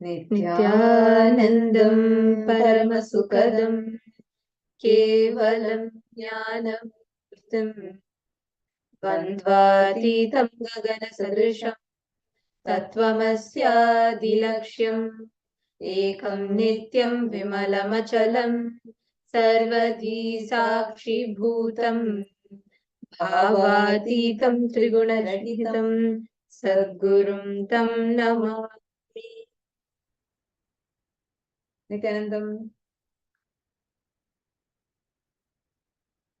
Nithyanandam Paramasukadam Kevalam Jnanam Bandvatitam Gagana Sadrisham Tattvamasya Ekam Nityam Vimalamachalam Sarvadhi Sakshi Bhutam Bhavatitam Trigunaраhitam Sadgurum Tam Namami. Nithyanandam.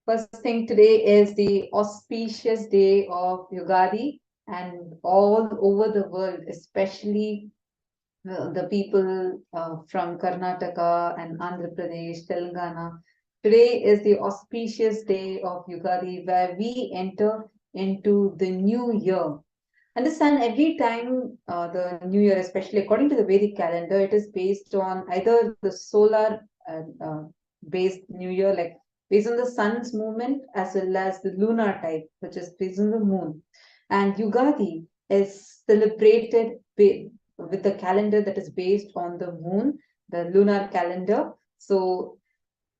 First thing, today is the auspicious day of Ugadi, and all over the world, especially the people from Karnataka and Andhra Pradesh, Telangana. Today is the auspicious day of Ugadi, where we enter into the new year. Understand, every time the new year, especially according to the Vedic calendar, it is based on either the solar based new year, like based on the sun's movement, as well as the lunar type, which is based on the moon. And Ugadi is celebrated with the calendar that is based on the moon, the lunar calendar. So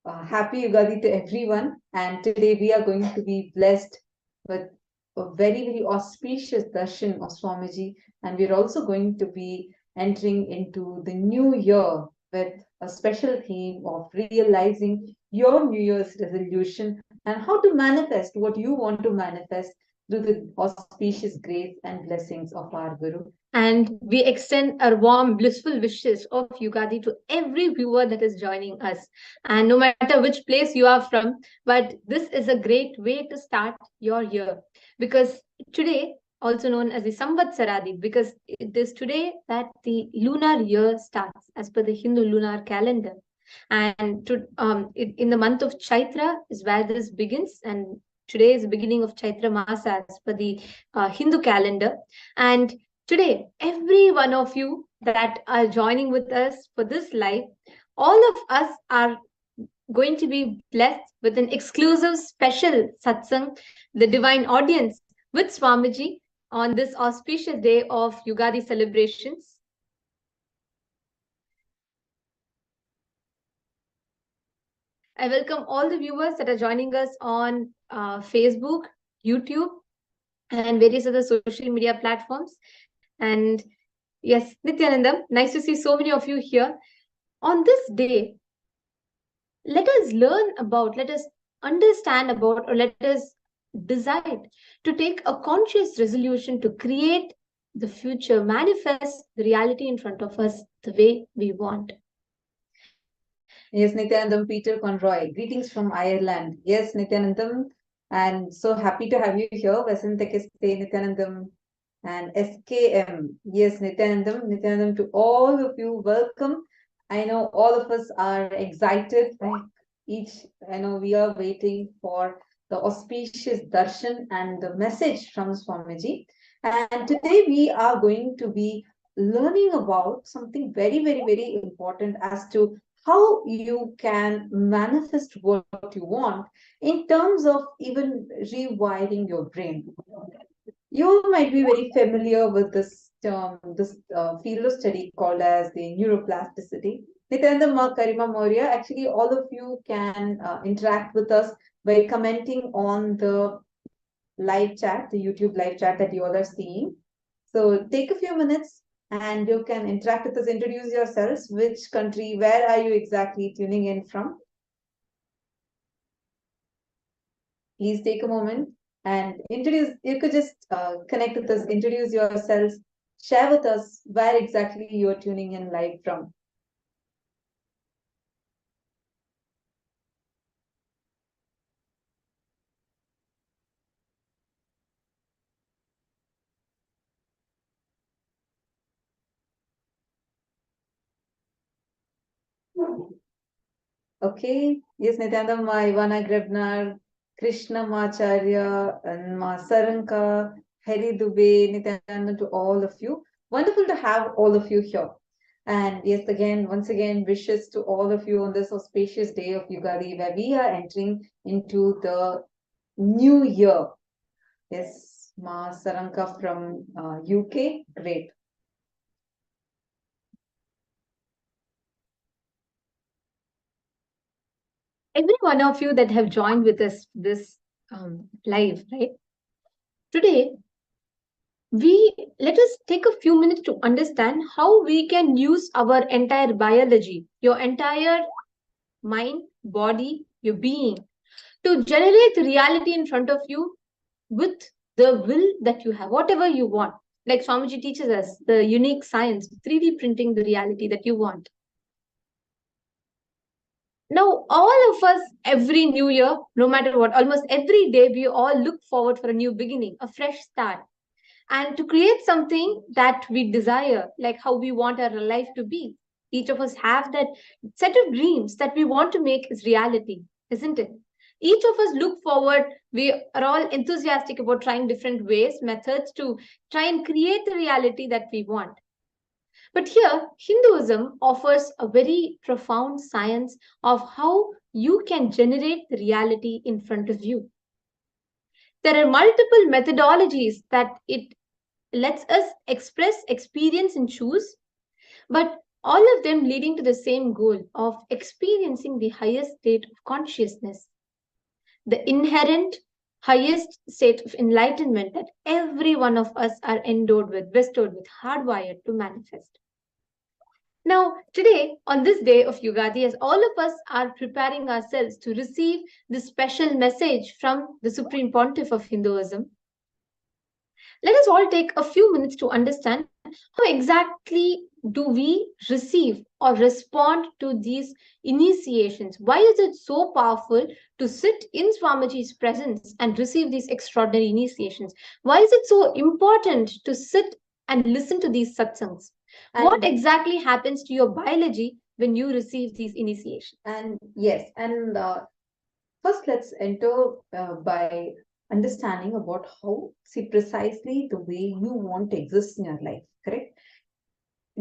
happy Ugadi to everyone. And today we are going to be blessed with a very, very auspicious darshan of Swamiji. And we're also going to be entering into the new year with a special theme of realizing your New Year's resolution and how to manifest what you want to manifest through the auspicious grace and blessings of our Guru. And we extend our warm, blissful wishes of Ugadi to every viewer that is joining us. And no matter which place you are from, but this is a great way to start your year. Because today, also known as the Samvatsaradi, because it is today that the lunar year starts as per the Hindu lunar calendar. And in the month of Chaitra is where this begins. And today is the beginning of Chaitra Masa as per the Hindu calendar. And today, every one of you that are joining with us for this live, all of us are going to be blessed with an exclusive special satsang, the divine audience with Swamiji on this auspicious day of Ugadi celebrations. I welcome all the viewers that are joining us on Facebook, YouTube, and various other social media platforms. And yes, Nithyananda, nice to see so many of you here. On this day, let us learn about, let us understand about, or let us decide to take a conscious resolution to create the future, manifest the reality in front of us the way we want. Yes, Nithyanandam Peter Conroy. Greetings from Ireland. Yes, Nithyanandam. And so happy to have you here. Vasantakiste Nithyanandam and SKM. Yes, Nithyanandam. Nithyanandam, to all of you, welcome. I know all of us are excited. I know we are waiting for the auspicious darshan and the message from Swamiji. And today we are going to be learning about something very, very, very important as to how you can manifest what you want in terms of even rewiring your brain. You might be very familiar with this term, this field of study called as the neuroplasticity. Nithyananda, Karima Maurya, actually all of you can interact with us by commenting on the live chat, the YouTube live chat that you all are seeing. So take a few minutes and you can interact with us, introduce yourselves, which country, where are you exactly tuning in from? Please take a moment and introduce, you could just connect with us, introduce yourselves, share with us where exactly you're tuning in live from. Okay, yes, Nithyananda, Ma Ivana Grebnar, Krishna Macharya, and Ma Saranka, Hari Dubey, Nithyananda, to all of you. Wonderful to have all of you here. And yes, again, once again, wishes to all of you on this auspicious day of Ugadi, where we are entering into the new year. Yes, Ma Saranka from UK, great. every one of you that have joined with us this live, right? Today, let us take a few minutes to understand how we can use our entire biology, your entire mind, body, your being, to generate reality in front of you with the will that you have, whatever you want. Like Swamiji teaches us, the unique science, 3D printing the reality that you want. Now, all of us, every new year, no matter what, almost every day, we all look forward for a new beginning, a fresh start, and to create something that we desire, like how we want our life to be. Each of us have that set of dreams that we want to make as reality, isn't it? Each of us look forward. We are all enthusiastic about trying different ways, methods to try and create the reality that we want. But here, Hinduism offers a very profound science of how you can generate the reality in front of you. There are multiple methodologies that it lets us express, experience, and choose, but all of them leading to the same goal of experiencing the highest state of consciousness, the inherent highest state of enlightenment that every one of us are endowed with, bestowed with, hardwired to manifest. Now, today, on this day of Ugadi, as all of us are preparing ourselves to receive this special message from the Supreme Pontiff of Hinduism, let us all take a few minutes to understand how exactly do we receive or respond to these initiations. Why is it so powerful to sit in Swamiji's presence and receive these extraordinary initiations? Why is it so important to sit and listen to these satsangs? What exactly happens to your biology when you receive these initiations? And yes, and first let's enter by understanding about how, see, precisely the way you want to exist in your life, correct?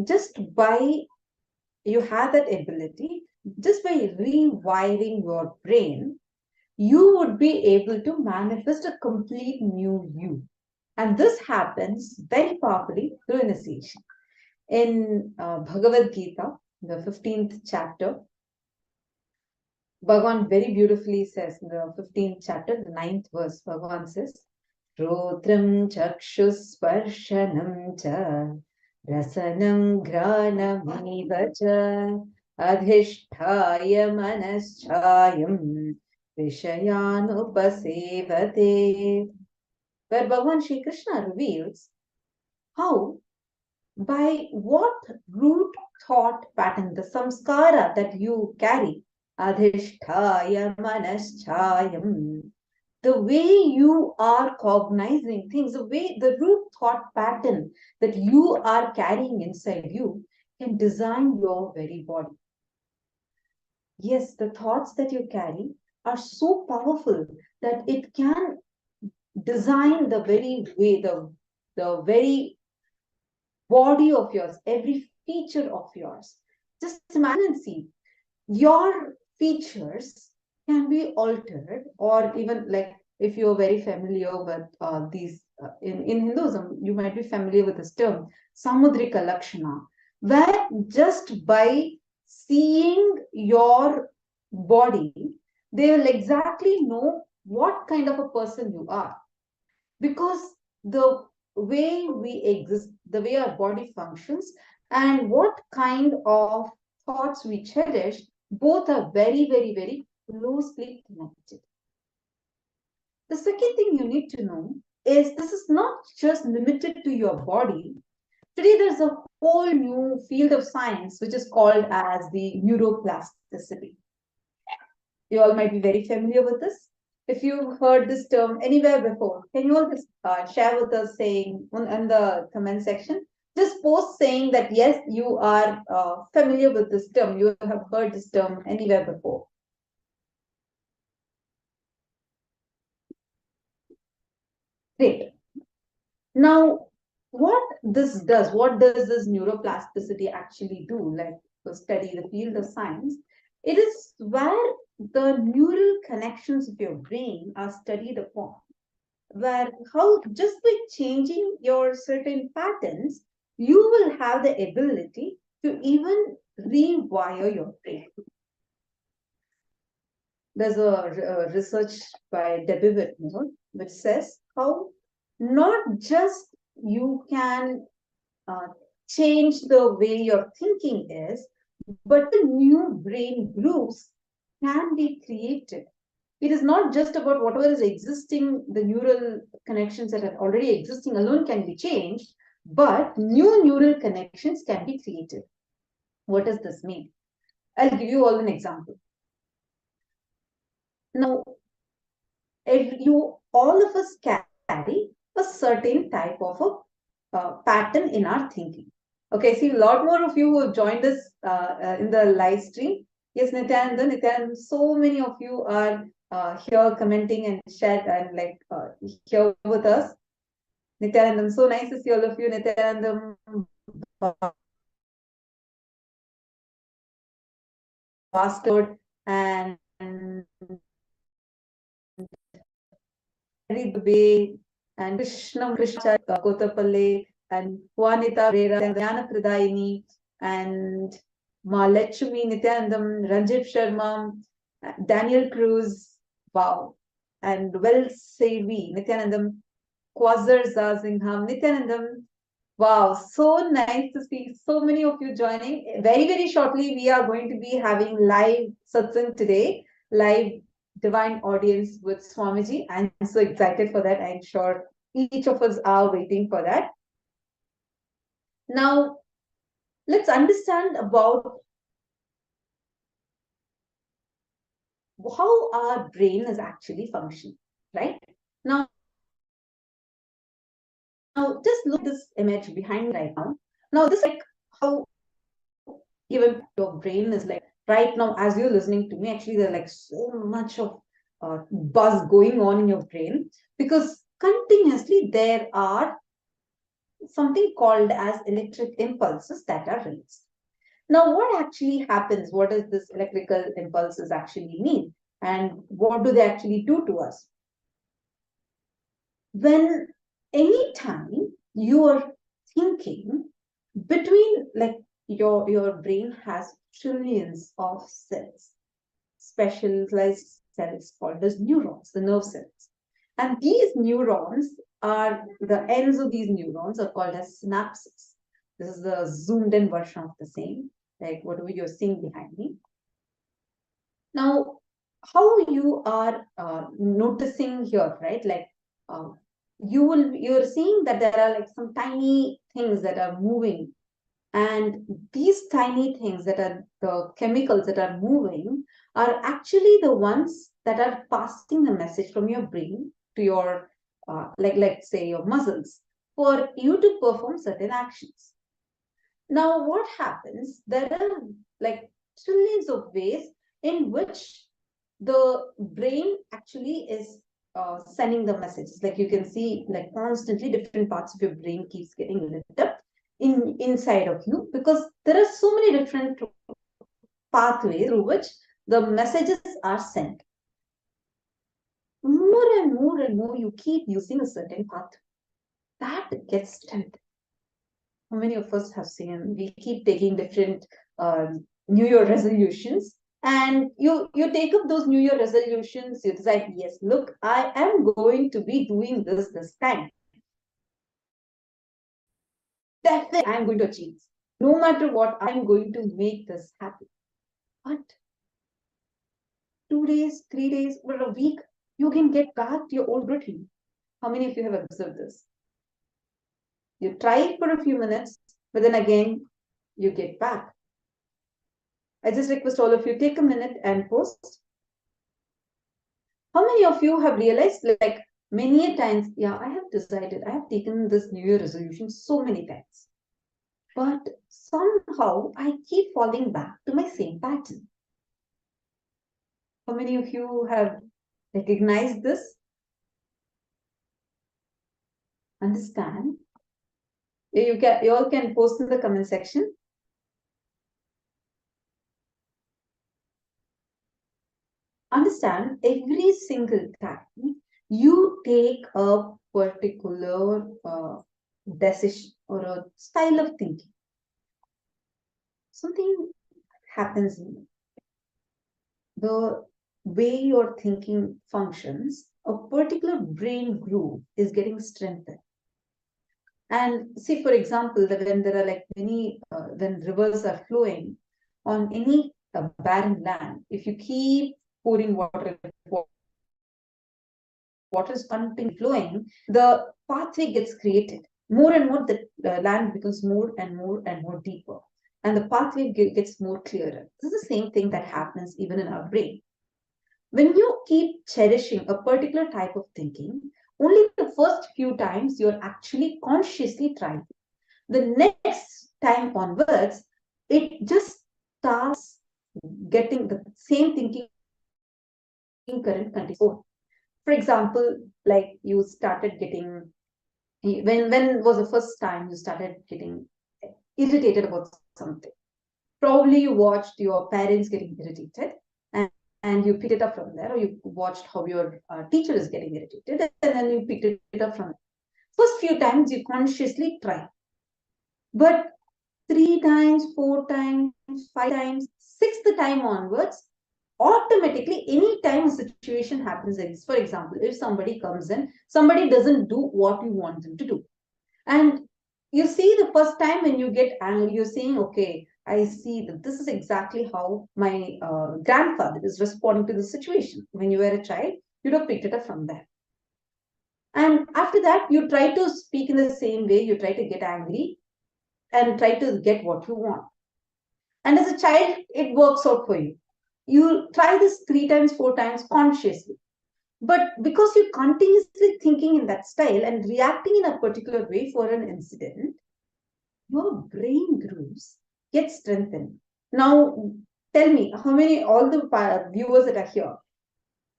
Just by you have that ability, just by rewiring your brain, you would be able to manifest a complete new you. And this happens very powerfully through initiation. In Bhagavad Gita, the 15th chapter, Bhagavan very beautifully says in the 15th chapter, the 9th verse, Bhagavan says, Rotram chakshusparshanam cha rasanam granamiva cha adhishthaya manaschayam vishayanupasevate. Where Bhagavan Shri Krishna reveals how, by what root thought pattern, the samskara that you carry, adhishthaya manaschayam, the way you are cognizing things, the root thought pattern that you are carrying inside you can design your very body. Yes, the thoughts that you carry are so powerful that it can design the very way, the very body of yours, every feature of yours. Just imagine and see, your features can be altered, or even like if you're very familiar with these, in Hinduism, you might be familiar with this term, Samudrika Lakshana, where just by seeing your body, they will exactly know what kind of a person you are. Because the way we exist, the way our body functions, and what kind of thoughts we cherish, both are very, very, very closely connected. The second thing you need to know is this is not just limited to your body. Today, there's a whole new field of science which is called as the neuroplasticity. You all might be very familiar with this. If you've heard this term anywhere before, can you all just share with us saying in the comment section? Just post saying that yes, you are familiar with this term. You have heard this term anywhere before. Great. Now, what does this neuroplasticity actually do? Like to study the field of science, it is where the neural connections of your brain are studied upon, where how just by changing your certain patterns, you will have the ability to even rewire your brain. there's a research by Debbie Whitmore which says how not just you can change the way your thinking is, but the new brain grooves can be created. It is not just about whatever is existing, the neural connections that are already existing alone can be changed, but new neural connections can be created. What does this mean? I'll give you all an example. Now, all of us carry a certain type of a pattern in our thinking. Okay, see, a lot more of you who have joined us in the live stream. Yes, Nithyananda, so many of you are here commenting and chat and here with us. Nithyanandam, so nice to see all of you. Nithyanandam, Bastard, and Dubey, and Krishna Kotapalle, and Juanita Rera, and Jnana Pradayini, and Malachumi Nityanandam, Ranjit Sharma, Daniel Cruz, wow, and Well Sevi, Nityanandam, Quasar Zazingham, Nityanandam. Wow, so nice to see so many of you joining. Very, very shortly, we are going to be having live satsang today, live divine audience with Swamiji. I'm so excited for that. I'm sure each of us are waiting for that. Now, let's understand about how our brain is actually functioning, right? Now, just look at this image behind me right now. Now, this is like how even your brain is like right now, as you're listening to me, actually, there's like so much of buzz going on in your brain because continuously there are something called as electric impulses that are released. Now, what actually happens? What does this electrical impulses actually mean? And what do they actually do to us? When anytime you are thinking between like your brain has trillions of cells, specialized cells called as neurons, the nerve cells. And these neurons are the ends of these neurons are called as synapses. This is the zoomed in version of the same, like whatever you're seeing behind me. Now, how you are noticing here, right? Like you're seeing that there are like some tiny things that are moving, and these tiny things that are the chemicals that are moving are actually the ones that are passing the message from your brain to your like let's say your muscles for you to perform certain actions. Now, what happens? There are like trillions of ways in which the brain actually is sending the messages. Like you can see, like constantly different parts of your brain keeps getting lit up inside of you because there are so many different pathways through which the messages are sent. More and more and more, you keep using a certain path that gets strengthened. How many of us have seen we keep taking different New Year resolutions, and you take up those New Year resolutions, you decide, yes, look, I am going to be doing this time. Definitely I'm going to achieve this. No matter what, I'm going to make this happen. But 2 days, 3 days, or a week, you can get back to your old routine. How many of you have observed this? You try it for a few minutes, but then again, you get back. I just request all of you take a minute and post. How many of you have realized, like many times, yeah, I have decided, I have taken this New Year resolution so many times, but somehow I keep falling back to my same pattern. How many of you have recognized this? Understand? You all can post in the comment section. Understand, every single time you take a particular decision or a style of thinking, something happens in you. way your thinking functions, a particular brain groove is getting strengthened. And see, for example, that when there are like many, when rivers are flowing on any barren land, if you keep pouring water, water is continually flowing, the pathway gets created. More and more, the land becomes more and more and more deeper, and the pathway gets more clearer. This is the same thing that happens even in our brain. When you keep cherishing a particular type of thinking, only the first few times you're actually consciously trying. The next time onwards, it just starts getting the same thinking current continues. For example, like you started getting, when was the first time you started getting irritated about something? Probably you watched your parents getting irritated, and you picked it up from there, or you watched how your teacher is getting irritated, and then you picked it up from it. First few times you consciously try, but 3 times, 4 times, 5 times, sixth time onwards, automatically, any time a situation happens like this, for example, if somebody comes in, somebody doesn't do what you want them to do, and you see the first time when you get angry, you're saying, okay, I see that this is exactly how my grandfather is responding to the situation. When you were a child, you'd have picked it up from there. And after that, you try to speak in the same way, you try to get angry and try to get what you want. And as a child, it works out for you. You try this 3 times, 4 times consciously. But because you're continuously thinking in that style and reacting in a particular way for an incident, your brain grooves get strengthened. Now, tell me, how many, all the viewers that are here,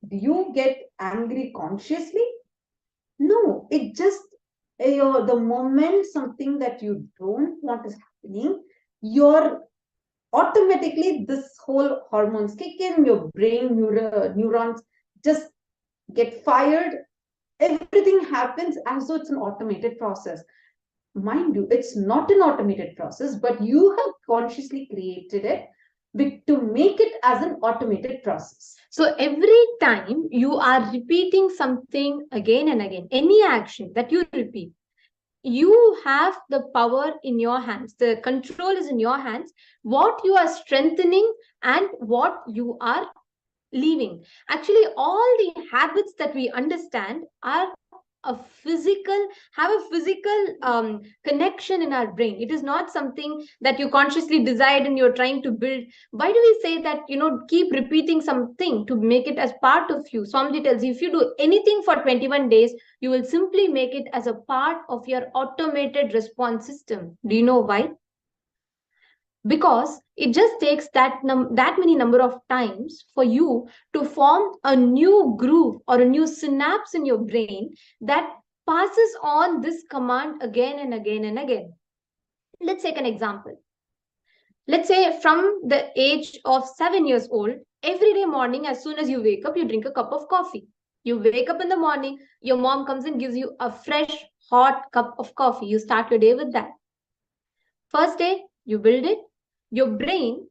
do you get angry consciously? No, it just, the moment something that you don't want is happening, your automatically this whole hormones kick in, your brain neurons just get fired, everything happens as though it's an automated process. Mind you, it's not an automated process, but you have consciously created it to make it as an automated process. So every time you are repeating something again and again, any action that you repeat, you have the power in your hands. The control is in your hands. What you are strengthening and what you are leaving. Actually, all the habits that we understand are a physical have a physical connection in our brain. It is not something that you consciously decide and you're trying to build. Why do we say that, keep repeating something to make it as part of you? Swamiji tells you, if you do anything for 21 days, you will simply make it as a part of your automated response system. Do you know why? Because it just takes that many number of times for you to form a new groove or a new synapse in your brain that passes on this command again and again and again. Let's take an example. Let's say from the age of 7 years old, every day morning, as soon as you wake up, you drink a cup of coffee. You wake up in the morning, your mom comes and gives you a fresh hot cup of coffee. You start your day with that. First day, you build it. Your brain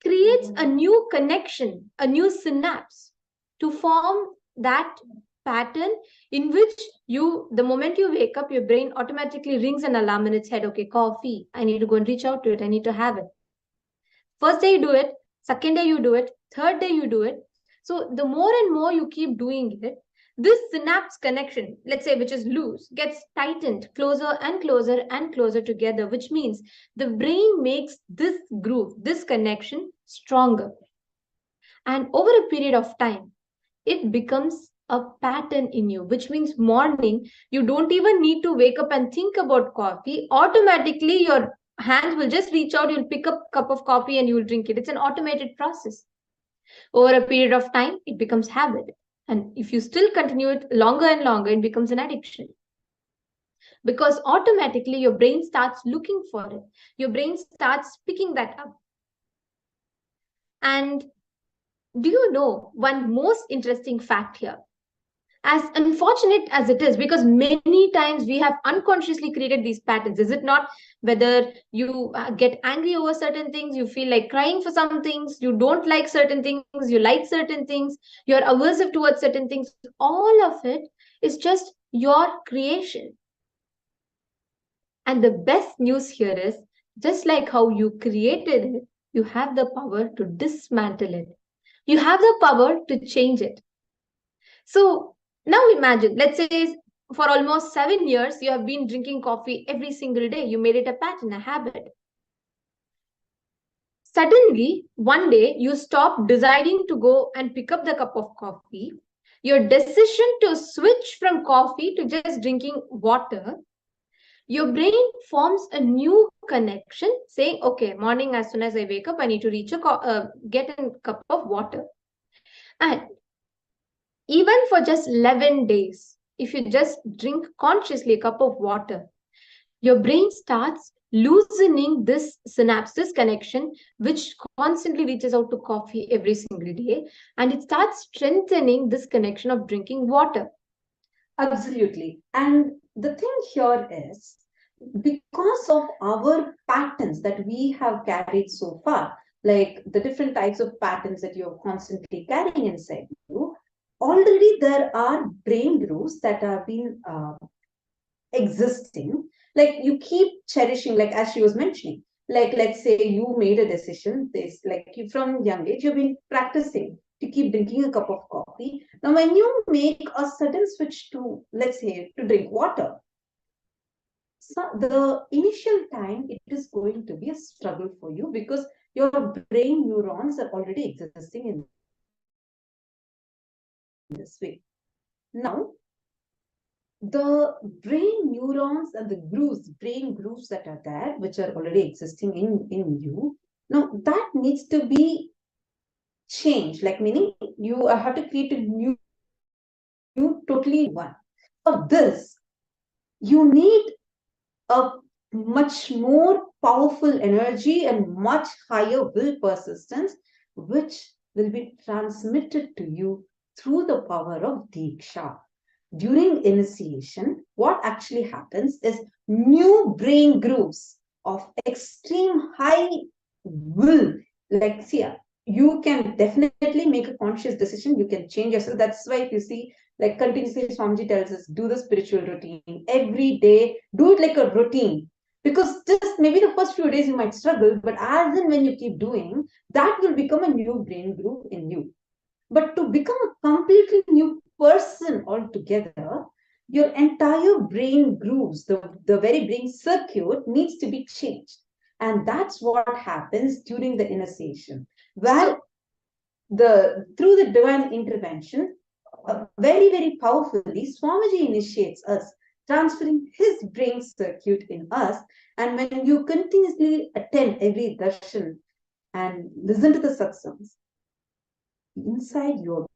creates a new connection, a new synapse to form that pattern in which the moment you wake up, your brain automatically rings an alarm in its head. Okay, coffee. I need to go and reach out to it. I need to have it. First day you do it, second day you do it, third day you do it. So the more and more you keep doing it, this synapse connection, let's say, which is loose, gets tightened closer and closer and closer together, which means the brain makes this groove, this connection stronger. And over a period of time, it becomes a pattern in you, which means morning, you don't even need to wake up and think about coffee. Automatically, your hands will just reach out, you'll pick up a cup of coffee and you will drink it. It's an automated process. Over a period of time, it becomes habit. And if you still continue it longer and longer, it becomes an addiction. Because automatically your brain starts looking for it. Your brain starts picking that up. And do you know one most interesting fact here? As unfortunate as it is, because many times we have unconsciously created these patterns, is it not? Whether you get angry over certain things, you feel like crying for some things, you don't like certain things, you like certain things, you're aversive towards certain things, all of it is just your creation. And the best news here is, just like how you created it, you have the power to dismantle it. You have the power to change it. So now imagine, let's say for almost 7 years, you have been drinking coffee every single day. You made it a pattern, a habit. Suddenly, one day, you stop deciding to go and pick up the cup of coffee. Your decision to switch from coffee to just drinking water, your brain forms a new connection saying, okay, morning as soon as I wake up, I need to get a cup of water. And even for just 11 days, if you just drink consciously a cup of water, your brain starts loosening this synapse, this connection, which constantly reaches out to coffee every single day, and it starts strengthening this connection of drinking water. Absolutely. And the thing here is, because of our patterns that we have carried so far, like the different types of patterns that you're constantly carrying inside you, already there are brain grooves that have been existing. Like you keep cherishing, like as she was mentioning, like let's say you made a decision, this like you from young age, you've been practicing to keep drinking a cup of coffee. Now, when you make a sudden switch to, let's say, to drink water, so the initial time it is going to be a struggle for you because your brain neurons are already existing in this way. Now, the brain neurons and the grooves, brain grooves that are there, which are already existing in you, now that needs to be changed. Like meaning you have to create a new totally one. For this, you need a much more powerful energy and much higher will persistence, which will be transmitted to you through the power of deeksha. During initiation, what actually happens is new brain grooves of extreme high will. Like, see, you can definitely make a conscious decision. You can change yourself. That's why if you see, like continuously, Swamiji tells us, do the spiritual routine every day. Do it like a routine. Because just maybe the first few days you might struggle, but as and when you keep doing, that will become a new brain groove in you. But to become a completely new person altogether, your entire brain grooves, the very brain circuit needs to be changed. And that's what happens during the initiation, where through the divine intervention, very, very powerfully, Swamiji initiates us, transferring his brain circuit in us. And when you continuously attend every darshan and listen to the satsangs, inside your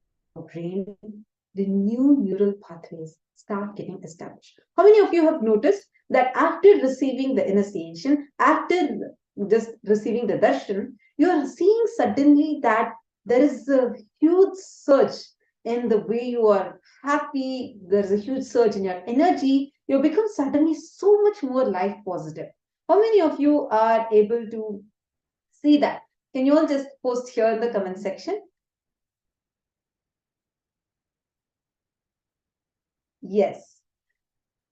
brain, the new neural pathways start getting established. How many of you have noticed that after receiving the initiation, after just receiving the darshan, you are seeing suddenly that there is a huge surge in the way you are happy, there's a huge surge in your energy, you become suddenly so much more life positive. How many of you are able to see that? Can you all just post here in the comment section? Yes,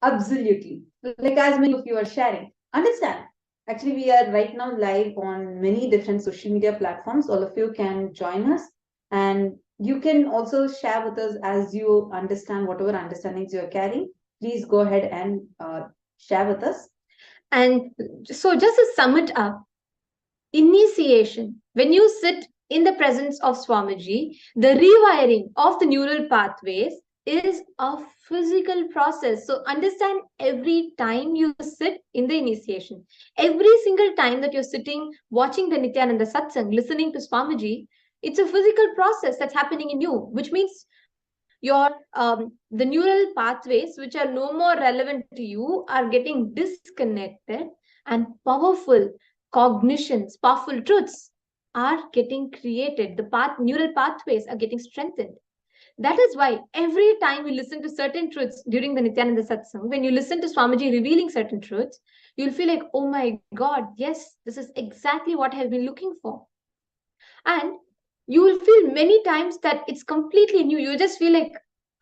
absolutely. Like as many of you are sharing. Understand. Actually, we are right now live on many different social media platforms. All of you can join us and you can also share with us as you understand whatever understandings you're carrying. Please go ahead and share with us. And so, just to sum it up, initiation, when you sit in the presence of Swamiji, the rewiring of the neural pathways is a physical process. So understand, every time you sit in the initiation, every single time that you're sitting watching the Nithyananda satsang, listening to Swamiji, it's a physical process that's happening in you, which means your the neural pathways which are no more relevant to you are getting disconnected, and powerful cognitions, powerful truths are getting created. The neural pathways are getting strengthened. That is why every time we listen to certain truths during the Nithyananda satsang, when you listen to Swamiji revealing certain truths, you'll feel like, oh my God, yes, this is exactly what I've been looking for. And you will feel many times that it's completely new. You just feel like,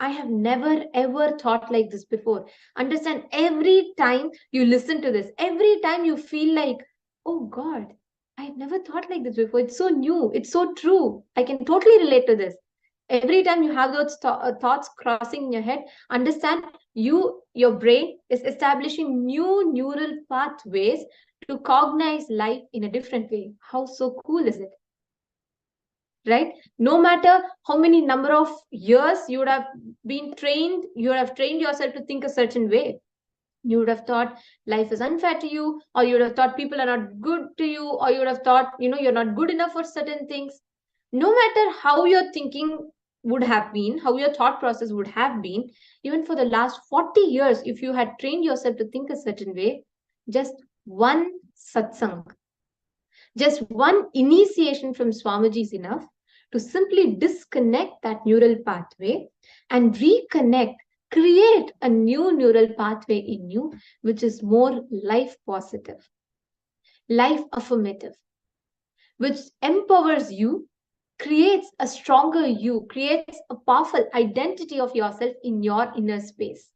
I have never ever thought like this before. Understand, every time you listen to this, every time you feel like, oh God, I've never thought like this before. It's so new. It's so true. I can totally relate to this. Every time you have those thoughts crossing in your head, understand, your brain is establishing new neural pathways to cognize life in a different way. How so cool is it? Right, no matter how many number of years you would have been trained, you would have trained yourself to think a certain way. You would have thought life is unfair to you, or you would have thought people are not good to you, or you would have thought, you're not good enough for certain things. No matter how your thinking would have been, how your thought process would have been, even for the last 40 years, if you had trained yourself to think a certain way, just one satsang, just one initiation from Swamiji is enough to simply disconnect that neural pathway and reconnect, create a new neural pathway in you, which is more life positive, life affirmative, which empowers you, creates a stronger you, creates a powerful identity of yourself in your inner space.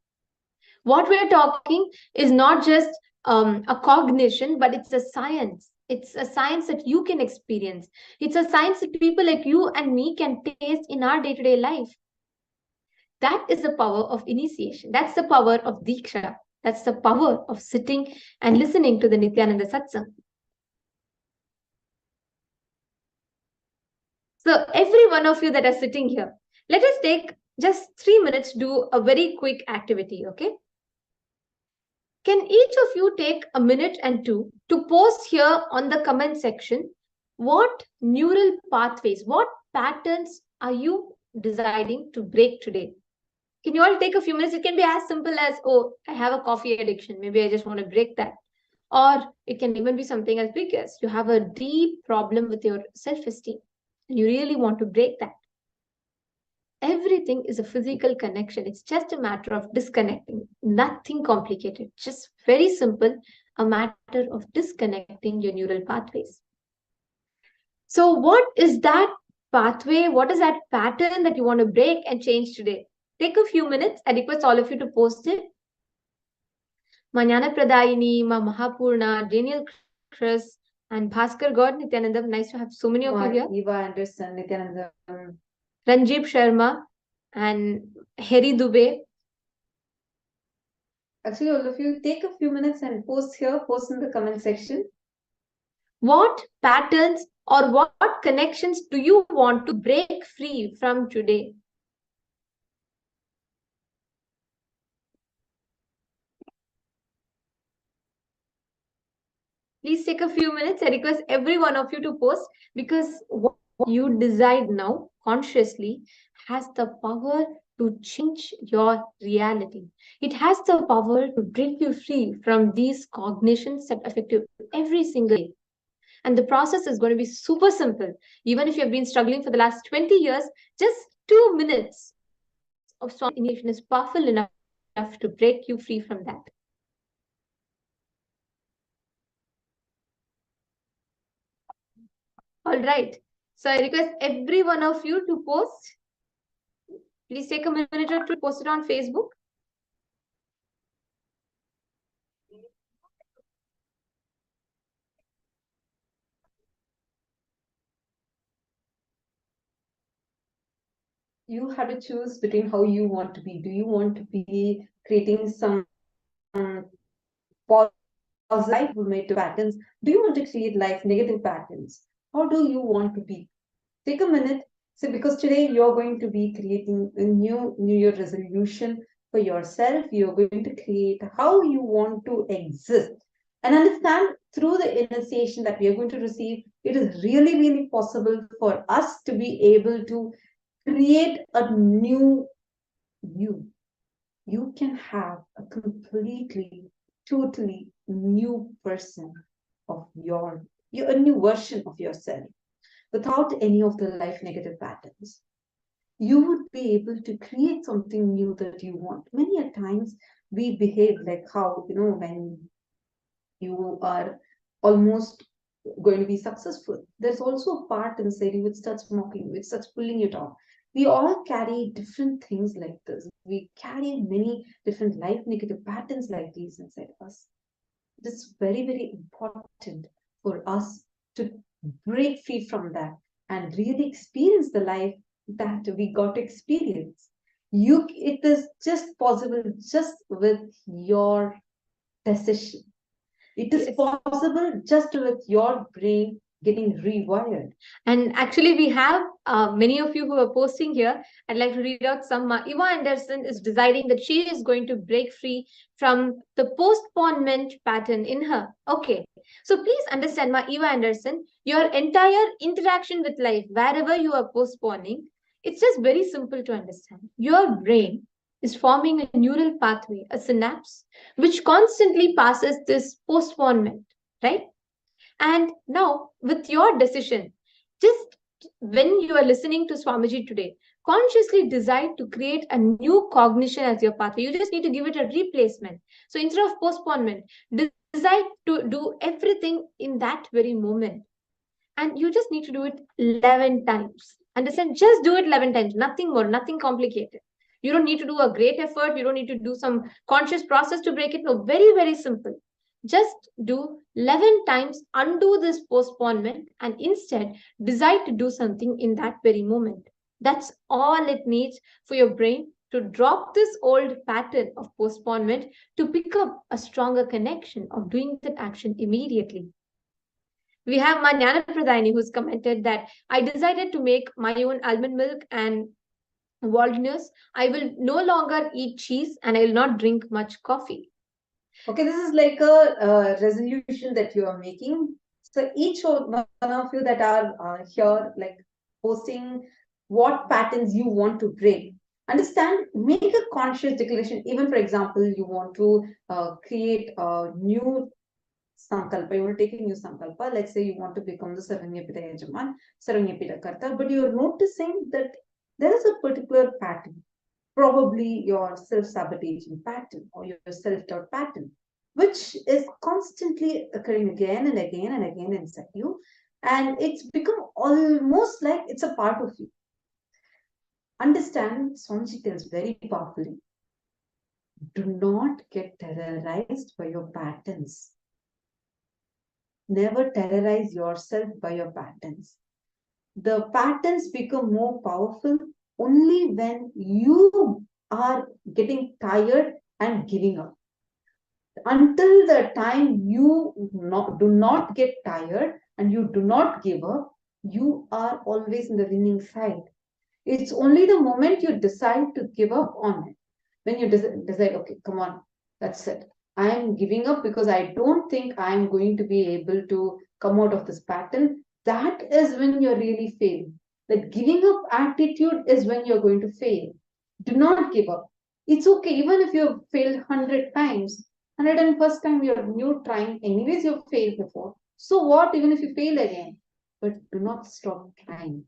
What we're talking is not just a cognition, but it's a science. It's a science that you can experience. It's a science that people like you and me can taste in our day to day life. That is the power of initiation. That's the power of deeksha. That's the power of sitting and listening to the Nithyananda satsang. So, every one of you that are sitting here, let us take just 3 minutes to do a very quick activity, okay? Can each of you take a minute and two to post here on the comment section what neural pathways, what patterns are you deciding to break today? Can you all take a few minutes? It can be as simple as, oh, I have a coffee addiction. Maybe I just want to break that. Or it can even be something as big as you have a deep problem with your self esteem and you really want to break that. Everything is a physical connection. It's just a matter of disconnecting. Nothing complicated. Just very simple. A matter of disconnecting your neural pathways. So, what is that pathway? What is that pattern that you want to break and change today? Take a few minutes. I request all of you to post it. Manana Pradayini, Ma Mahapurna, Daniel Chris, and Bhaskar God, Nithyananda. Nice to have so many of you here. Eva Anderson, Nithyananda. Ranjeev Sharma and Harry Dubey. Actually, all of you take a few minutes and post here, post in the comment section. What patterns or what connections do you want to break free from today? Please take a few minutes. I request every one of you to post, because what you decide now consciously has the power to change your reality. It has the power to break you free from these cognitions that affect you every single day. And the process is going to be super simple. Even if you've been struggling for the last 20 years, just 2 minutes of strong initiation is powerful enough to break you free from that. All right. So I request every one of you to post. Please take a minute or two to post it on Facebook. You have to choose between how you want to be. Do you want to be creating some positive life made patterns? Do you want to create life negative patterns? How do you want to be? Take a minute. So because today you're going to be creating a new year resolution for yourself. You're going to create how you want to exist. And understand through the initiation that we are going to receive, it is really possible for us to be able to create a new you. You can have a completely, totally new person of a new version of yourself without any of the life negative patterns. you would be able to create something new that you want. Many a times we behave like how, when you are almost going to be successful, there's also a part inside you which starts mocking, which starts pulling you down. We all carry different things like this. We carry many different life negative patterns like these inside us. It is very, very important for us to break free from that and really experience the life that we got to experience. It is just possible just with your decision. It is possible just with your brain getting rewired. And actually, we have many of you who are posting here. I'd like to read out some. Eva Anderson is deciding that she is going to break free from the postponement pattern in her. Okay, so please understand, Eva Anderson, your entire interaction with life, wherever you are postponing, it's just very simple to understand. Your brain is forming a neural pathway, a synapse, which constantly passes this postponement, right? And now, with your decision, just when you are listening to Swamiji today, consciously decide to create a new cognition as your pathway. You just need to give it a replacement. So instead of postponement, decide to do everything in that very moment. And you just need to do it 11 times. Understand? Just do it 11 times. Nothing more, nothing complicated. You don't need to do a great effort. You don't need to do some conscious process to break it. No, very, very simple. Just do 11 times, undo this postponement, and instead decide to do something in that very moment. That's all it needs for your brain to drop this old pattern of postponement to pick up a stronger connection of doing that action immediately. We have Manjana Pradhani who's commented that I decided to make my own almond milk and walnuts. I will no longer eat cheese and I will not drink much coffee. Okay, this is like a resolution that you are making. So each one of you that are here, like posting what patterns you want to break. Understand, make a conscious declaration. Even for example, you want to create a new sankalpa, you want to take a new sankalpa. Let's say you want to become the Sarvanyapita Yajaman, Sarvanyapita Karta, but you're noticing that there is a particular pattern, probably your self-sabotaging pattern or your self-doubt pattern, which is constantly occurring again and again and again inside you. And it's become almost like it's a part of you. Understand, Swamiji tells very powerfully, do not get terrorized by your patterns. Never terrorize yourself by your patterns. The patterns become more powerful only when you are getting tired and giving up. Until the time you do not get tired and you do not give up, you are always in the winning side. It's only the moment you decide to give up on it. When you decide, okay, come on, that's it. I am giving up because I don't think I am going to be able to come out of this pattern. That is when you're really failing. That giving up attitude is when you're going to fail. Do not give up. It's okay, even if you've failed 100 times, 101st time you're new trying, anyways, you've failed before. So what, even if you fail again? But do not stop trying.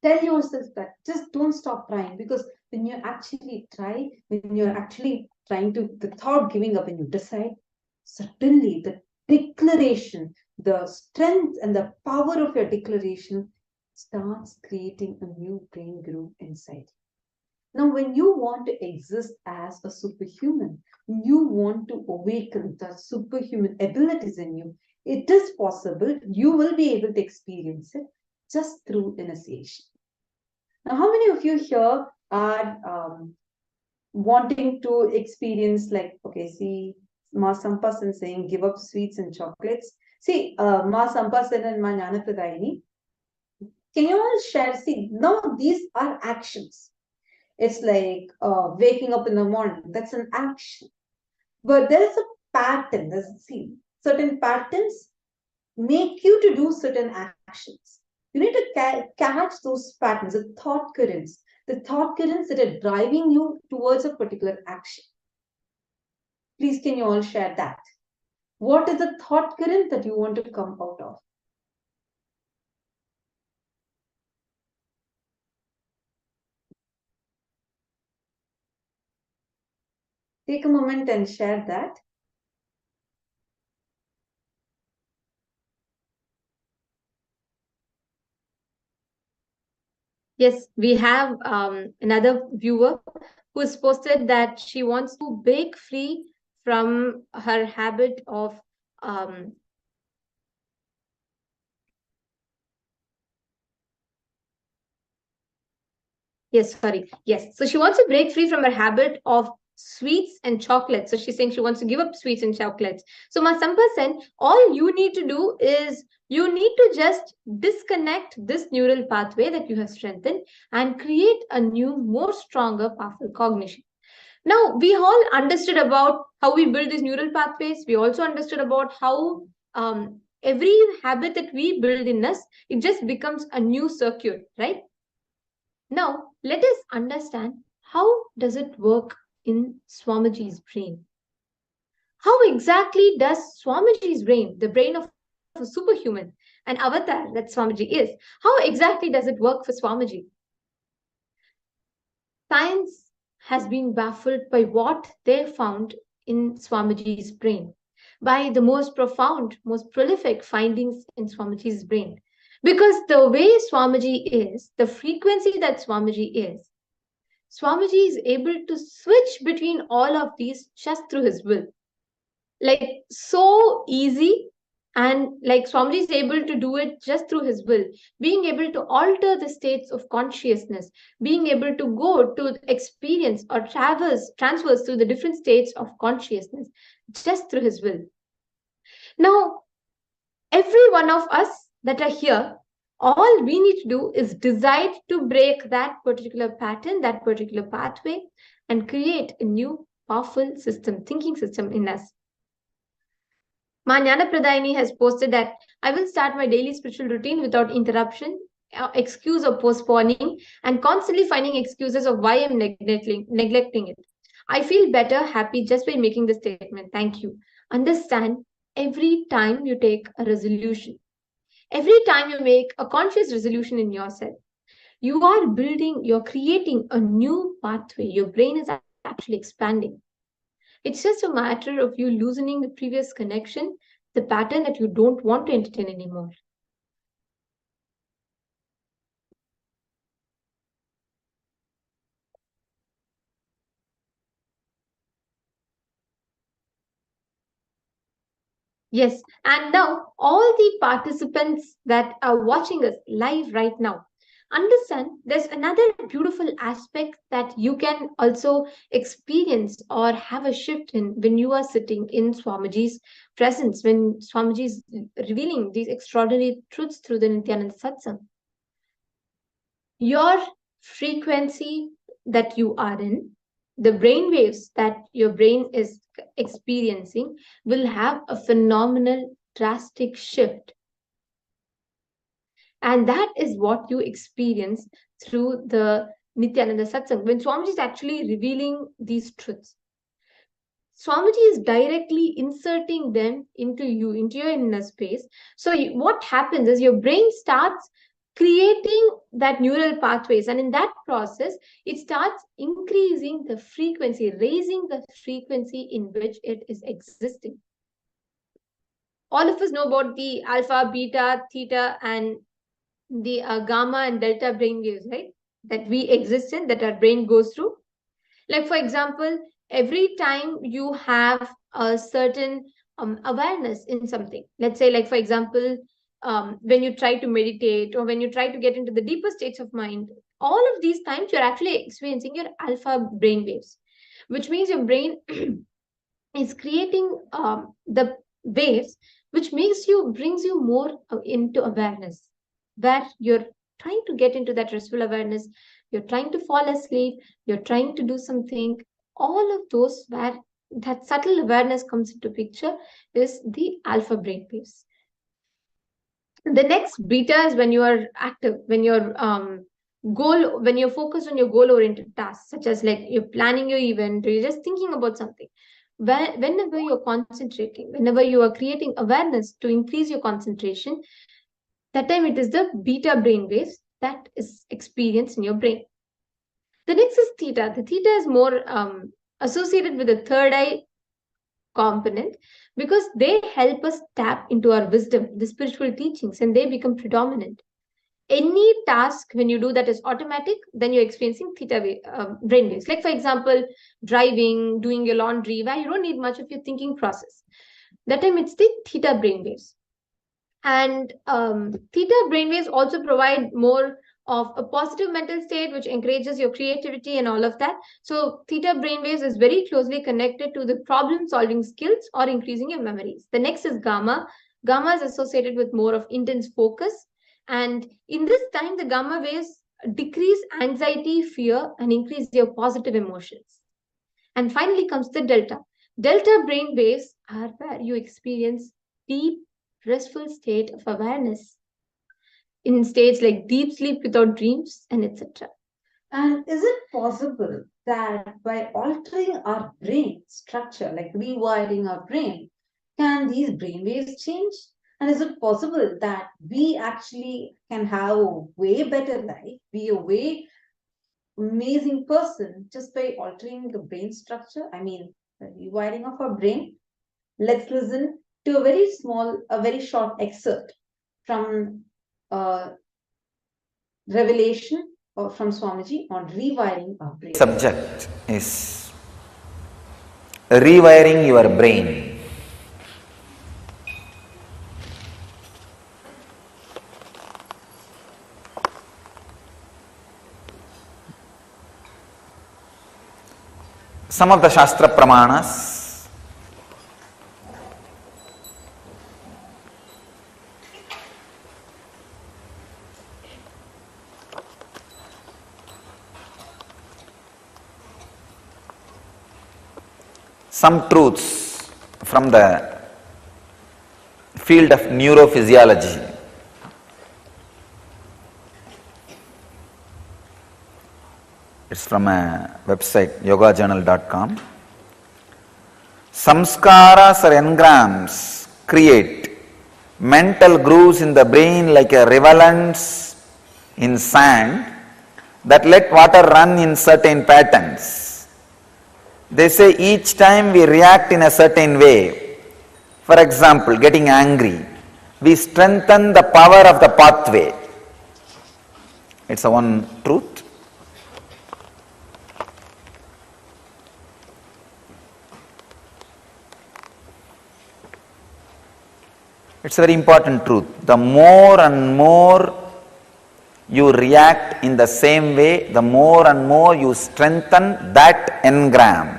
Tell yourself that just don't stop trying, because when you actually try, when you're actually trying to, the thought giving up and you decide, suddenly the declaration, the strength and the power of your declaration starts creating a new brain groove inside. Now, when you want to exist as a superhuman, you want to awaken the superhuman abilities in you, it is possible. You will be able to experience it just through initiation. Now, how many of you here are wanting to experience, like, okay, see, Ma Sampasan saying, give up sweets and chocolates. See, Ma Sampasan and Ma Jnana Pradayini, can you all share? See, now these are actions. It's like waking up in the morning. That's an action. But there is a pattern. See, certain patterns make you to do certain actions. You need to catch those patterns, the thought currents that are driving you towards a particular action. Please, can you all share that? What is the thought current that you want to come out of? Take a moment and share that. Yes, we have another viewer who has posted that she wants to break free from her habit of um, yes, sorry. Yes. So she wants to break free from her habit of sweets and chocolates. So she's saying she wants to give up sweets and chocolates. So my some person, all you need to do is you need to just disconnect this neural pathway that you have strengthened and create a new, more stronger, powerful cognition. Now, we all understood about how we build these neural pathways. We also understood about how every habit that we build in us, it just becomes a new circuit, right? Now, let us understand how does it work in Swamiji's brain. How exactly does Swamiji's brain, the brain of a superhuman, an avatar that Swamiji is, how exactly does it work for Swamiji? Science has been baffled by what they found in Swamiji's brain, by the most profound, most prolific findings in Swamiji's brain. Because the way Swamiji is, the frequency that Swamiji is, Swamiji is able to switch between all of these just through his will. Like so easy, and like Swamiji is able to do it just through his will, being able to alter the states of consciousness, being able to go to experience or transfers through the different states of consciousness just through his will. Now, every one of us that are here, all we need to do is decide to break that particular pattern, that particular pathway, and create a new powerful system, thinking system in us. Manjana Pradayani has posted that I will start my daily spiritual routine without interruption, excuse or postponing, and constantly finding excuses of why I'm neglecting it. I feel better, happy just by making the statement. Thank you. Understand, every time you take a resolution, every time you make a conscious resolution in yourself, you are building, you're creating a new pathway. Your brain is actually expanding. It's just a matter of you loosening the previous connection, the pattern that you don't want to entertain anymore. Yes, and now all the participants that are watching us live right now, understand there's another beautiful aspect that you can also experience or have a shift in when you are sitting in Swamiji's presence, when Swamiji is revealing these extraordinary truths through the Nithyananda satsang. Your frequency that you are in, the brain waves that your brain is experiencing, will have a phenomenal, drastic shift. And that is what you experience through the Nithyananda satsang. When Swamiji is actually revealing these truths, Swamiji is directly inserting them into you, into your inner space. So, what happens is your brain starts creating that neural pathways, and in that process, it starts increasing the frequency, raising the frequency in which it is existing. All of us know about the alpha, beta, theta, and the gamma and delta brain waves, right? That we exist in, that our brain goes through. Like, for example, every time you have a certain awareness in something, let's say, like, for example, when you try to meditate or when you try to get into the deeper states of mind, all of these times you're actually experiencing your alpha brain waves, which means your brain is creating the waves which brings you more into awareness, where you're trying to get into that restful awareness, you're trying to fall asleep, you're trying to do something, all of those where that subtle awareness comes into picture is the alpha brain waves. The next beta is when you are active, when you're when you're focused on your goal oriented tasks, such as like you're planning your event or you're just thinking about something. Whenever you're concentrating, whenever you are creating awareness to increase your concentration, that time it is the beta brain waves that is experienced in your brain. The next is theta. The theta is more associated with the third eye component, because they help us tap into our wisdom, the spiritual teachings, and they become predominant. Any task, when you do that, is automatic, then you're experiencing brain waves. Like, for example, driving, doing your laundry, where you don't need much of your thinking process. That time it's the theta brain waves. And theta brainwaves also provide more of a positive mental state, which encourages your creativity and all of that. So theta brainwaves is very closely connected to the problem solving skills or increasing your memories. The next is gamma. Gamma is associated with more of intense focus. And in this time, the gamma waves decrease anxiety, fear, and increase your positive emotions. And finally comes the delta. Delta brain waves are where you experience deep, restful state of awareness in states like deep sleep without dreams and etc. And is it possible that by altering our brain structure, like rewiring our brain, can these brain waves change? And is it possible that we actually can have a way better life, be a way amazing person just by altering the brain structure? I mean, the rewiring of our brain. Let's listen to a very short excerpt from revelation from Swamiji on rewiring our brain. Subject is rewiring your brain. Some of the Shastra Pramanas some truths from the field of neurophysiology. It's from a website, yogajournal.com. Samskaras or engrams create mental grooves in the brain like a riverlands in sand that let water run in certain patterns. They say each time we react in a certain way, for example, getting angry, we strengthen the power of the pathway. It's a one truth. It's a very important truth. The more and more you react in the same way, the more and more you strengthen that engram.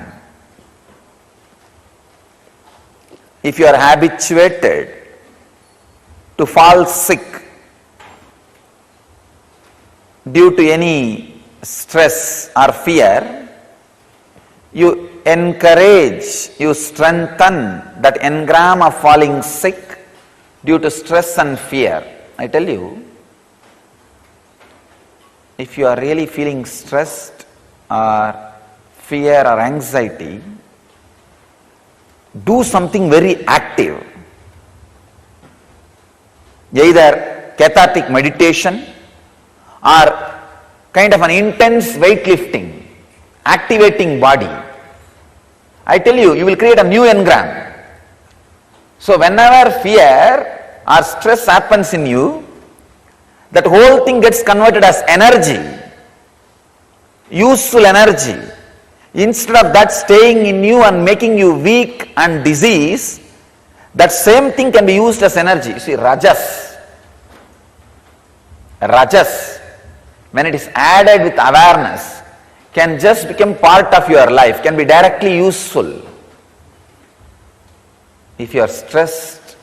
If you are habituated to fall sick due to any stress or fear, you encourage, you strengthen that engram of falling sick due to stress and fear. I tell you, if you are really feeling stressed or fear or anxiety, do something very active. Either cathartic meditation or kind of an intense weightlifting, activating body. I tell you, you will create a new engram. So whenever fear or stress happens in you, that whole thing gets converted as energy, useful energy. Instead of that staying in you and making you weak and disease, that same thing can be used as energy. You see, Rajas, when it is added with awareness, can just become part of your life, can be directly useful. If you are stressed,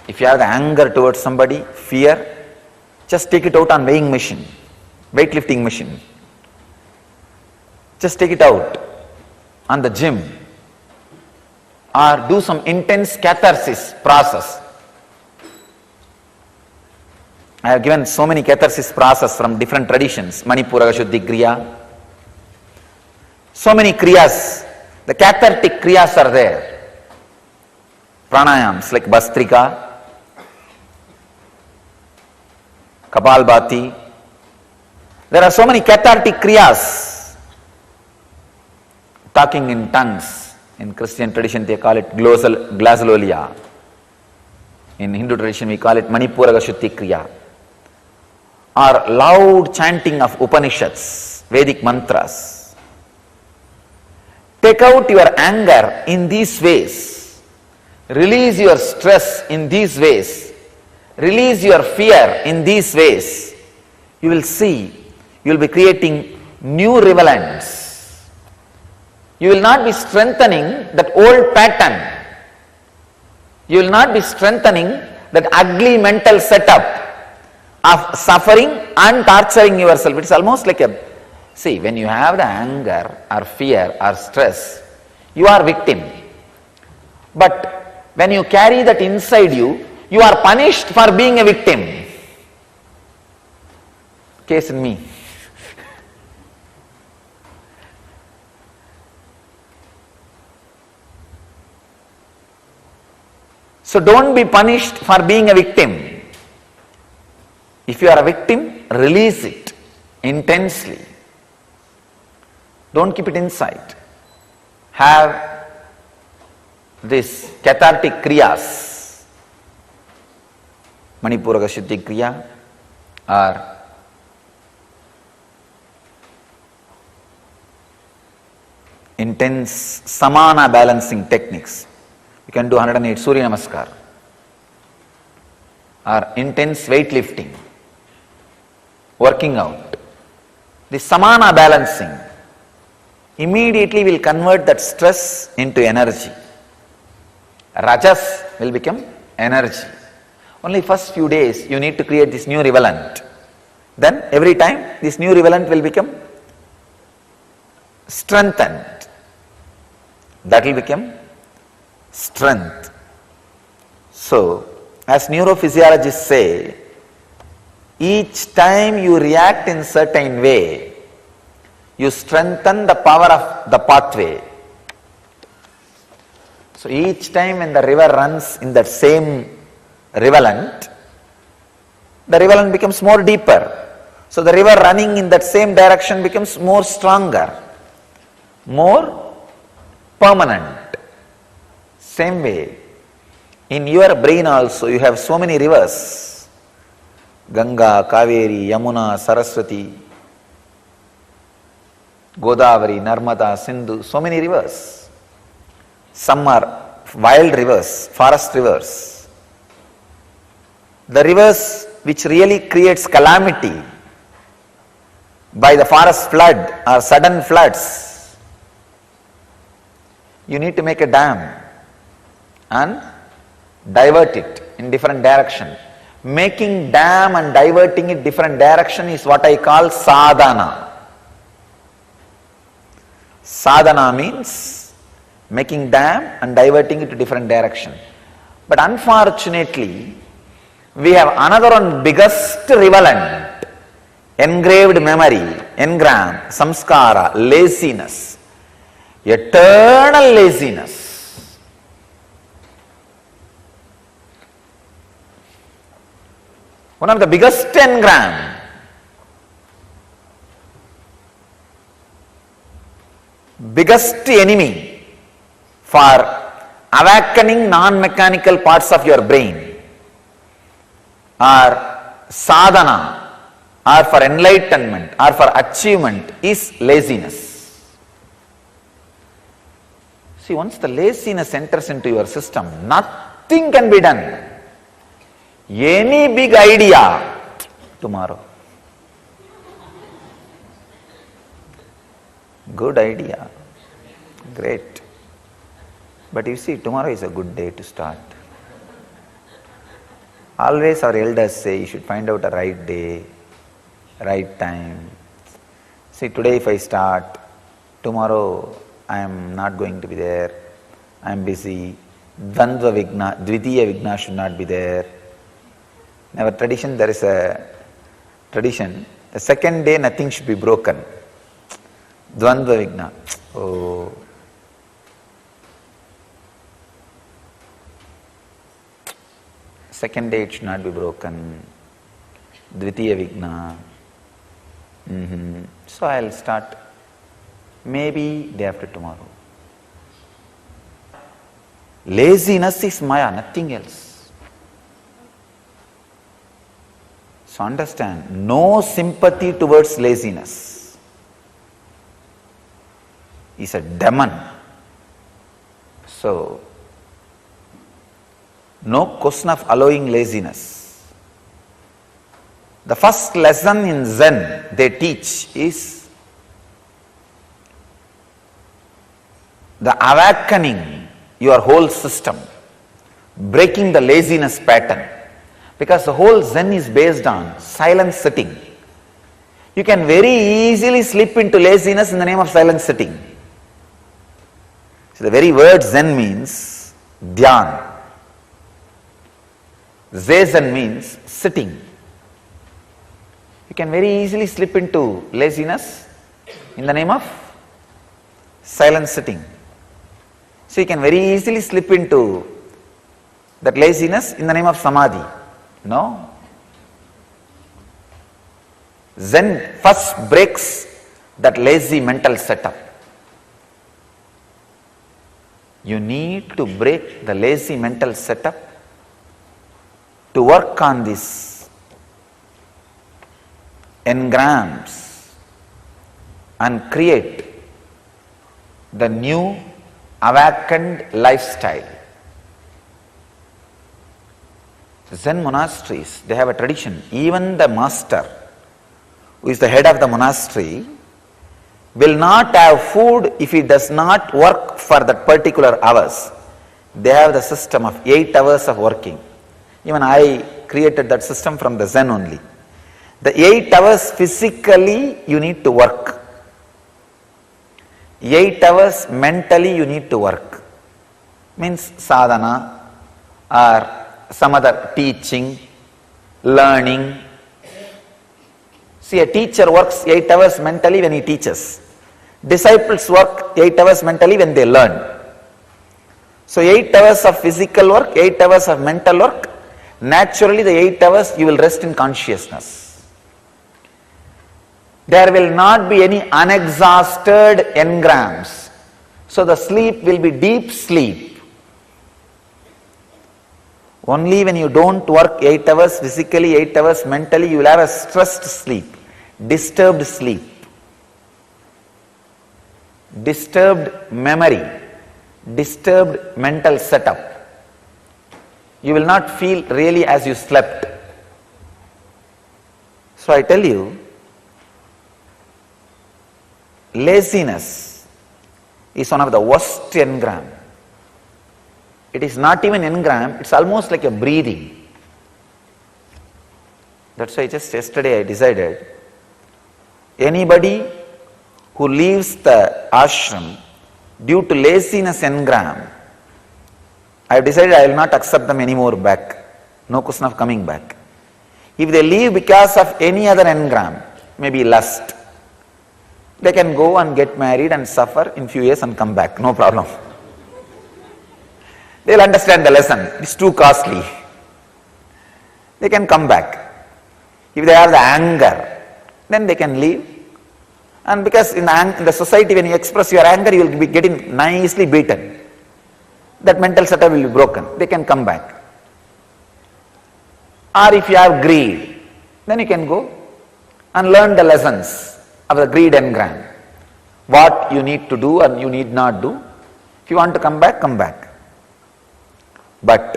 if you have the anger towards somebody, fear, just take it out on weighing machine, weightlifting machine. Just take it out on the gym or do some intense catharsis process. I have given so many catharsis process from different traditions, Manipura Shuddhi Kriya. So many kriyas, the cathartic kriyas are there. Pranayams like Bastrika, Kapalbhati. There are so many cathartic kriyas talking in tongues. In Christian tradition they call it glazololia. In Hindu tradition we call it Manipuraga Shuddhi Kriya. Or loud chanting of Upanishads, Vedic mantras. Take out your anger in these ways. Release your stress in these ways. Release your fear in these ways. You will see, you will be creating new relevance. You will not be strengthening that old pattern. You will not be strengthening that ugly mental setup of suffering and torturing yourself. It's almost like a, see, when you have the anger or fear or stress, you are victim. But when you carry that inside you, you are punished for being a victim. Case in me. So don't be punished for being a victim. If you are a victim, release it intensely. Don't keep it inside. Have this cathartic kriyas, Manipuraga Shuddhi Kriya, or intense samana balancing techniques. You can do 108 Surya Namaskar, or intense weightlifting, working out. The samana balancing immediately will convert that stress into energy. Rajas will become energy. Only first few days you need to create this new relevant. Then every time this new relevant will become strengthened. That will become strength. So, as neurophysiologists say, each time you react in certain way, you strengthen the power of the pathway. So each time when the river runs in that same rivulet, the rivulet becomes more deeper. So the river running in that same direction becomes more stronger, more permanent. Same way, in your brain also you have so many rivers. Ganga, Kaveri, Yamuna, Saraswati, Godavari, Narmada, Sindhu, so many rivers. Some are wild rivers, forest rivers. The rivers which really creates calamity by the forest flood or sudden floods, you need to make a dam and divert it in different direction. Making dam and diverting it different direction is what I call sadhana. Sadhana means making dam and diverting it to different direction. But unfortunately, we have another one biggest relevant, engraved memory, engram, samskara, laziness, eternal laziness. One of the biggest engram. Biggest enemy for awakening non-mechanical parts of your brain, or sadhana, or for enlightenment, or for achievement is laziness. See, once the laziness enters into your system, nothing can be done. Any big idea, tomorrow. Good idea, great. But you see, tomorrow is a good day to start. Always our elders say you should find out a right day, right time. See, today if I start, tomorrow I am not going to be there, I am busy. Dvandva vigna, dvitiya vigna should not be there. In our tradition, there is a tradition, the second day nothing should be broken. Dvandva vigna. Oh. Second day it should not be broken. Dvitiya vigna. So I'll start maybe day after tomorrow. Laziness is Maya, nothing else. So understand, no sympathy towards laziness is a demon. So, no question of allowing laziness. The first lesson in Zen they teach is the awakening your whole system, breaking the laziness pattern. Because the whole Zen is based on silent sitting. You can very easily slip into laziness in the name of silent sitting. So the very word Zen means dhyan. Zazen means sitting. You can very easily slip into laziness in the name of silent sitting. So you can very easily slip into that laziness in the name of samadhi. No. Zen first breaks that lazy mental setup. You need to break the lazy mental setup to work on this engrams and create the new awakened lifestyle. Zen monasteries, they have a tradition. Even the master, who is the head of the monastery, will not have food if he does not work for that particular hours. They have the system of 8 hours of working. Even I created that system from the Zen only. The 8 hours physically you need to work. 8 hours mentally you need to work. Means sadhana or some other teaching, learning. See, a teacher works 8 hours mentally when he teaches. Disciples work 8 hours mentally when they learn. So 8 hours of physical work, 8 hours of mental work. Naturally the 8 hours you will rest in consciousness. There will not be any unexhausted engrams. So the sleep will be deep sleep. Only when you don't work 8 hours physically, 8 hours mentally, you will have a stressed sleep, disturbed sleep, disturbed memory, disturbed mental setup. You will not feel really as you slept. So I tell you, laziness is one of the worst engram. It is not even engram, it's almost like a breathing. That's why just yesterday I decided, anybody who leaves the ashram due to laziness engram, I have decided I will not accept them anymore back. No question of coming back. If they leave because of any other engram, maybe lust, they can go and get married and suffer in few years and come back, no problem. They will understand the lesson, it's too costly. They can come back. If they have the anger, then they can leave. And because in the society when you express your anger, you will be getting nicely beaten. That mental setup will be broken. They can come back. Or if you have greed, then you can go and learn the lessons of the greed engram. What you need to do and you need not do. If you want to come back, come back. But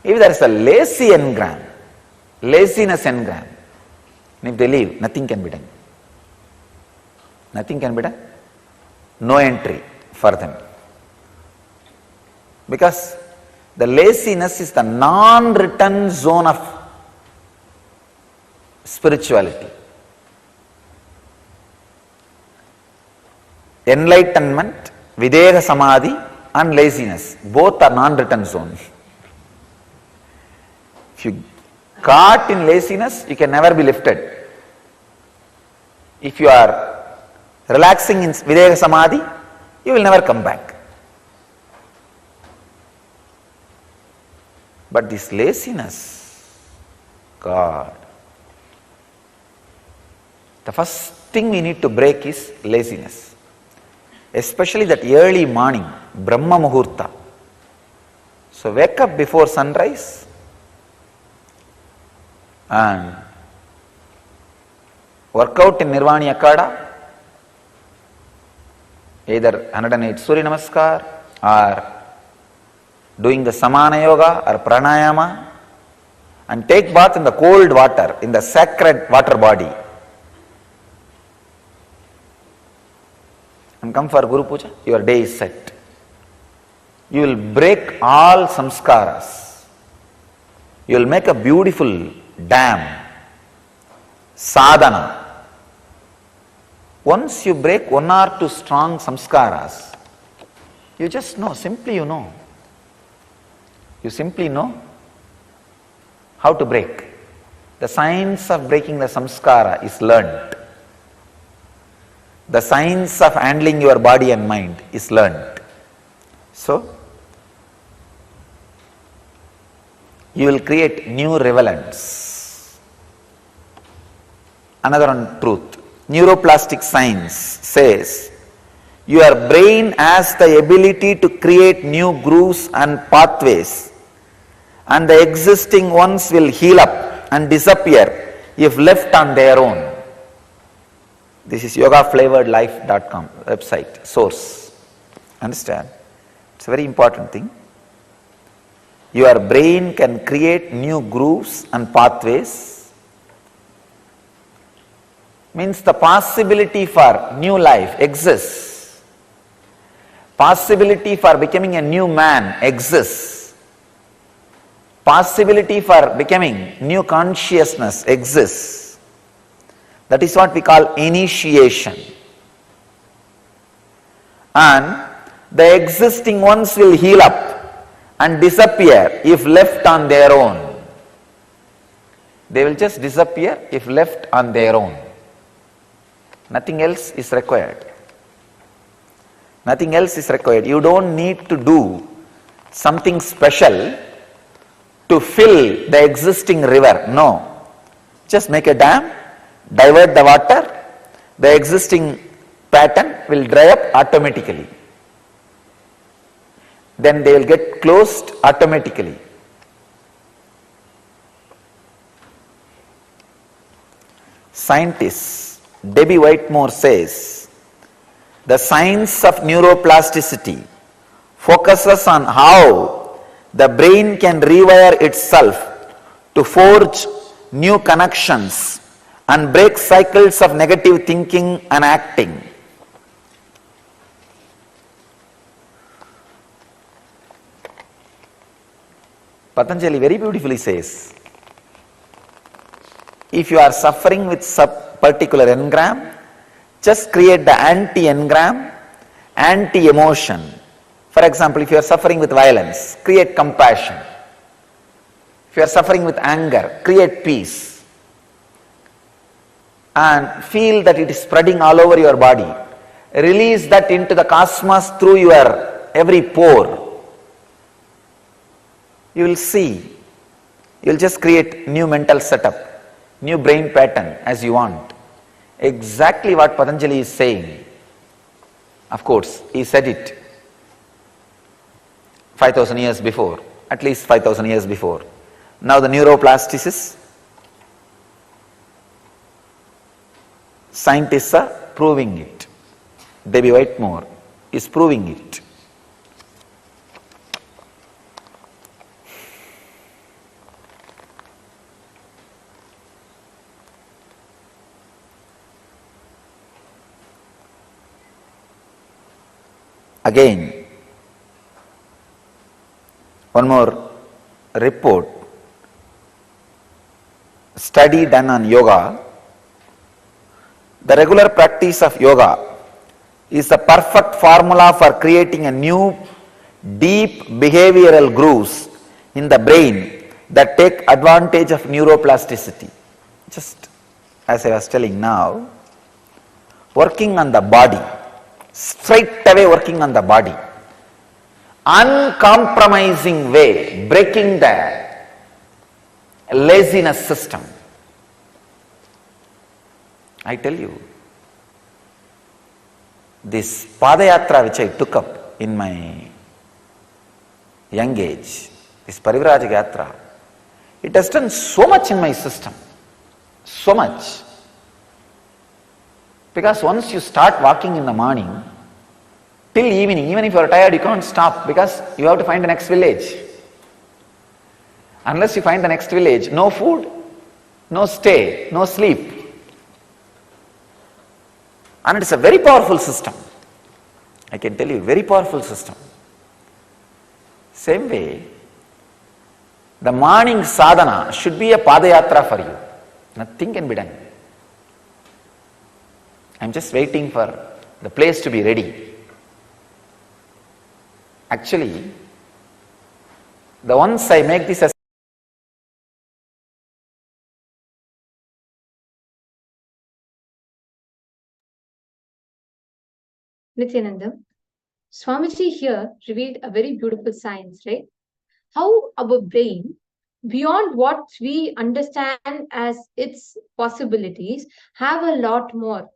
if there is a lazy engram, laziness engram, and if they leave, nothing can be done. Nothing can be done. No entry for them. Because the laziness is the non-return zone of spirituality. Enlightenment, Videha Samadhi and laziness, both are non-return zone. If you caught in laziness, you can never be lifted. If you are relaxing in Videha Samadhi, you will never come back. But this laziness, God, the first thing we need to break is laziness. especially that early morning, Brahma Muhurta. So wake up before sunrise and work out in Nirvani Akada, either 108 Surya Namaskar or doing the Samana Yoga or Pranayama, and take bath in the cold water, in the sacred water body. And come for Guru Puja, your day is set. You will break all samskaras. You will make a beautiful dam, sadhana. Once you break one or two strong samskaras, you just know, simply you know. You simply know how to break. The science of breaking the samskara is learned. The science of handling your body and mind is learned. So, you will create new relevance. Another one truth. Neuroplastic science says your brain has the ability to create new grooves and pathways, and the existing ones will heal up and disappear if left on their own. This is yogaflavoredlife.com website, source. Understand? It's a very important thing. Your brain can create new grooves and pathways. Means the possibility for new life exists. Possibility for becoming a new man exists. Possibility for becoming new consciousness exists. That is what we call initiation. And the existing ones will heal up and disappear if left on their own. They will just disappear if left on their own. Nothing else is required. Nothing else is required. You don't need to do something special to fill the existing river. No. Just make a dam, divert the water, the existing pattern will dry up automatically. Then they will get closed automatically. Scientist Debbie Whitmore says, the science of neuroplasticity focuses on how the brain can rewire itself to forge new connections and break cycles of negative thinking and acting. Patanjali very beautifully says, if you are suffering with particular engram, just create the anti-engram, anti-emotion. For example, if you are suffering with violence, create compassion. If you are suffering with anger, create peace. And feel that it is spreading all over your body. Release that into the cosmos through your every pore. You will see. You will just create new mental setup, new brain pattern as you want. Exactly what Patanjali is saying. Of course, he said it 5,000 years before, at least 5,000 years before. Now the neuroplasticists, scientists are proving it. Debbie Whitmore is proving it. Again, one more report, study done on yoga. The regular practice of yoga is the perfect formula for creating a new deep behavioral grooves in the brain that take advantage of neuroplasticity. Just as I was telling now, working on the body, straight away working on the body, uncompromising way, breaking the laziness system. I tell you, This Padayatra which I took up in my young age, this Parivrajaka Yatra, it has done so much in my system, so much. Because once you start walking in the morning, till evening, even if you are tired, you can't stop because you have to find the next village. Unless you find the next village, no food, no stay, no sleep. And it's a very powerful system. I can tell you, very powerful system. Same way, the morning sadhana should be a padayatra for you. Nothing can be done. I'm just waiting for the place to be ready. Actually, the once I make this as Nithyananda, Swamiji here revealed a very beautiful science, right? How our brain, beyond what we understand as its possibilities, have a lot more.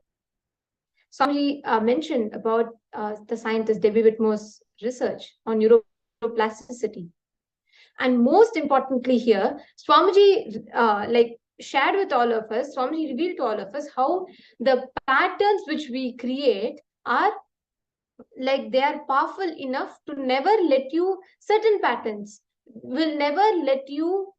Swamiji mentioned about the scientist Debbie Whitmore's research on neuroplasticity. And most importantly here, Swamiji shared with all of us, Swamiji revealed to all of us how the patterns which we create are they are powerful enough to never let you, certain patterns will never let you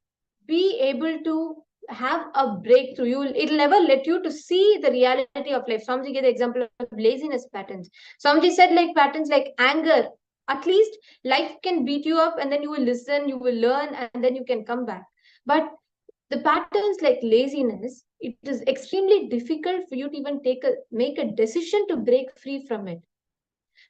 be able to have a breakthrough. It'll never let you to see the reality of life. Swamiji gave the example of laziness patterns. Swamiji said patterns like anger. At least life can beat you up and then you will listen, you will learn, and then you can come back. But the patterns like laziness, it is extremely difficult for you to even make a decision to break free from it.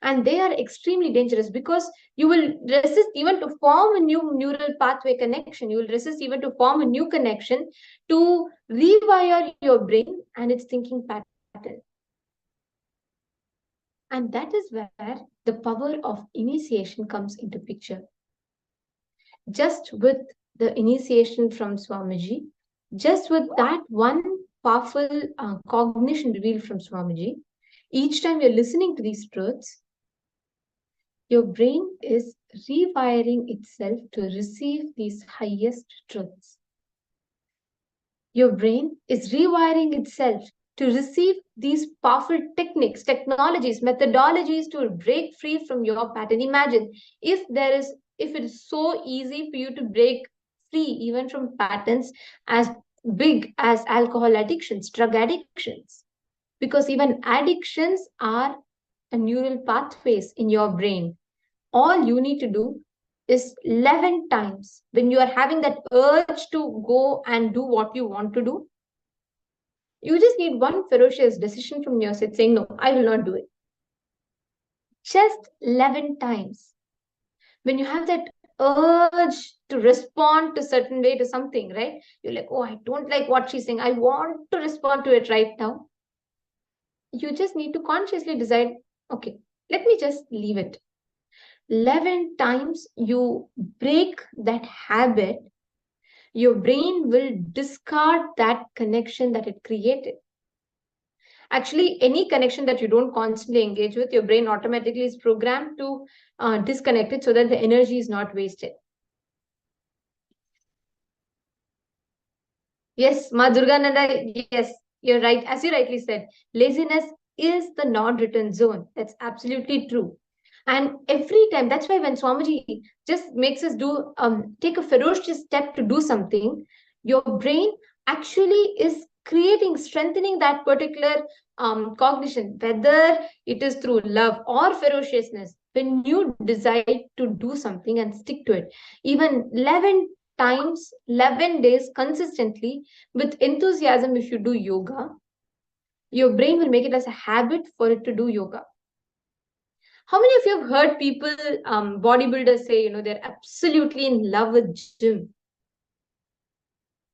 And they are extremely dangerous because you will resist even to form a new neural pathway connection. You will resist even to form a new connection to rewire your brain and its thinking pattern. And that is where the power of initiation comes into picture. Just with the initiation from Swamiji, just with that one powerful cognition revealed from Swamiji, each time you're listening to these truths, your brain is rewiring itself to receive these highest truths. Your brain is rewiring itself to receive these powerful techniques, technologies, methodologies to break free from your pattern. Imagine if it is so easy for you to break free even from patterns as big as alcohol addictions, drug addictions, because even addictions are a neural pathways in your brain. All you need to do is 11 times when you are having that urge to go and do what you want to do. You just need one ferocious decision from your side saying, no, I will not do it. Just 11 times. When you have that urge to respond to certain way to something, right? You're like, oh, I don't like what she's saying. I want to respond to it right now. You just need to consciously decide, okay, let me just leave it. 11 times you break that habit, your brain will discard that connection that it created. Actually, any connection that you don't constantly engage with, your brain automatically is programmed to disconnect it so that the energy is not wasted. Yes, Ma Durgananda, yes, you're right. As you rightly said, laziness is the non-return zone. That's absolutely true. And every time, that's why when Swamiji just makes us take a ferocious step to do something, your brain actually is strengthening that particular cognition, whether it is through love or ferociousness. When you decide to do something and stick to it, even 11 times, 11 days consistently with enthusiasm, if you do yoga, your brain will make it as a habit for it to do yoga. How many of you have heard people, bodybuilders say, they're absolutely in love with gym?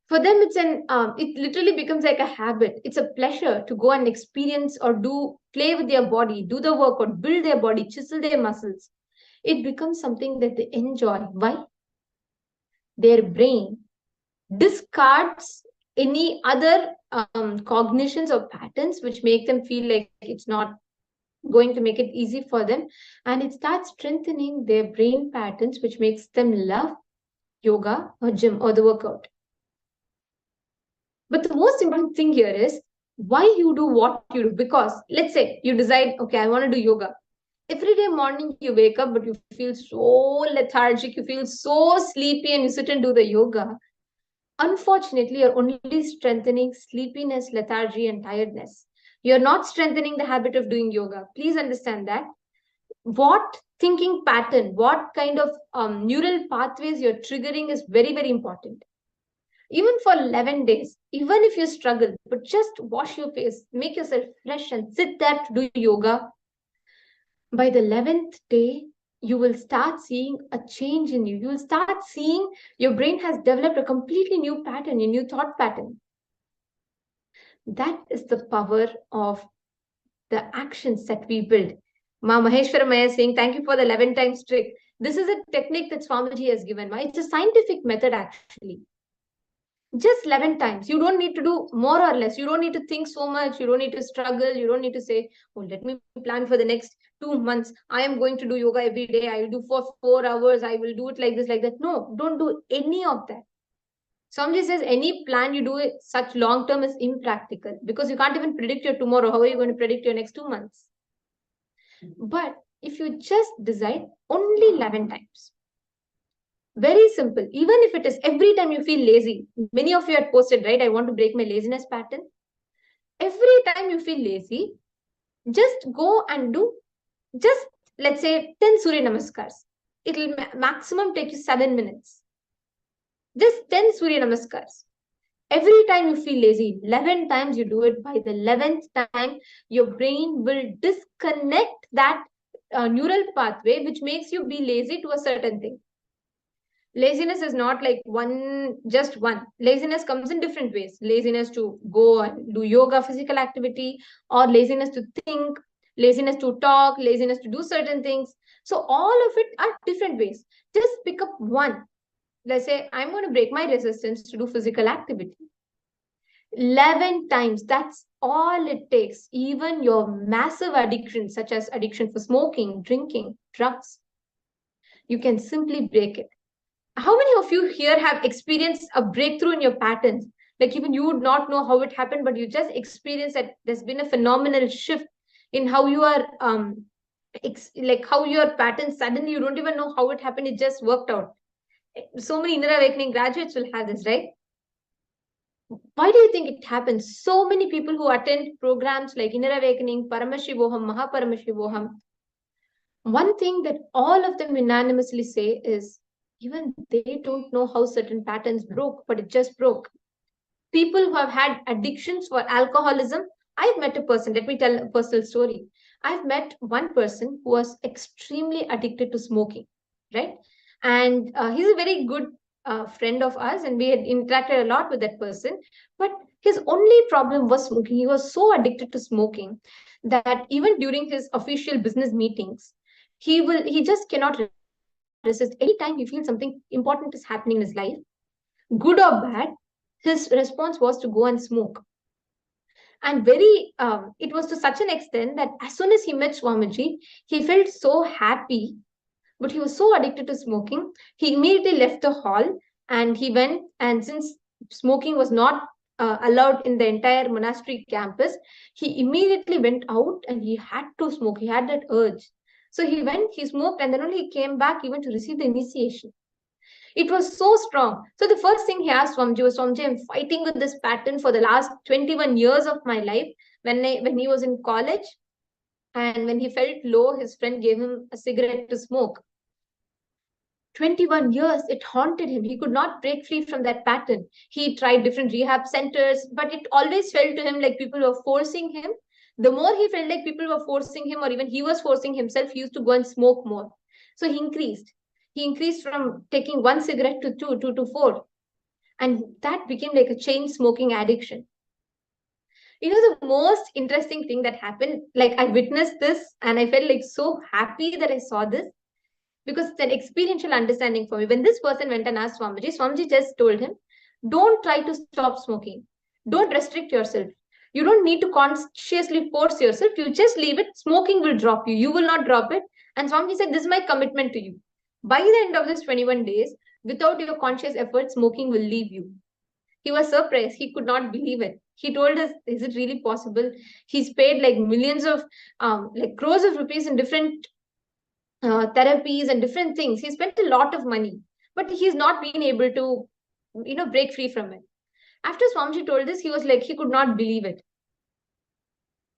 For them, it literally becomes like a habit. It's a pleasure to go and experience or play with their body, do the workout, build their body, chisel their muscles. It becomes something that they enjoy. Why? Their brain discards any other cognitions or patterns which make them feel like it's not going to make it easy for them, and it starts strengthening their brain patterns, which makes them love yoga or gym or the workout. But the most important thing here is why you do what you do. Because let's say you decide, okay, I want to do yoga. Every day morning you wake up, but you feel so lethargic, you feel so sleepy, and you sit and do the yoga. Unfortunately, you're only strengthening sleepiness, lethargy, and tiredness. You're not strengthening the habit of doing yoga. Please understand that. What thinking pattern, what kind of neural pathways you're triggering is very, very important. Even for 11 days, even if you struggle, but just wash your face, make yourself fresh, and sit there to do yoga. By the 11th day, you will start seeing a change in you. You will start seeing your brain has developed a completely new pattern, a new thought pattern. That is the power of the actions that we build. Ma Maheshwaramaya is saying, thank you for the 11 times trick. This is a technique that Swamiji has given. It's a scientific method, actually. Just 11 times. You don't need to do more or less. You don't need to think so much. You don't need to struggle. You don't need to say, oh, let me plan for the next 2 months. I am going to do yoga every day. I will do for 4 hours. I will do it like this, like that. No, don't do any of that. Somebody says any plan you do it such long term is impractical, because you can't even predict your tomorrow. How are you going to predict your next 2 months? But if you just decide only 11 times, very simple. Even if it is every time you feel lazy, many of you had posted, right? I want to break my laziness pattern. Every time you feel lazy, just go and do just, let's say, 10 Surya Namaskars. It'll maximum take you 7 minutes. Just 10 Surya Namaskars. Every time you feel lazy, 11 times you do it. By the 11th time, your brain will disconnect that neural pathway, which makes you be lazy to a certain thing. Laziness is not like just one. Laziness comes in different ways. Laziness to go and do yoga, physical activity, or laziness to think, laziness to talk, laziness to do certain things. So all of it are different ways. Just pick up one. Let's say I'm going to break my resistance to do physical activity. 11 times, that's all it takes. Even your massive addiction, such as addiction for smoking, drinking, drugs, you can simply break it. How many of you here have experienced a breakthrough in your patterns? Like even you would not know how it happened, but you just experienced that there's been a phenomenal shift in how you are, like how your patterns, suddenly you don't even know how it happened, it just worked out. So many Inner Awakening graduates will have this, right? Why do you think it happens? So many people who attend programs like Inner Awakening, Paramashivoham, Paramashivoham, one thing that all of them unanimously say is even they don't know how certain patterns broke, but it just broke. People who have had addictions for alcoholism, I've met a person, let me tell a personal story. I've met one person who was extremely addicted to smoking, right? And he's a very good friend of us, and we had interacted a lot with that person. But his only problem was smoking. He was so addicted to smoking that even during his official business meetings, he just cannot resist. Anytime he feels something important is happening in his life, good or bad, his response was to go and smoke. And it was to such an extent that as soon as he met Swamiji, he felt so happy, but he was so addicted to smoking, he immediately left the hall and he went. And since smoking was not allowed in the entire monastery campus, he immediately went out and he had to smoke. He had that urge. So he went, he smoked, and then only he came back even to receive the initiation. It was so strong. So the first thing he asked Swamiji was, Swamiji, I'm fighting with this pattern for the last 21 years of my life. When he was in college and when he felt low, his friend gave him a cigarette to smoke. 21 years, it haunted him. He could not break free from that pattern. He tried different rehab centers, but it always felt to him like people were forcing him. The more he felt like people were forcing him, or even he was forcing himself, he used to go and smoke more. So he increased. He increased from taking one cigarette to two to four. And that became like a chain smoking addiction. You know, the most interesting thing that happened, like I witnessed this and I felt like so happy that I saw this, because it's an experiential understanding for me. When this person went and asked Swamiji, Swamiji just told him, don't try to stop smoking. Don't restrict yourself. You don't need to consciously force yourself. You just leave it. Smoking will drop you. You will not drop it. And Swamiji said, this is my commitment to you. By the end of this 21 days, without your conscious effort, smoking will leave you. He was surprised. He could not believe it. He told us, is it really possible? He's paid like millions of, like crores of rupees in different therapies and different things. He spent a lot of money, but he's not been able to, break free from it. After Swamiji told this, he was like, he could not believe it.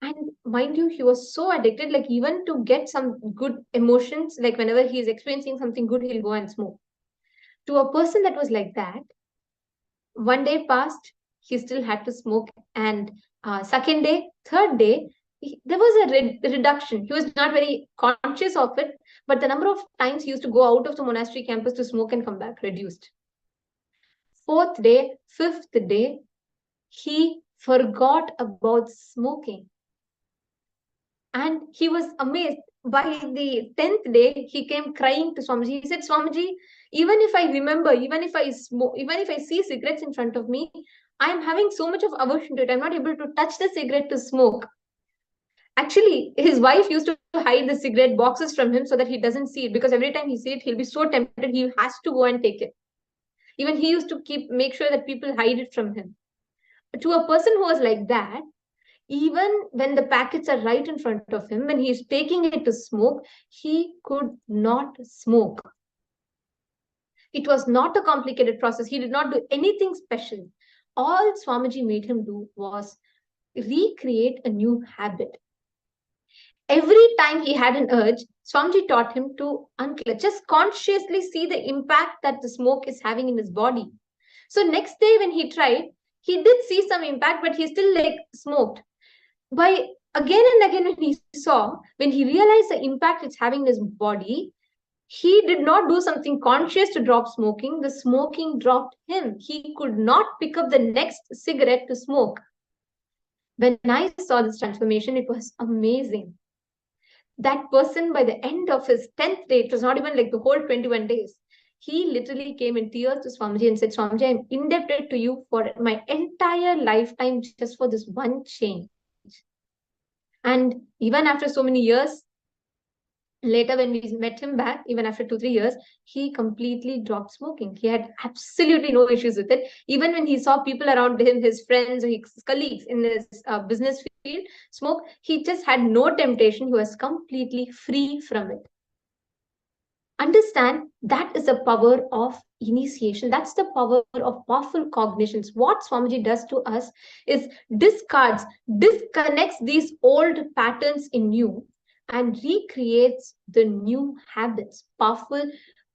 And mind you, he was so addicted, like even to get some good emotions, like whenever he is experiencing something good, he'll go and smoke. To a person that was like that, one day passed, he still had to smoke. And second day, third day, there was a reduction. He was not very conscious of it, but the number of times he used to go out of the monastery campus to smoke and come back reduced. Fourth day, fifth day, he forgot about smoking. And he was amazed. By the 10th day, he came crying to Swamiji. He said, Swamiji, even if I remember, even if I smoke, even if I see cigarettes in front of me, I am having so much of aversion to it. I'm not able to touch the cigarette to smoke. Actually, his wife used to hide the cigarette boxes from him so that he doesn't see it, because every time he sees it, he'll be so tempted, he has to go and take it. Even he used to make sure that people hide it from him. But to a person who was like that, even when the packets are right in front of him, when he's taking it to smoke, he could not smoke. It was not a complicated process. He did not do anything special. All Swamiji made him do was recreate a new habit. Every time he had an urge, Swamiji taught him to unclench, just consciously see the impact that the smoke is having in his body. So next day when he tried, he did see some impact, but he still like smoked. By again and again when he realized the impact it's having in his body, he did not do something conscious to drop smoking. The smoking dropped him. He could not pick up the next cigarette to smoke. When I saw this transformation, it was amazing. That person, by the end of his 10th day, it was not even like the whole 21 days, he literally came in tears to Swamiji and said, Swamiji, I'm indebted to you for my entire lifetime just for this one change. And even after so many years, later when we met him back, even after 2-3 years, he completely dropped smoking. He had absolutely no issues with it. Even when he saw people around him, his friends or his colleagues in his business field smoke, he just had no temptation. He was completely free from it. Understand, that is the power of initiation. That's the power of powerful cognitions. What Swamiji does to us is disconnects these old patterns in you and recreates the new habits, powerful,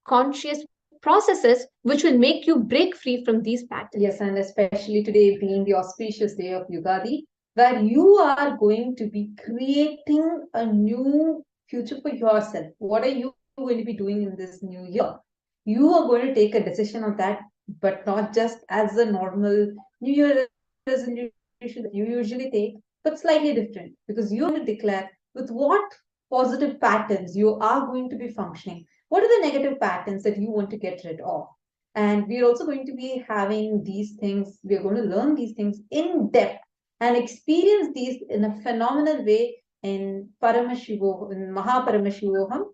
conscious processes which will make you break free from these patterns. Yes, and especially today being the auspicious day of Ugadi, where you are going to be creating a new future for yourself. What are you going to be doing in this new year? You are going to take a decision on that, but not just as a normal New Year resolution that you usually take, but slightly different, because you're going to declare with what positive patterns you are going to be functioning. What are the negative patterns that you want to get rid of? And we're also going to be having these things, we're going to learn these things in depth and experience these in a phenomenal way in Paramashivoham, in Paramashivoham.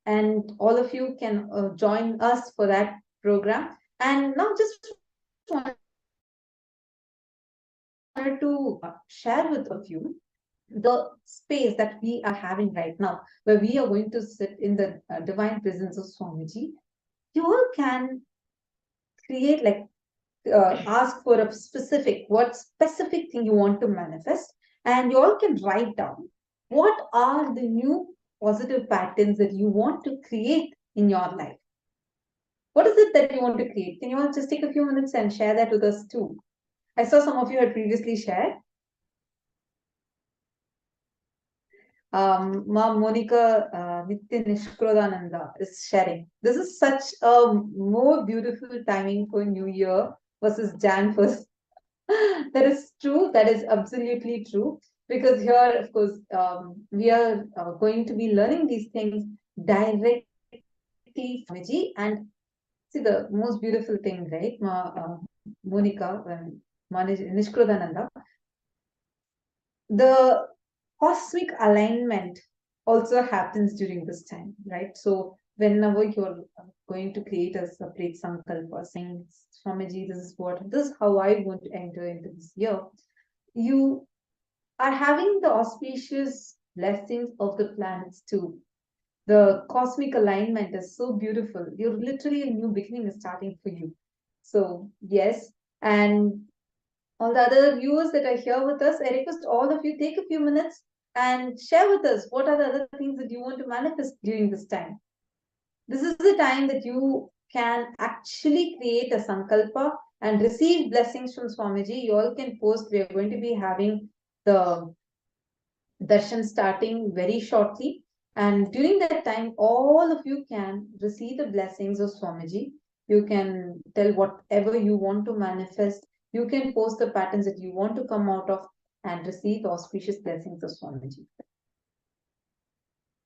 And all of you can join us for that program. And now just wanted to share with of you the space that we are having right now, where we are going to sit in the divine presence of Swamiji. You all can create like ask for a specific thing you want to manifest, and you all can write down what are the new positive patterns that you want to create in your life. What is it that you want to create? Can you all just take a few minutes and share that with us too? I saw some of you had previously shared. Ma Monica Nithyananda is sharing. This is such a more beautiful timing for New Year versus Jan 1st. That is true. That is absolutely true. Because here, of course, we are going to be learning these things directly from Swamiji. And see, the most beautiful thing, right, Monica and Nishkrodananda, the cosmic alignment also happens during this time, right? So whenever you're going to create a separate sankalpa, saying, Swamiji, this is how I want to enter into this year, you are having the auspicious blessings of the planets too. The cosmic alignment is so beautiful. You're literally a new beginning is starting for you. So yes, and all the other viewers that are here with us, I request all of you take a few minutes and share with us what are the other things that you want to manifest during this time. This is the time that you can actually create a sankalpa and receive blessings from Swamiji. You all can post. We are going to be having the darshan starting very shortly. And during that time, all of you can receive the blessings of Swamiji. You can tell whatever you want to manifest. You can post the patterns that you want to come out of and receive the auspicious blessings of Swamiji.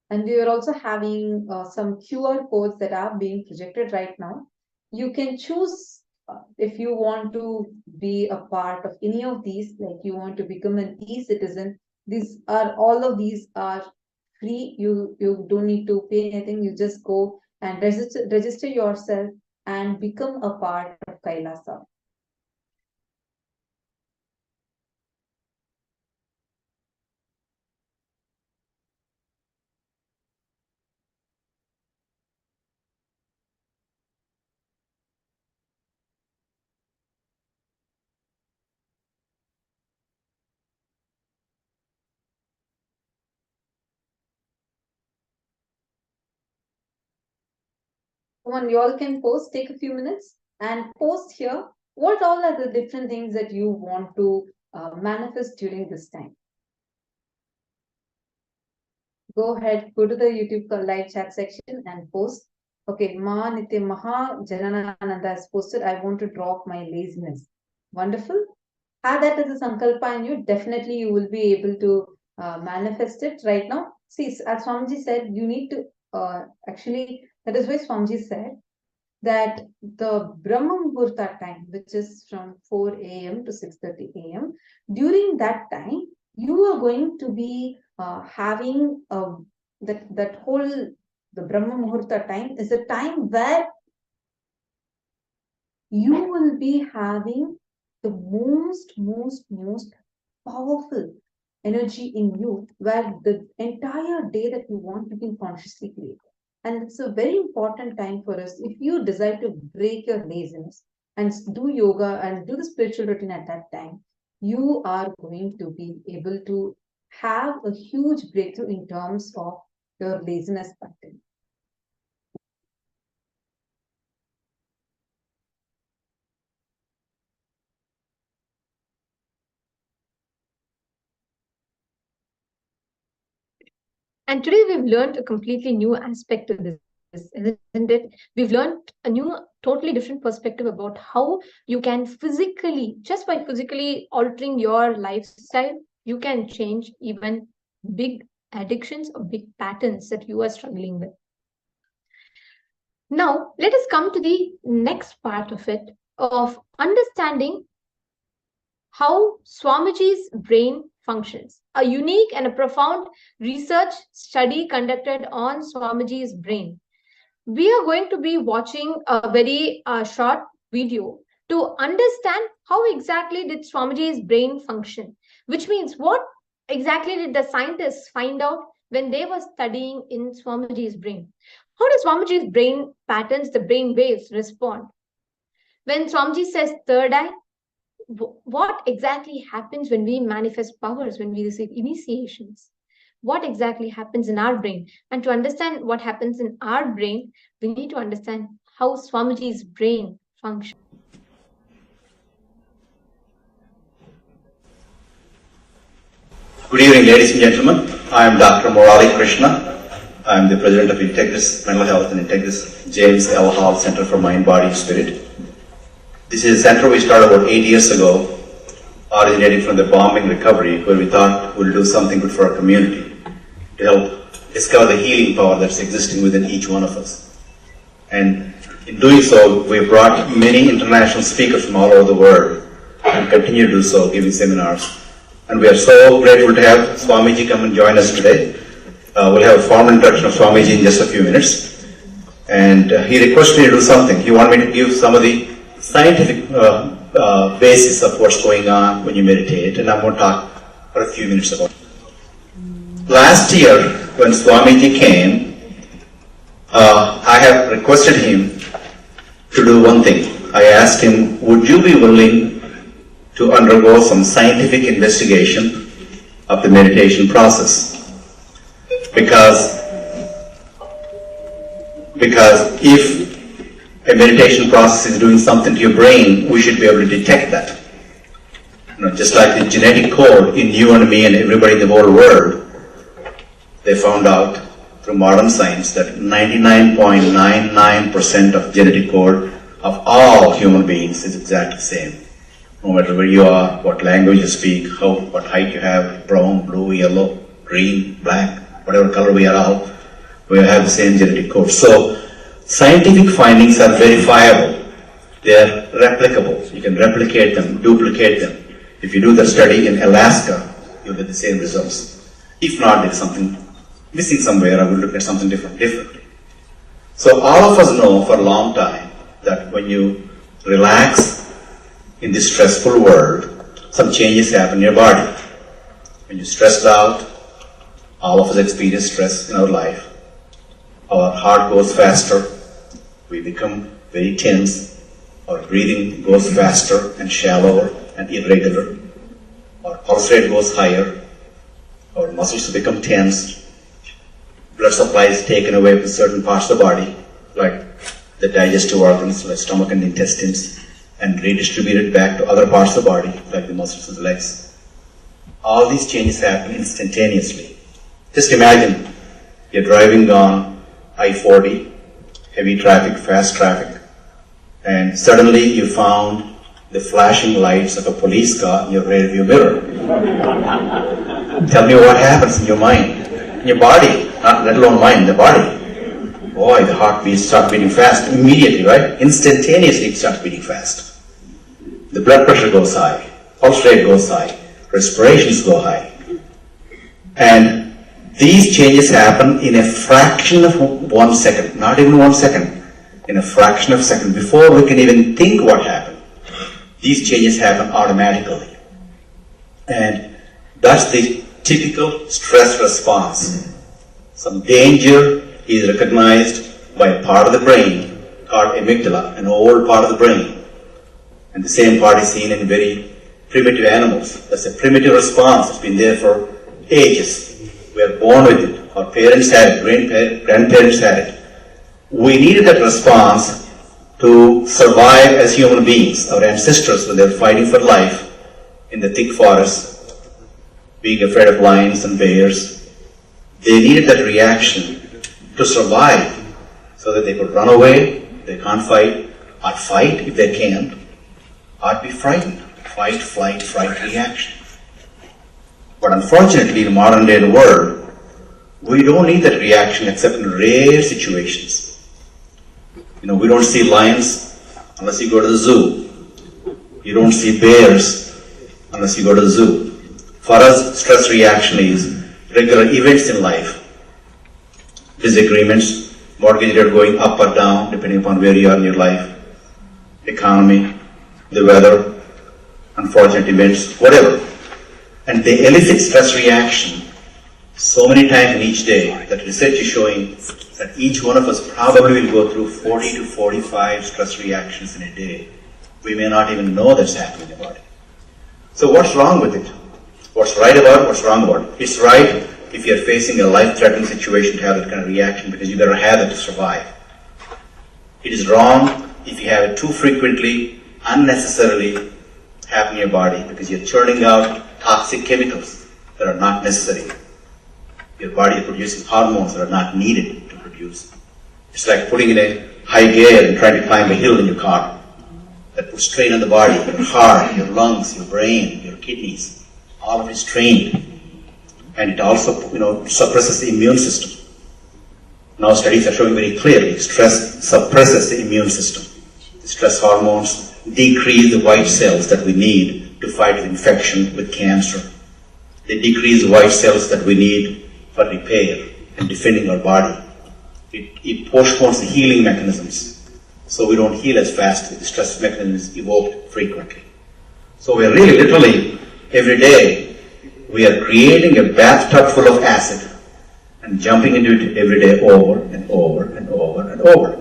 And we are also having some QR codes that are being projected right now. You can choose if you want to be a part of any of these, like you want to become an e-citizen. All of these are free. You don't need to pay anything. You just go and register yourself and become a part of Kailasa. Come on, you all can post, take a few minutes and post here what all are the different things that you want to manifest during this time. Go ahead, go to the YouTube live chat section and post. Okay, Nithyananda Janananda has posted, I want to drop my laziness. Wonderful. Have that as a sankalpa in you. Definitely you will be able to manifest it right now. See, as Swamiji said, you need to actually, that is why Swamiji said that the Brahma Muhurta time, which is from 4 a.m. to 6:30 a.m., during that time, you are going to be having that whole, the Brahma Muhurta time is a time where you will be having the most powerful energy in you, where the entire day that you want to be consciously created. And it's a very important time for us. If you decide to break your laziness and do yoga and do the spiritual routine at that time, you are going to be able to have a huge breakthrough in terms of your laziness pattern. And today we've learned a completely new aspect of this, isn't it? We've learned a new, totally different perspective about how you can physically, just by physically altering your lifestyle, you can change even big addictions or big patterns that you are struggling with. Now, let us come to the next part of it, of understanding how Swamiji's brain functions. A unique and a profound research study conducted on Swamiji's brain. We are going to be watching a very short video to understand how exactly did Swamiji's brain function, which means what exactly did the scientists find out when they were studying in Swamiji's brain. How does Swamiji's brain patterns, the brain waves, respond? When Swamiji says third eye, what exactly happens when we manifest powers, when we receive initiations? What exactly happens in our brain? And to understand what happens in our brain, we need to understand how Swamiji's brain functions. Good evening, ladies and gentlemen. I am Dr. Murali Krishna. I am the president of Integris Mental Health and Integris James L. Hall Center for Mind, Body, Spirit. This is a center we started about 8 years ago, originating from the bombing recovery, where we thought we'll do something good for our community to help discover the healing power that's existing within each one of us. And in doing so, we've brought many international speakers from all over the world and continue to do so, giving seminars And we are so grateful to have Swamiji come and join us today. We'll have a formal introduction of Swamiji in just a few minutes. And he requested me to do something. He wanted me to give some of the scientific basis of what's going on when you meditate, and I'm going to talk for a few minutes about it. Last year, when Swamiji came, I have requested him to do one thing. I asked him, would you be willing to undergo some scientific investigation of the meditation process? Because if a meditation process is doing something to your brain, we should be able to detect that. Just like the genetic code in you and me and everybody in the whole world, they found out through modern science that 99.99% of genetic code of all human beings is exactly the same. No matter where you are, what language you speak, what height you have, brown, blue, yellow, green, black, whatever color we are all, we have the same genetic code. So, scientific findings are verifiable. They are replicable. You can replicate them, duplicate them. If you do the study in Alaska, you'll get the same results. If not, there's something missing somewhere, I will look at something different. So all of us know for a long time that when you relax in this stressful world, some changes happen in your body. When you're stressed out, all of us experience stress in our life. Our heart goes faster, we become very tense, our breathing goes faster and shallower and irregular, our pulse rate goes higher, our muscles become tense, blood supply is taken away from certain parts of the body, like the digestive organs, like stomach and intestines, and redistributed back to other parts of the body, like the muscles of the legs. All these changes happen instantaneously. Just imagine you're driving on I-40, heavy traffic, fast traffic, and suddenly you found the flashing lights of a police car in your rearview mirror. Tell me what happens in your mind, in your body, not let alone mind, the body. Boy, the heartbeat starts beating fast immediately, right? Instantaneously it starts beating fast. The blood pressure goes high, pulse rate goes high, respirations go high. And these changes happen in a fraction of 1 second, not even 1 second, in a fraction of a second. Before we can even think what happened, these changes happen automatically. And that's the typical stress response. Some danger is recognized by a part of the brain called amygdala, an old part of the brain. And the same part is seen in very primitive animals. That's a primitive response. It's been there for ages. We are born with it. Our parents had it, grandparents had it. We needed that response to survive as human beings. Our ancestors, when they were fighting for life in the thick forest, being afraid of lions and bears, they needed that reaction to survive so that they could run away, they can't fight, or fight if they can't, or be frightened. Fight, flight, fright reaction. But unfortunately, in the modern day world, we don't need that reaction except in rare situations. We don't see lions unless you go to the zoo. You don't see bears unless you go to the zoo. For us, stress reaction is regular events in life. Disagreements, mortgage rate going up or down depending upon where you are in your life, economy, the weather, unfortunate events, whatever. And they elicit stress reaction so many times in each day that research is showing that each one of us probably will go through 40 to 45 stress reactions in a day. We may not even know that's happening in the body. So what's wrong with it? What's right about it? What's wrong about it? It's right if you're facing a life-threatening situation to have that kind of reaction because you better have it to survive. It is wrong if you have it too frequently, unnecessarily happen in your body because you're churning out toxic chemicals that are not necessary. Your body is producing hormones that are not needed to produce. It's like putting in a high gear and trying to climb a hill in your car. That puts strain on the body, your heart, your lungs, your brain, your kidneys. All of it is strained. And it also, suppresses the immune system. Now studies are showing very clearly stress suppresses the immune system. The stress hormones decrease the white cells that we need to fight with infection, with cancer, They decrease white cells that we need for repair and defending our body. It postpones the healing mechanisms, so we don't heal as fast with the stress mechanisms evoked frequently. So we are really literally, every day, we are creating a bathtub full of acid and jumping into it every day over and over and over and over.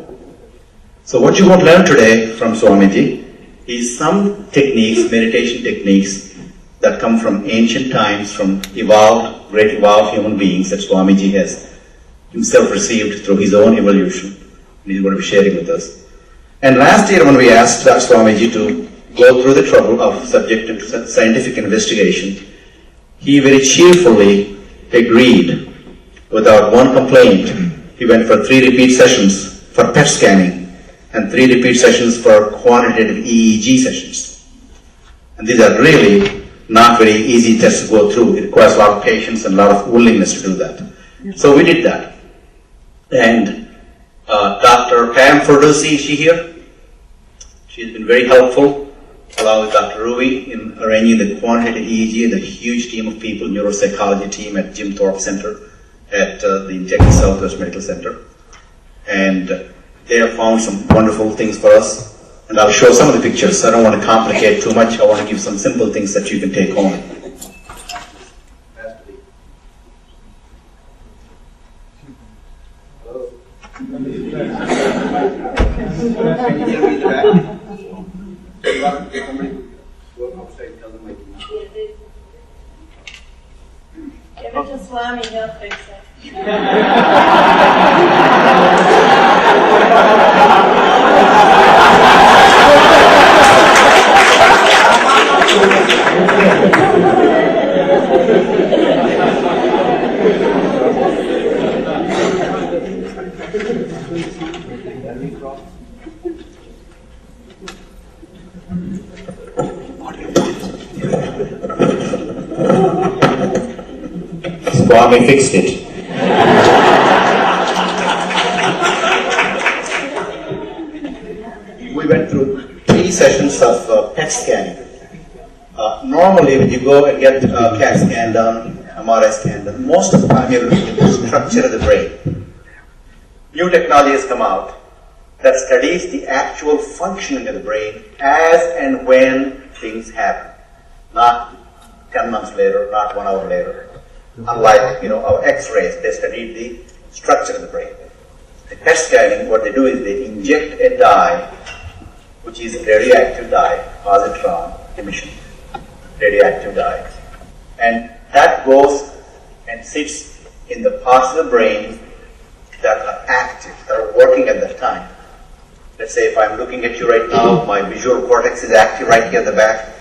So what you won't learn today from Swamiji is some techniques, meditation techniques, that come from ancient times, from great evolved human beings that Swamiji has himself received through his own evolution, and he's going to be sharing with us. And last year when we asked Swamiji to go through the trouble of subjecting to scientific investigation, he very cheerfully agreed without one complaint. He went for 3 repeat sessions for PET scanning and 3 repeat sessions for quantitative EEG sessions. And these are really not very easy tests to go through. It requires a lot of patience and a lot of willingness to do that. So we did that. And Dr. Pam Ferdusi, is she here? She's been very helpful, along with Dr. Rui, in arranging the quantitative EEG and the huge team of people, neuropsychology team at Jim Thorpe Center at the Texas Southwest Medical Center. And they have found some wonderful things for us. And I'll show some of the pictures. I don't want to complicate too much. I want to give some simple things that you can take home. Give it to Swami, he'll fix it. Swami fixed it. We went through 3 sessions of PET scanning. Normally when you go and get CAT scan done, MRI scan done, most of the time you're looking at the structure of the brain. New technology has come out that studies the actual functioning of the brain as and when things happen. Not 10 months later, not 1 hour later. Unlike, our X-rays, they studied the structure of the brain. The PET scanning, what they do is they inject a dye, which is a radioactive dye, positron emission, radioactive dye. And that goes and sits in the parts of the brain that are active, that are working at that time. Let's say if I'm looking at you right now, my visual cortex is active right here at the back.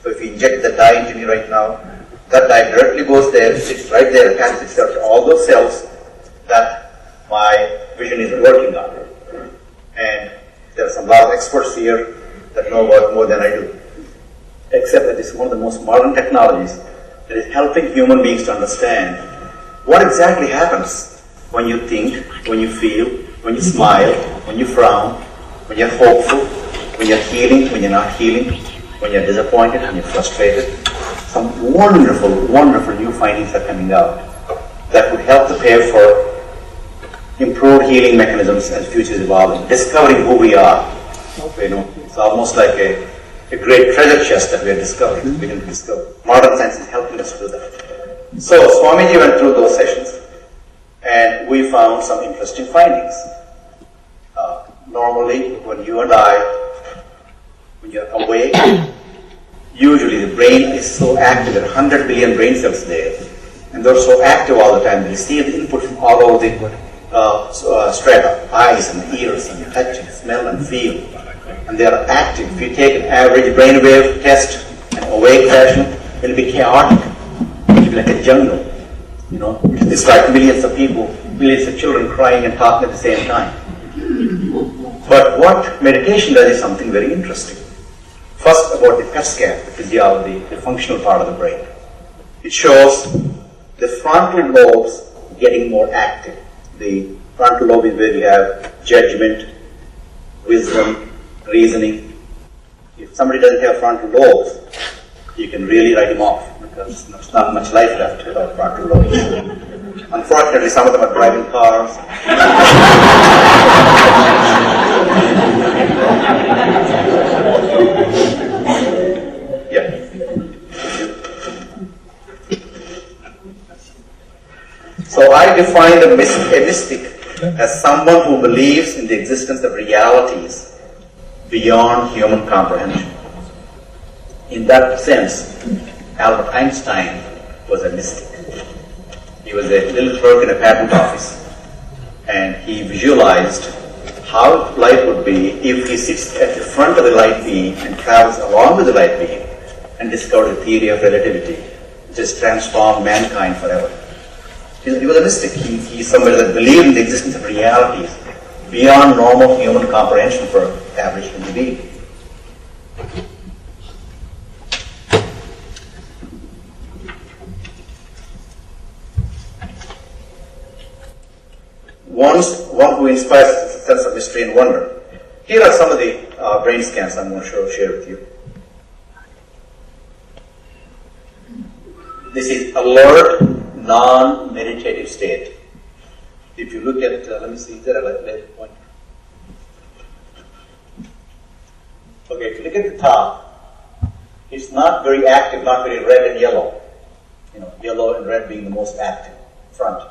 So if you inject the dye into me right now, that dye directly goes there, sits right there, attaches itself to all those cells that my vision is working on. And there are some lot of experts here that know about more than I do. Except that this is one of the most modern technologies that is helping human beings to understand what exactly happens when you think, when you feel, when you smile, when you frown, when you're hopeful, when you're healing, when you're not healing, when you're disappointed, when you're frustrated. Some wonderful, wonderful new findings are coming out that would help prepare for improved healing mechanisms as the future is evolving, discovering who we are. It's almost like a great treasure chest that we are discovering. We can discover. Modern science is helping us to do that. So Swamiji went through those sessions, and we found some interesting findings. Normally, when you and I, when you're awake, usually the brain is so active, there are 100 billion brain cells there, and they're so active all the time. They receive the input from all over the strata, eyes and ears and touch and smell and feel, and they are active. If you take an average brainwave test in awake fashion, it will be chaotic. It will be like a jungle. It's like millions of people, millions of children crying and talking at the same time. But what meditation does is something very interesting. First, about the PET scan, the physiology, the functional part of the brain. It shows the frontal lobes getting more active. The frontal lobe is where we have judgment, wisdom, reasoning. If somebody doesn't have frontal lobes, you can really write him off because there's not much life left without frontal lobes. Unfortunately, some of them are driving cars. Yeah. So I define a mystic as someone who believes in the existence of realities beyond human comprehension. In that sense, Albert Einstein was a mystic. He was a little clerk in a patent office, and he visualized how life would be if he sits at the front of the light beam and travels along with the light beam and discovered the theory of relativity, which has transformed mankind forever. He was a mystic. He's somebody that believed in the existence of realities beyond normal human comprehension for average human being. One who inspires a sense of mystery and wonder. Here are some of the brain scans I'm going to share with you. This is alert, non-meditative state. If you look at, let me see, is there a later point? Okay, if you look at the top, it's not very active, not very red and yellow. You know, yellow and red being the most active, front.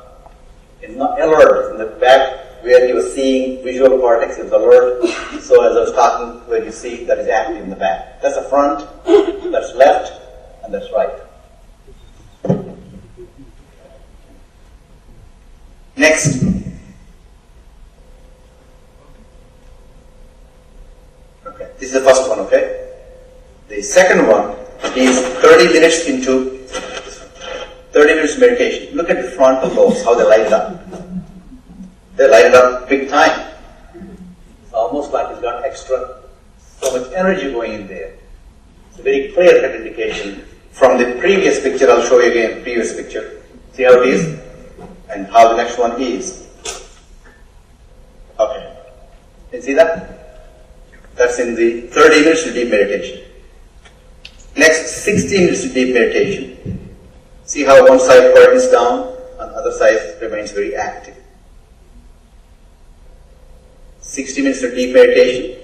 It's not alert in the back where you were seeing visual cortex, it's alert. So as I was talking, where you see that is active in the back. That's the front, that's left, and that's right. Next. Okay, this is the first one, okay? The second one is 30 minutes into 30 minutes meditation. Look at the frontal lobes, how they light it up. They light it up big time. It's almost like it's got extra, so much energy going in there. It's a very clear-cut indication. From the previous picture, I'll show you again, previous picture. See how it is? And how the next one is. Okay. Can you see that? That's in the 30 minutes of deep meditation. Next, 60 minutes of deep meditation. See how one side quietens down, and the other side remains very active. 60 minutes of deep meditation.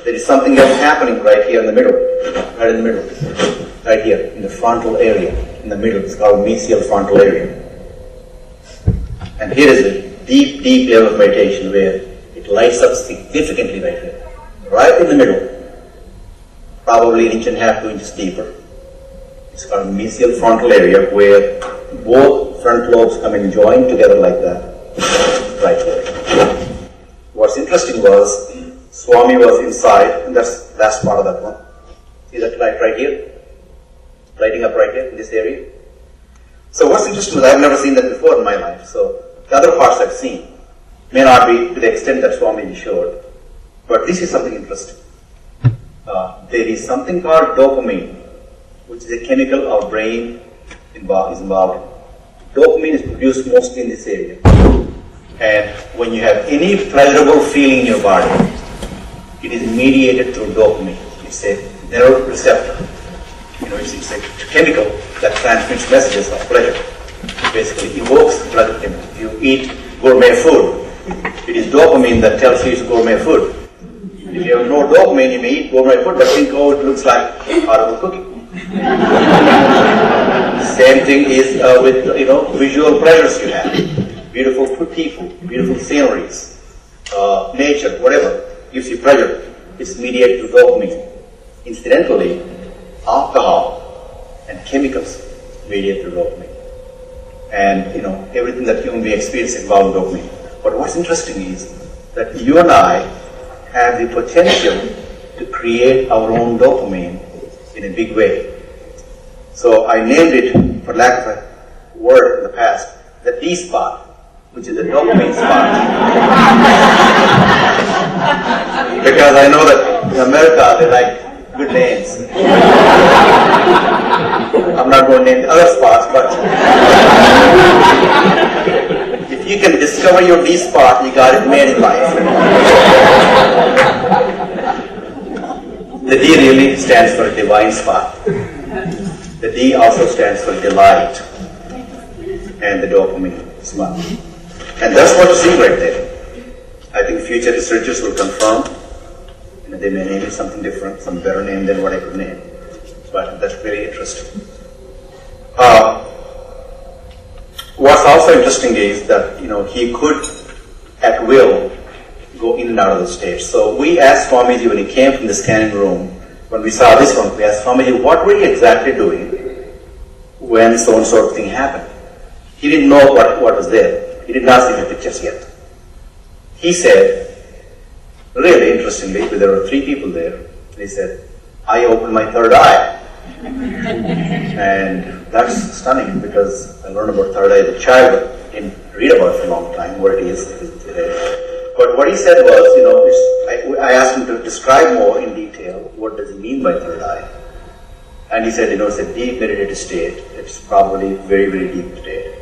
There is something else happening right here in the middle. Right in the middle. Right here, in the frontal area. In the middle. It's called mesial frontal area. And here is a deep, deep level of meditation where it lights up significantly right here. Right in the middle. Probably 1.5 inches, 2 inches deeper. It's called mesial frontal area where both front lobes come and join together like that. Right there. What's interesting was Swami was inside, and that's the last part of that one. See that light right here? Lighting up right here in this area. So what's interesting is I've never seen that before in my life. So the other parts I've seen may not be to the extent that Swamiji showed. But this is something interesting. There is something called dopamine, which is a chemical our brain is involved in. Dopamine is produced mostly in this area. And when you have any pleasurable feeling in your body, it is mediated through dopamine. It's a neuroreceptor. You know, it's a chemical that transmits messages of pleasure. It basically evokes pleasure chemical. If you eat gourmet food, it is dopamine that tells you it's gourmet food. If you have no dopamine, you may eat gourmet food, but think, oh, it looks like horrible cooking. Same thing is with visual pleasures you have. Beautiful people, beautiful sceneries, nature, whatever gives you pleasure. It's mediated through dopamine. Incidentally, alcohol and chemicals mediate through dopamine. And everything that human beings experience involves dopamine. But what's interesting is that you and I have the potential to create our own dopamine in a big way. So I named it, for lack of a word in the past, the D spot, which is the dopamine spot. Because I know that in America they like good names. I'm not going to name the other spots, but if you can discover your D spot, you got it made in life. The D really stands for divine spot. D also stands for delight, and the dopamine smile. And that's what you see right there. I think future researchers will confirm. They may name it something different, some better name than what I could name. But that's very interesting. What's also interesting is that he could, at will, go in and out of the state. So we asked Swamiji when he came from the scanning room, when we saw this one, we asked Swamiji, what were you exactly doing when so and so thing happened? He didn't know what was there. He did not see the pictures yet. He said, really interestingly, there were 3 people there, he said, I opened my third eye. And that's stunning because I learned about third eye as a child. I didn't read about it for a long time, what it is today. But what he said was, I asked him to describe more in detail what does he mean by third eye. And he said, it's a deep meditative state. It's probably very, very deep state.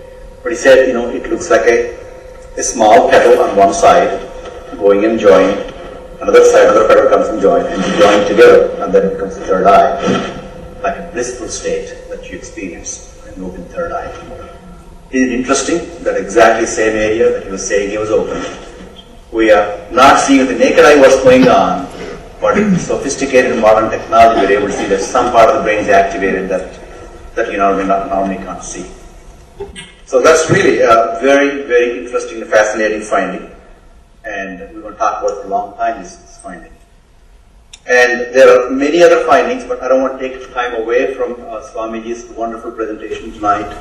But he said, it looks like a small petal on one side going and joining. Another side, another petal comes and join, and you join together, and then it becomes the third eye. Like a blissful state that you experience when you open the third eye. Isn't it interesting that exactly same area that he was saying he was open? We are not seeing with the naked eye what's going on, but with sophisticated modern technology we're able to see that some part of the brain is activated that you normally can't see. So that's really a very, very interesting and fascinating finding. And we're going to talk about it for a long time, this finding. And there are many other findings, but I don't want to take time away from Swamiji's wonderful presentation tonight.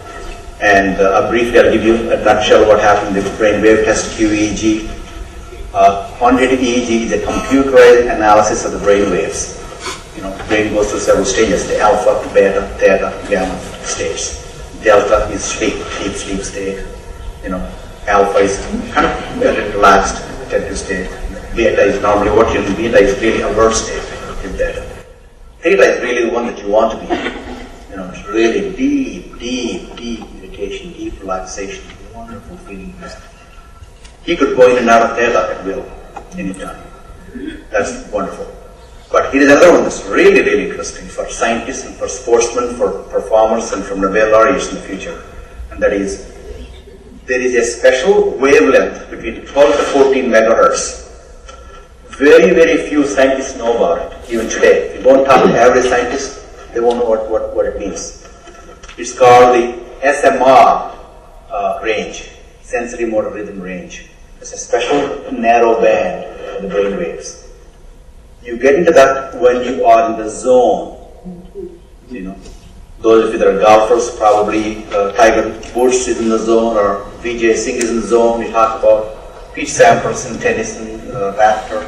And briefly, I'll give you a nutshell what happened in the brainwave test QEEG. Quantitative EEG is a computerized analysis of the brain waves. The brain goes through several stages: the alpha, beta, theta, gamma states. Delta is sleep, deep sleep state. Alpha is kind of very relaxed, attentive state. Beta is normally what you do. Beta is really alert state in beta. Theta is really the one that you want to be. It's really deep meditation, deep relaxation, wonderful feeling. He could go in and out of theta at will, anytime. That's wonderful. But here is another one that's really, really interesting for scientists and for sportsmen, for performers, and for Nobel laureates in the future. And that is, there is a special wavelength between 12 to 14 megahertz. Very, very few scientists know about it, even today. If you go and talk to average scientists, they won't know what it means. It's called the SMR range, sensory motor rhythm range. It's a special narrow band of the brain waves. You get into that when you are in the zone. Those of you that are golfers, probably Tiger Woods is in the zone, or Vijay Singh is in the zone. We talk about Pete Sampras in tennis and Raptor,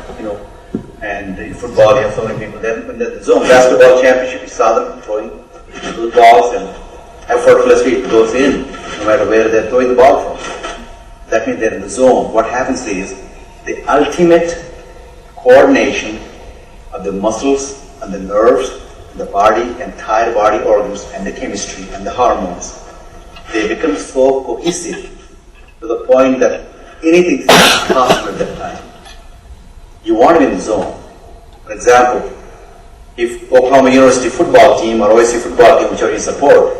and in football you have so many people. Then when the zone basketball championship, you saw them throwing the balls, and effortlessly it goes in, no matter where they're throwing the ball from. That means they're in the zone. What happens is the ultimate coordination of the muscles and the nerves, the body, entire body organs, and the chemistry and the hormones. They become so cohesive to the point that anything is possible at that time. You want to be in the zone. For example, if Oklahoma University football team or OSU football team, which are in support,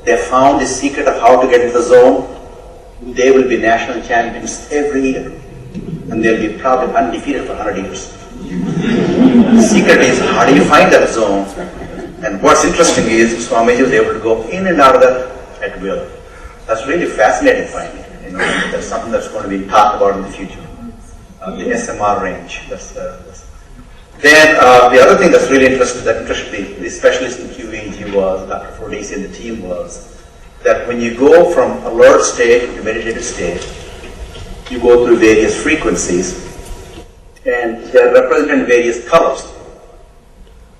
they found the secret of how to get into the zone, they will be national champions every year. And they'll be probably undefeated for 100 years. The secret is, how do you find that zone? And what's interesting is Swamiji was able to go in and out of that at will. That's really fascinating finding. That's something that's going to be talked about in the future. The SMR range. Then the other thing that's really interesting, that interested the specialist in QEEG was, Dr. Fordisi and the team, was that when you go from alert state to meditative state, you go through various frequencies, and they're represented in various colors.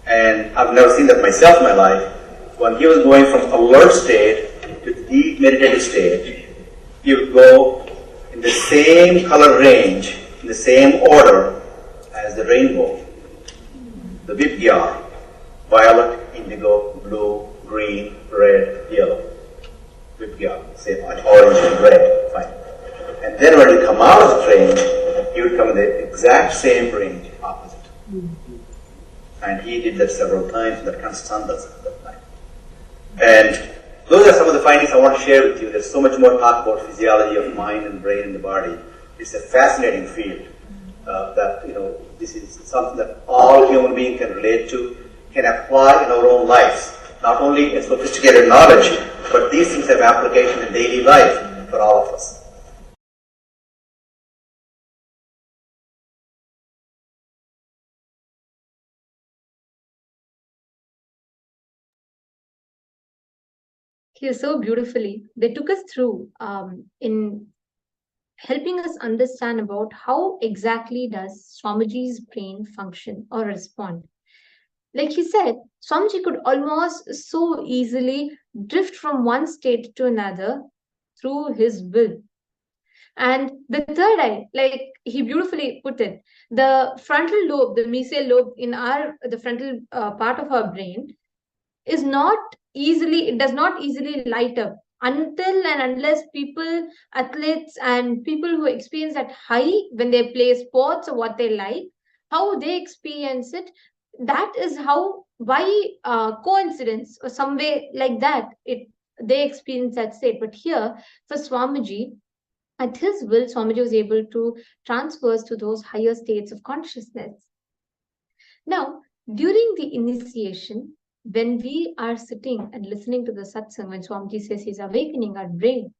And I've never seen that myself in my life. When he was going from alert state to deep meditative state, he would go in the same color range, in the same order as the rainbow. The Vidyar, violet, indigo, blue, green, red, yellow. Vidyar, same, orange and red, fine. And then when you come out of the range, you would come in the exact same range, opposite. And he did that several times, and that kind of sun does it that night. And those are some of the findings I want to share with you. There's so much more talk about physiology of mind and brain in the body. It's a fascinating field that, this is something that all human beings can relate to, can apply in our own lives. Not only a sophisticated knowledge, but these things have application in daily life for all of us. Here so beautifully, they took us through in helping us understand about how exactly does Swamiji's brain function or respond. Like he said, Swamiji could almost so easily drift from one state to another through his will. And the third eye, like he beautifully put it, the frontal lobe, the mesial lobe in the frontal part of our brain is not easily, it does not easily light up until and unless people, athletes and people who experience that high when they play sports or what they like, how they experience it, that is how, by coincidence or some way like that, they experience that state. But here for Swamiji, at his will, Swamiji was able to transfer to those higher states of consciousness. Now, during the initiation, when we are sitting and listening to the satsang, when Swamiji says he's awakening our brain,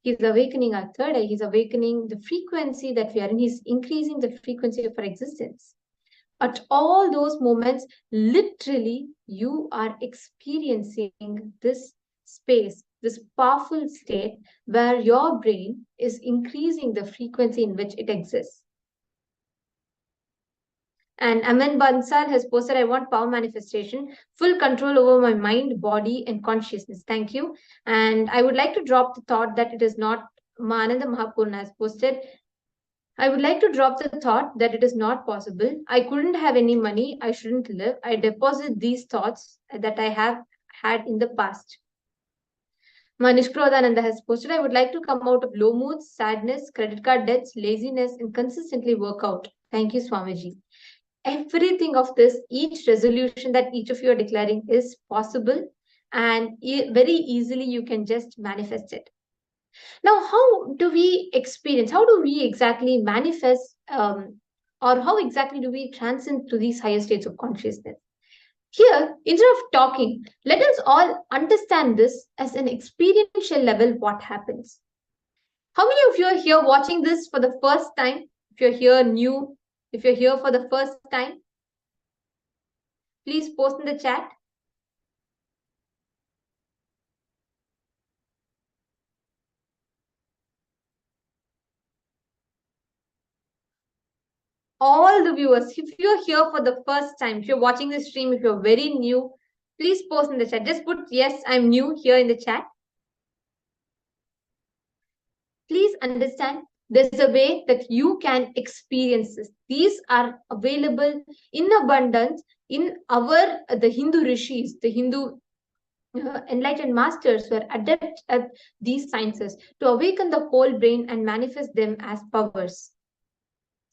he's awakening our third eye, he's awakening the frequency that we are in, he's increasing the frequency of our existence. At all those moments, literally, you are experiencing this space, this powerful state where your brain is increasing the frequency in which it exists. And Aman Bansal has posted, I want power manifestation, full control over my mind, body, and consciousness. Thank you. And I would like to drop the thought that it is not, Mananda Mahapurna has posted, I would like to drop the thought that it is not possible. I couldn't have any money. I shouldn't live. I deposit these thoughts that I have had in the past. Manish Prodhananda has posted, I would like to come out of low moods, sadness, credit card debts, laziness, and consistently work out. Thank you, Swamiji. Everything of this, each resolution that each of you are declaring is possible, and very easily you can just manifest it. Now, how do we experience, how do we exactly manifest, or how exactly do we transcend to these higher states of consciousness? Here, instead of talking, let us all understand this as an experiential level, what happens. How many of you are here watching this for the first time? If you're here new, if you're here for the first time, please post in the chat. All the viewers, if you're here for the first time, if you're watching this stream, if you're very new, please post in the chat. Just put, yes, I'm new here in the chat. Please understand, there's a way that you can experience this. These are available in abundance in the Hindu rishis, the Hindu enlightened masters who are adept at these sciences to awaken the whole brain and manifest them as powers.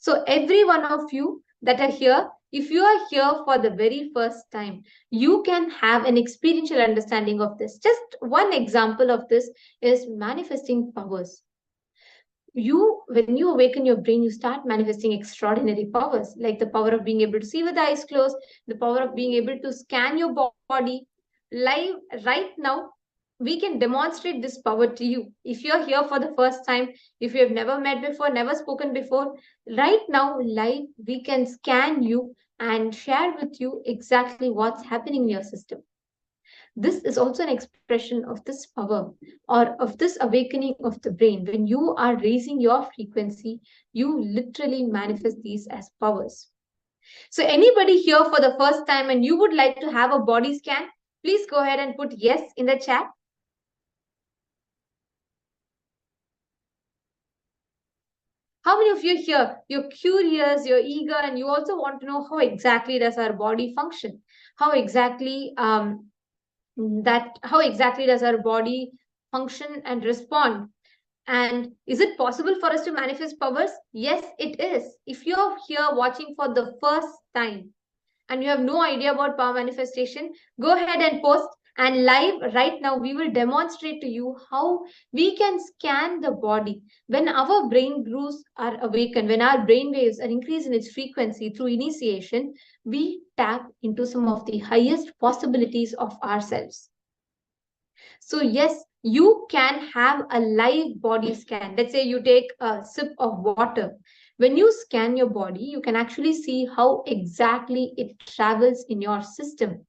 So every one of you that are here, if you are here for the very first time, you can have an experiential understanding of this. Just one example of this is manifesting powers. When you awaken your brain, you start manifesting extraordinary powers, like the power of being able to see with the eyes closed, the power of being able to scan your body live right now. We can demonstrate this power to you. If you're here for the first time, if you have never met before, never spoken before, right now, live, we can scan you and share with you exactly what's happening in your system. This is also an expression of this power or of this awakening of the brain. When you are raising your frequency, you literally manifest these as powers. So anybody here for the first time and you would like to have a body scan, please go ahead and put yes in the chat. How many of you here, you're curious, you're eager, and you also want to know how exactly does our body function? How exactly does our body function and respond? And is it possible for us to manifest powers? Yes, it is. If you're here watching for the first time and you have no idea about power manifestation, go ahead and post, And live right now, we will demonstrate to you how we can scan the body. When our brain grooves are awakened, when our brain waves are increased in its frequency through initiation, we tap into some of the highest possibilities of ourselves. So yes, you can have a live body scan. Let's say you take a sip of water. When you scan your body, you can actually see how exactly it travels in your system.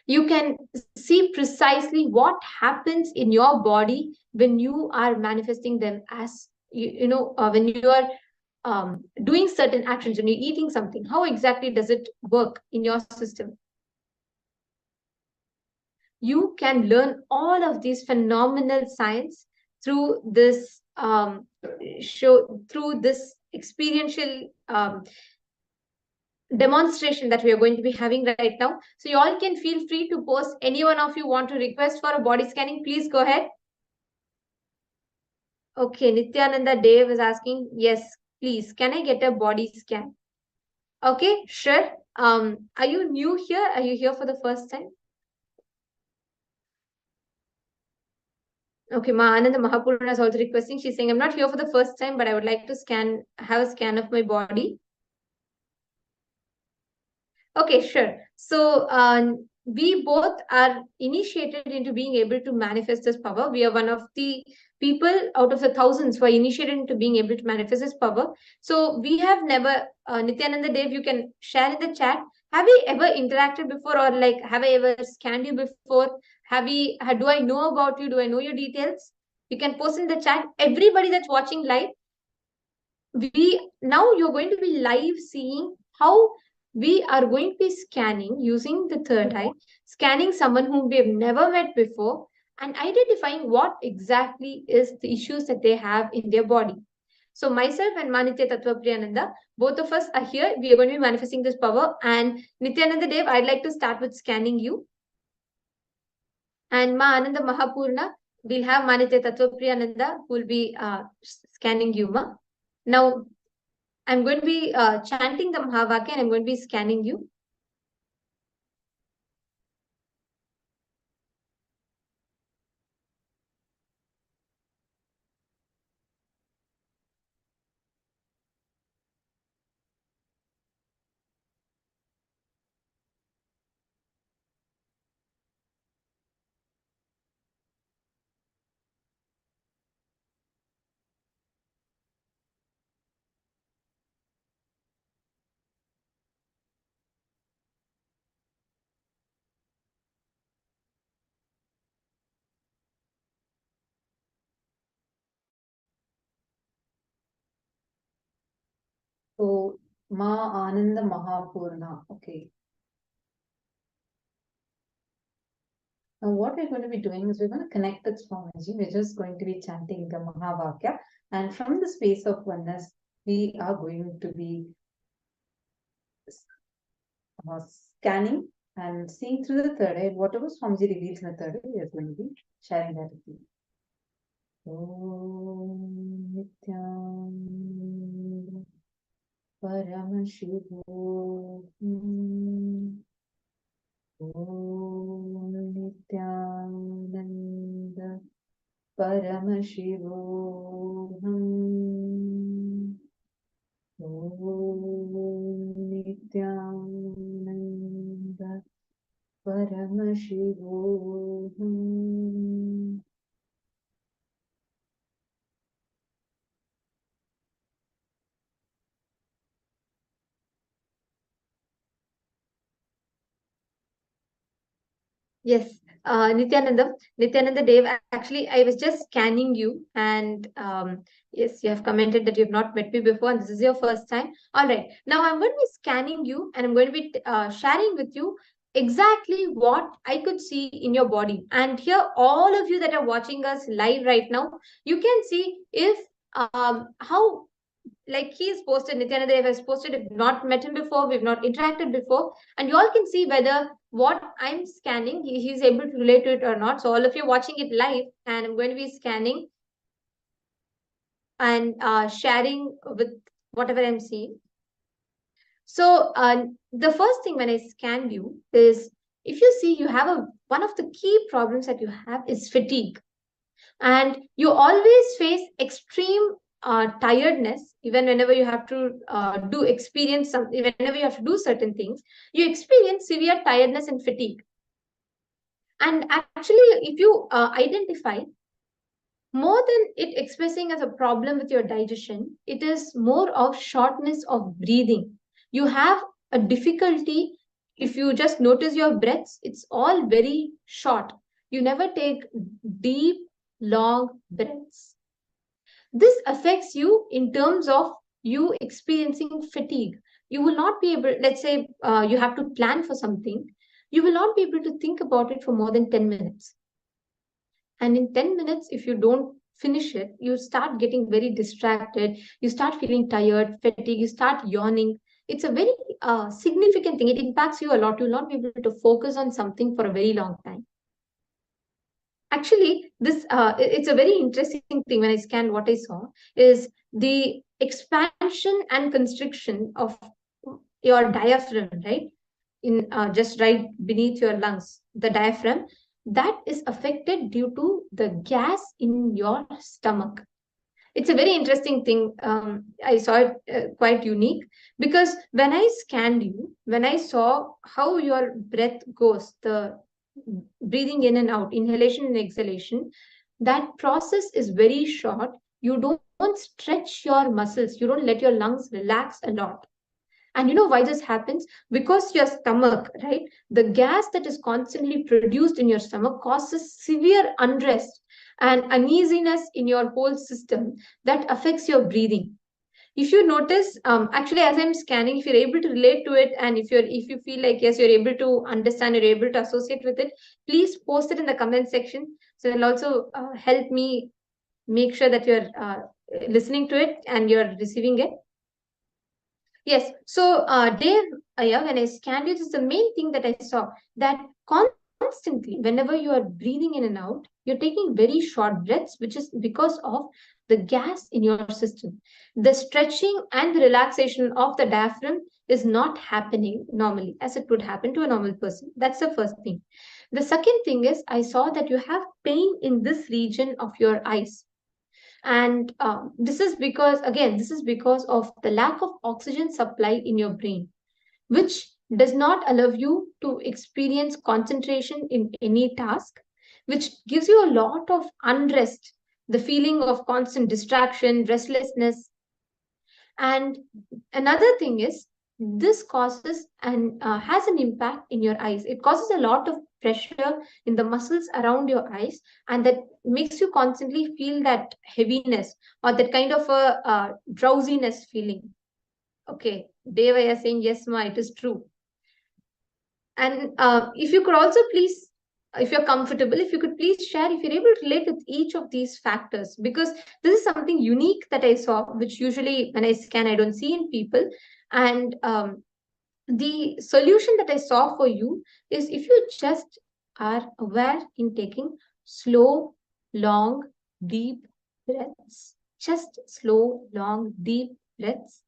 You can see precisely what happens in your body when you are manifesting them as when you are doing certain actions, when you're eating something. How exactly does it work in your system? You can learn all of these phenomenal science through this show, through this experiential demonstration that we are going to be having right now. So you all can feel free to post. Any one of you want to request for a body scanning, please go ahead. Okay, Nithyananda Dave is asking, yes, please, can I get a body scan? Okay, sure. Are you new here? Are you here for the first time? Okay, Ma Ananda Mahapurna is also requesting. She's saying, I'm not here for the first time, but I would like to have a scan of my body. Okay, sure. So we both are initiated into being able to manifest this power. We are one of the people out of the thousands who are initiated into being able to manifest this power. So we have never, Nithyananda Dev, you can share in the chat. Have we ever interacted before, or like, have I ever scanned you before? Do I know about you? Do I know your details? You can post in the chat. Everybody that's watching live, now you're going to be live seeing how we are going to be scanning using the third eye, scanning someone whom we have never met before, and identifying what exactly is the issues that they have in their body. So myself and Manitya Tattva Priyananda, both of us are here. We are going to be manifesting this power. And Nithyananda Dev, I'd like to start with scanning you. And Ma Ananda Mahapurna, we'll have Manitya Tattva Priyananda who will be scanning you, Ma. Now, I'm going to be chanting the Mahavakya and I'm going to be scanning you. So, Ma Ananda Mahapurna. Okay. Now, what we're going to be doing is we're going to connect with Swamiji. We're just going to be chanting the Mahavakya. And from the space of oneness, we are going to be scanning and seeing through the third eye. Whatever Swamiji reveals in the third eye, we are going to be sharing that with you. Om Nithyananda Paramashivoham. Om Nithyananda Paramashivoham. Om Nithyananda Paramashivoham. Yes, Nithyananda Dev, actually, I was just scanning you, and yes, you have commented that you have not met me before, and this is your first time. All right, now I'm going to be scanning you, and I'm going to be sharing with you exactly what I could see in your body. And here, all of you that are watching us live right now, you can see if how, like, he's posted, Nithyananda Dev has posted, if not met him before, we've not interacted before, and you all can see whether what I'm scanning, he's able to relate to it or not. So all of you watching it live, and I'm going to be scanning and sharing with whatever I'm seeing. So the first thing when I scan you is if you see, you have one of the key problems that you have is fatigue, and you always face extreme tiredness. Even whenever you have to do experience something, whenever you have to do certain things, you experience severe tiredness and fatigue. And actually, if you identify, more than it expressing as a problem with your digestion, it is more of shortness of breathing. You have a difficulty. If you just notice your breaths, it's all very short. You never take deep, long breaths. This affects you in terms of you experiencing fatigue. You will not be able, let's say you have to plan for something, you will not be able to think about it for more than 10 minutes. And in 10 minutes, if you don't finish it, you start getting very distracted, you start feeling tired, fatigue, you start yawning. It's a very significant thing. It impacts you a lot. You'll not be able to focus on something for a very long time. Actually, this it's a very interesting thing. When I scanned, what I saw is the expansion and constriction of your diaphragm, right? In just right beneath your lungs, the diaphragm, that is affected due to the gas in your stomach. It's a very interesting thing. I saw it quite unique, because when I scanned you, when I saw how your breath goes, the breathing in and out, inhalation and exhalation, that process is very short. You don't stretch your muscles, you don't let your lungs relax a lot. And you know why this happens? Because your stomach, right? The gas that is constantly produced in your stomach causes severe unrest and uneasiness in your whole system that affects your breathing. If you notice, actually, as I'm scanning, if you're able to relate to it, and if you feel like yes, you're able to understand, you're able to associate with it, please post it in the comment section. So it'll also help me make sure that you're listening to it and you're receiving it. Yes. So, Dave, yeah, when I scanned it, is the main thing that I saw, that constantly, whenever you are breathing in and out, you're taking very short breaths, which is because of the gas in your system. The stretching and the relaxation of the diaphragm is not happening normally as it would happen to a normal person. That's the first thing. The second thing is, I saw that you have pain in this region of your eyes. And this is because, again, this is because of the lack of oxygen supply in your brain, which does not allow you to experience concentration in any task, which gives you a lot of unrest, the feeling of constant distraction, restlessness. And another thing is, this causes and has an impact in your eyes. It causes a lot of pressure in the muscles around your eyes, and that makes you constantly feel that heaviness or that kind of a drowsiness feeling. Okay, Deva is saying yes, ma, it is true. And if you could also please, if you're comfortable, if you could please share if you're able to relate with each of these factors, because this is something unique that I saw, which usually when I scan, I don't see in people. And the solution that I saw for you is, if you just are aware in taking slow, long, deep breaths, just slow, long, deep breaths,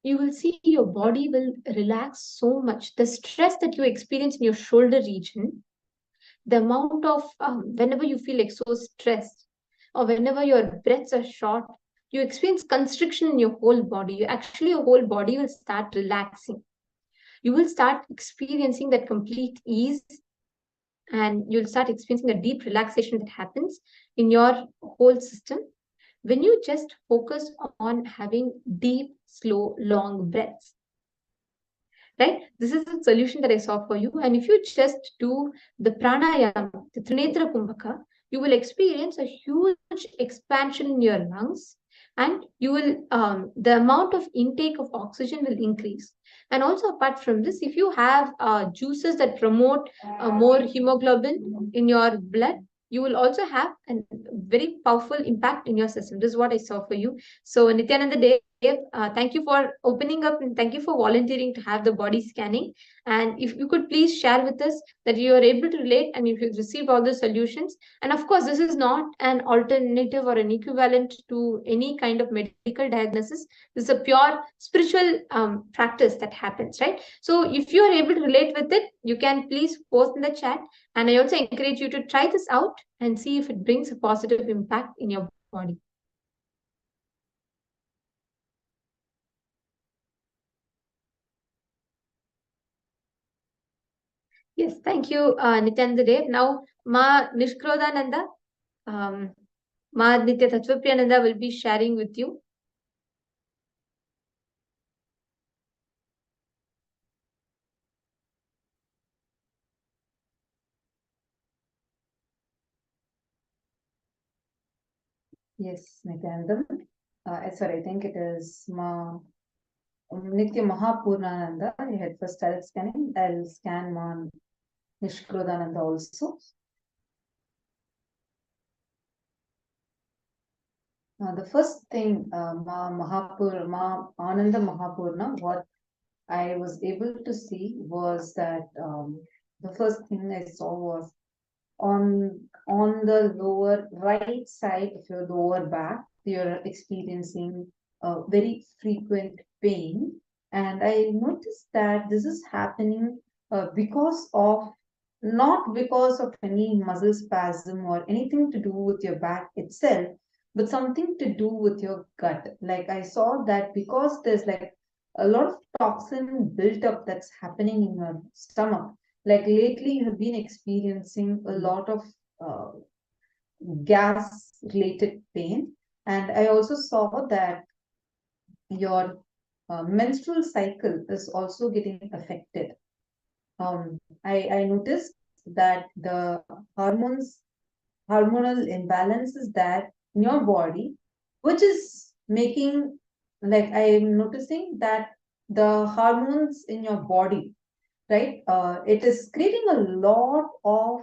you will see your body will relax so much. The stress that you experience in your shoulder region, the amount of whenever you feel like so stressed, or whenever your breaths are short, you experience constriction in your whole body. You actually, your whole body will start relaxing. You will start experiencing that complete ease, and you'll start experiencing a deep relaxation that happens in your whole system when you just focus on having deep, slow, long breaths. Right? This is the solution that I saw for you. And if you just do the pranayama, the Trinetra Kumbhaka, you will experience a huge expansion in your lungs, and you will the amount of intake of oxygen will increase. And also, apart from this, if you have juices that promote more hemoglobin in your blood, you will also have a very powerful impact in your system. This is what I saw for you. So, Nithyananda Dev, Thank you for opening up and thank you for volunteering to have the body scanning. And if you could please share with us that you are able to relate and if you received all the solutions. And of course, this is not an alternative or an equivalent to any kind of medical diagnosis. This is a pure spiritual practice that happens, right? So if you are able to relate with it, you can please post in the chat. And I also encourage you to try this out and see if it brings a positive impact in your body. Yes, thank you, Nithyananda Dev. Now, Ma Nishkrodananda, um, Ma Nitya Tattvapriyananda will be sharing with you. Yes, Nithyananda. Sorry, I think it is Nitya Mahapurnananda. You had first started scanning. I'll scan Ma Nishkrodananda also. The first thing, Ma Ananda Mahapurna, what I was able to see was that the first thing I saw was on the lower right side of your lower back, you're experiencing a very frequent pain. And I noticed that this is happening because of not because of any muscle spasm or anything to do with your back itself, but something to do with your gut. Like I saw that because there's like a lot of toxin built up that's happening in your stomach. Like lately, you have been experiencing a lot of uh, gas related pain. And I also saw that your menstrual cycle is also getting affected. I noticed that the hormonal imbalance is there in your body, which is making, like I am noticing that the hormones in your body, right? It is creating a lot of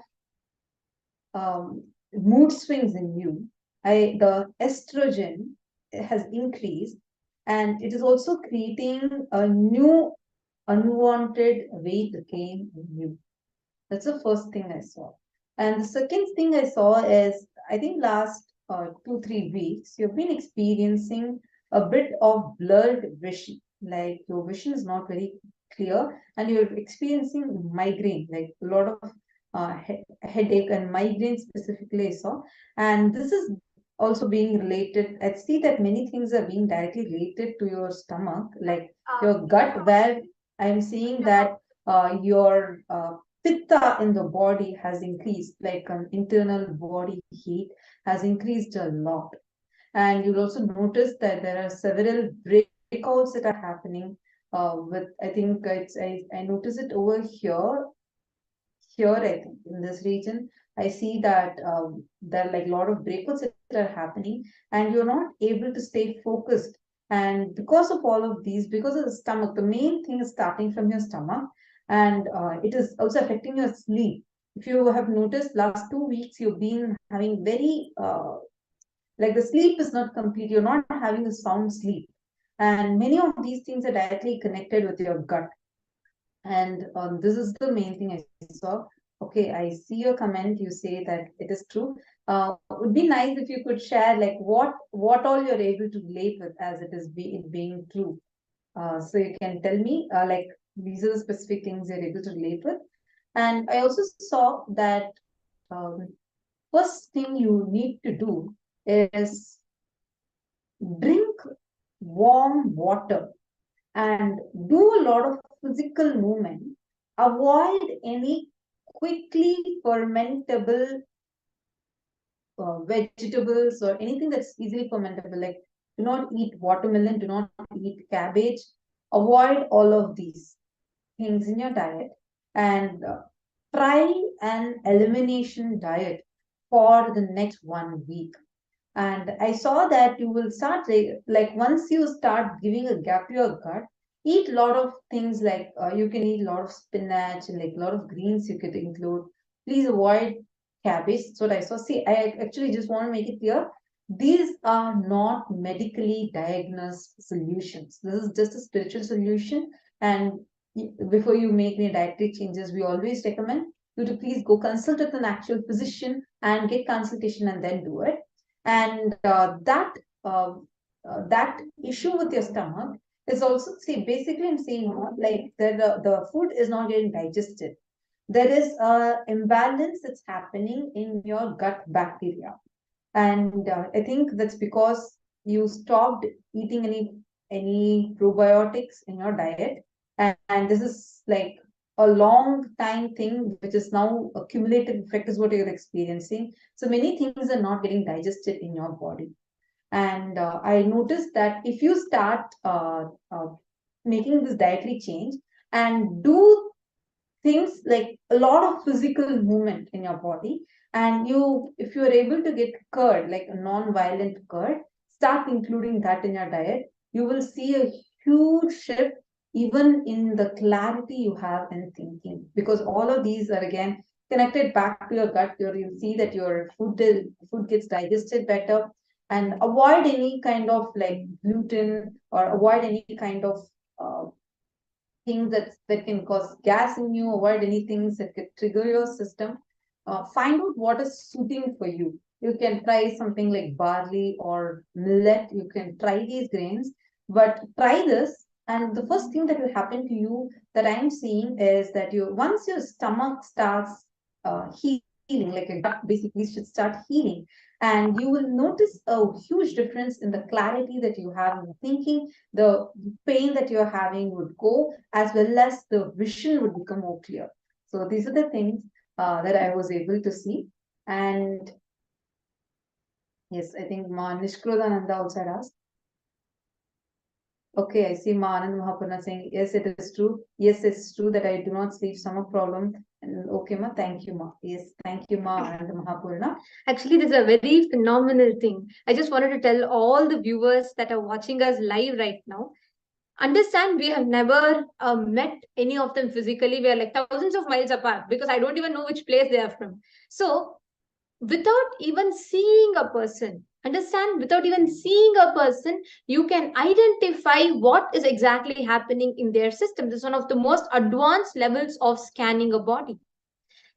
mood swings in you. The estrogen has increased, and it is also creating a new unwanted weight gain in you. That's the first thing I saw. And the second thing I saw is, I think last 2, 3 weeks, you've been experiencing a bit of blurred vision. Like your vision is not very clear, and you're experiencing migraine, like a lot of headache and migraine specifically I saw. And this is also being related. I see that many things are being directly related to your stomach, like your gut, where I'm seeing that your pitta in the body has increased, like an internal body heat has increased a lot. And you'll also notice that there are several breakouts that are happening with, I think I notice it over here, I think in this region, I see that there are like a lot of breakouts that are happening, and you're not able to stay focused. And because of all of these, because of the stomach, the main thing is starting from your stomach, and it is also affecting your sleep. If you have noticed, last 2 weeks you've been having very like the sleep is not complete. You're not having a sound sleep, and many of these things are directly connected with your gut. And this is the main thing I saw. Okay, I see your comment. You say that it is true. It would be nice if you could share like what all you're able to relate with as it being true. So you can tell me like these are the specific things you're able to relate with. And I also saw that um, first thing you need to do is drink warm water and do a lot of physical movement. Avoid any quickly fermentable vegetables or anything that's easily fermentable. Like do not eat watermelon, do not eat cabbage. Avoid all of these things in your diet, and try an elimination diet for the next 1 week. And I saw that you will start like once you start giving a gap to your gut, eat a lot of things like you can eat a lot of spinach and like a lot of greens you could include. Please avoid cabbage. That's what I saw. See, I actually just want to make it clear. these are not medically diagnosed solutions. This is just a spiritual solution. And before you make any dietary changes, we always recommend you to please go consult with an actual physician and get consultation and then do it. And that issue with your stomach is also, see, basically I'm saying like the food is not getting digested. There is a imbalance that's happening in your gut bacteria, and I think that's because you stopped eating any probiotics in your diet, and this is like a long time thing, which is now a cumulative effect is what you're experiencing. So many things are not getting digested in your body. And I noticed that if you start making this dietary change and do things like a lot of physical movement in your body, and you, if you are able to get curd, like a non-violent curd, start including that in your diet, you will see a huge shift even in the clarity you have in thinking, because all of these are again connected back to your gut. You'll see that your food gets digested better. And avoid any kind of like gluten, or avoid any kind of uh, things that can cause gas in you. Avoid any things that could trigger your system. Find out what is suiting for you. You can try something like barley or millet. You can try these grains, but try this. And the first thing that will happen to you that I'm seeing is that you, once your stomach starts healing, like a gut basically should start healing, and you will notice a huge difference in the clarity that you have in thinking. The pain that you're having would go, as well as the vision would become more clear. So these are the things that I was able to see. And yes, I think Ma Nishkrodananda also had asked. Okay, I see Ma Anand Mahapurna saying, yes, it is true. Yes, it's true that I do not sleep, stomach problem. And okay, Ma, thank you, Ma. Yes, thank you, Ma Anand Mahapurna. Actually, this is a very phenomenal thing. I just wanted to tell all the viewers that are watching us live right now, understand we have never met any of them physically. We are like thousands of miles apart because I don't even know which place they are from. So without even seeing a person, understand, without even seeing a person, you can identify what is exactly happening in their system. This is one of the most advanced levels of scanning a body.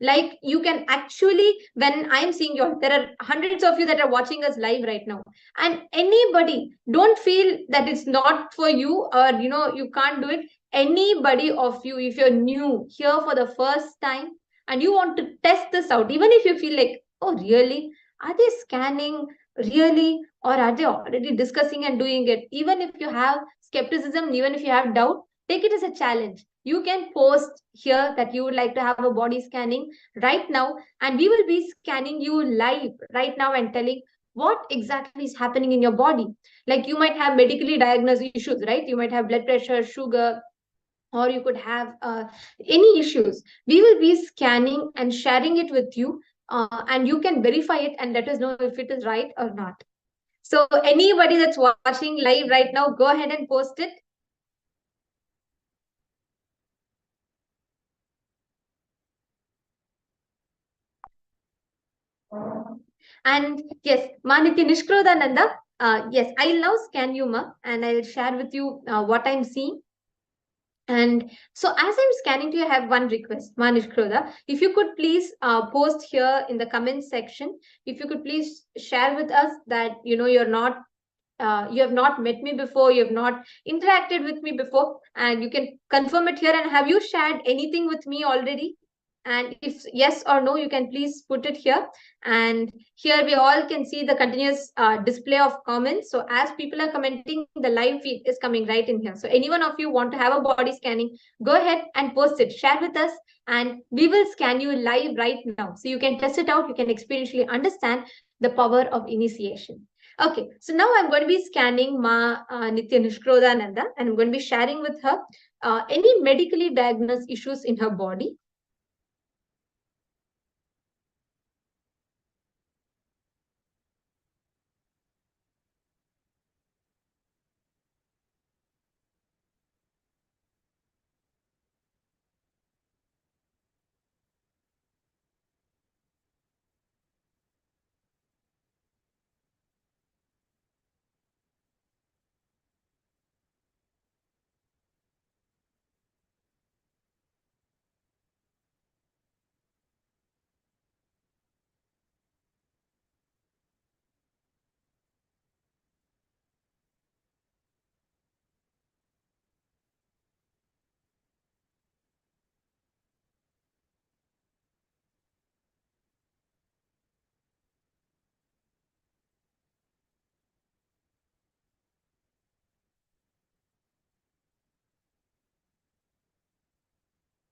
Like you can actually, when I'm seeing you, there are hundreds of you that are watching us live right now, and anybody, don't feel that it's not for you, or you can't do it. Anybody of you, if you're new here for the first time and you want to test this out, even if you feel like, oh really, are they scanning really, or are they already discussing and doing it, even if you have skepticism, even if you have doubt, take it as a challenge. You can post here that you would like to have a body scanning right now, and we will be scanning you live right now and telling what exactly is happening in your body. Like you might have medically diagnosed issues, right? You might have blood pressure, sugar, or you could have any issues. We will be scanning and sharing it with you, and you can verify it and let us know if it is right or not. So anybody that's watching live right now, go ahead and post it. And yes, Manitya Nishkrodananda, yes, I'll now scan you, Ma, and I'll share with you what I'm seeing. And so as I'm scanning to you, I have one request, Manish Kroda. If you could please post here in the comments section, if you could please share with us that, you have not met me before, you have not interacted with me before, and you can confirm it here. And have you shared anything with me already? And if yes or no, you can please put it here. And here we all can see the continuous display of comments. So as people are commenting, the live feed is coming right in here. So any one of you want to have a body scanning, go ahead and post it, share with us, and we will scan you live right now. So you can test it out, you can experientially understand the power of initiation. Okay, so now I'm going to be scanning Ma Nitya Nishkrodananda, and I'm going to be sharing with her any medically diagnosed issues in her body.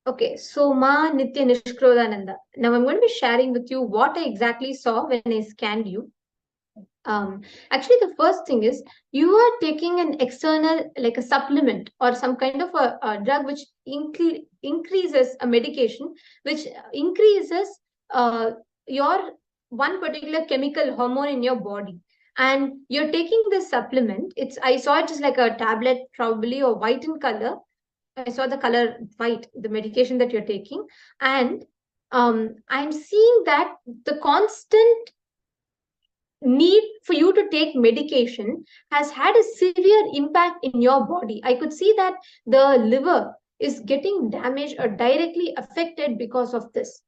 Okay, so Ma Nitya Nishkrodananda. Now I'm going to be sharing with you what I exactly saw when I scanned you. Actually, the first thing is you are taking an external, like a supplement or some kind of a drug which increases a medication, which increases your one particular chemical hormone in your body. And you're taking this supplement. I saw it as like a tablet, probably, or white in color. I saw the color white, the medication that you're taking. And I'm seeing that the constant need for you to take medication has had a severe impact in your body. I could see that the liver is getting damaged or directly affected because of this.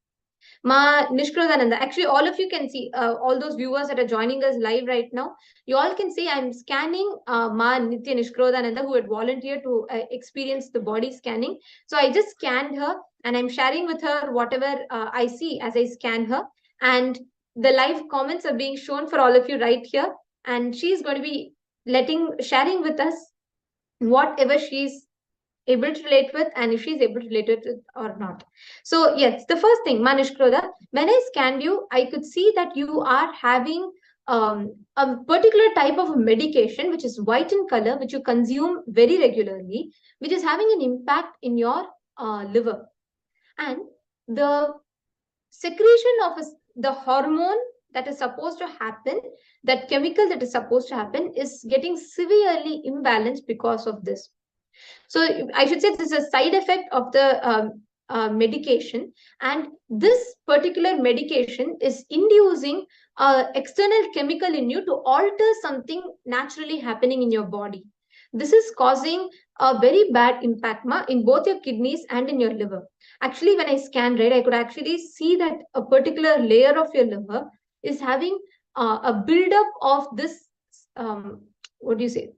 Ma Nishkrodananda. Actually, all of you can see, all those viewers that are joining us live right now, you all can see I'm scanning Ma Nitya Nishkrodananda, who had volunteered to experience the body scanning. So I just scanned her and I'm sharing with her whatever I see as I scan her. And the live comments are being shown for all of you right here. And she's going to be sharing with us whatever she's able to relate with and if she's able to relate with it or not. So yes, the first thing, Manish Kroda, when I scanned you, I could see that you are having a particular type of medication which is white in color, which you consume very regularly, which is having an impact in your liver. And the secretion of the hormone that is supposed to happen, that chemical that is supposed to happen, is getting severely imbalanced because of this. So I should say this is a side effect of the medication, and this particular medication is inducing external chemical in you to alter something naturally happening in your body. This is causing a very bad impact in both your kidneys and in your liver. Actually, when I scanned, right, I could actually see that a particular layer of your liver is having a buildup of this, what do you say,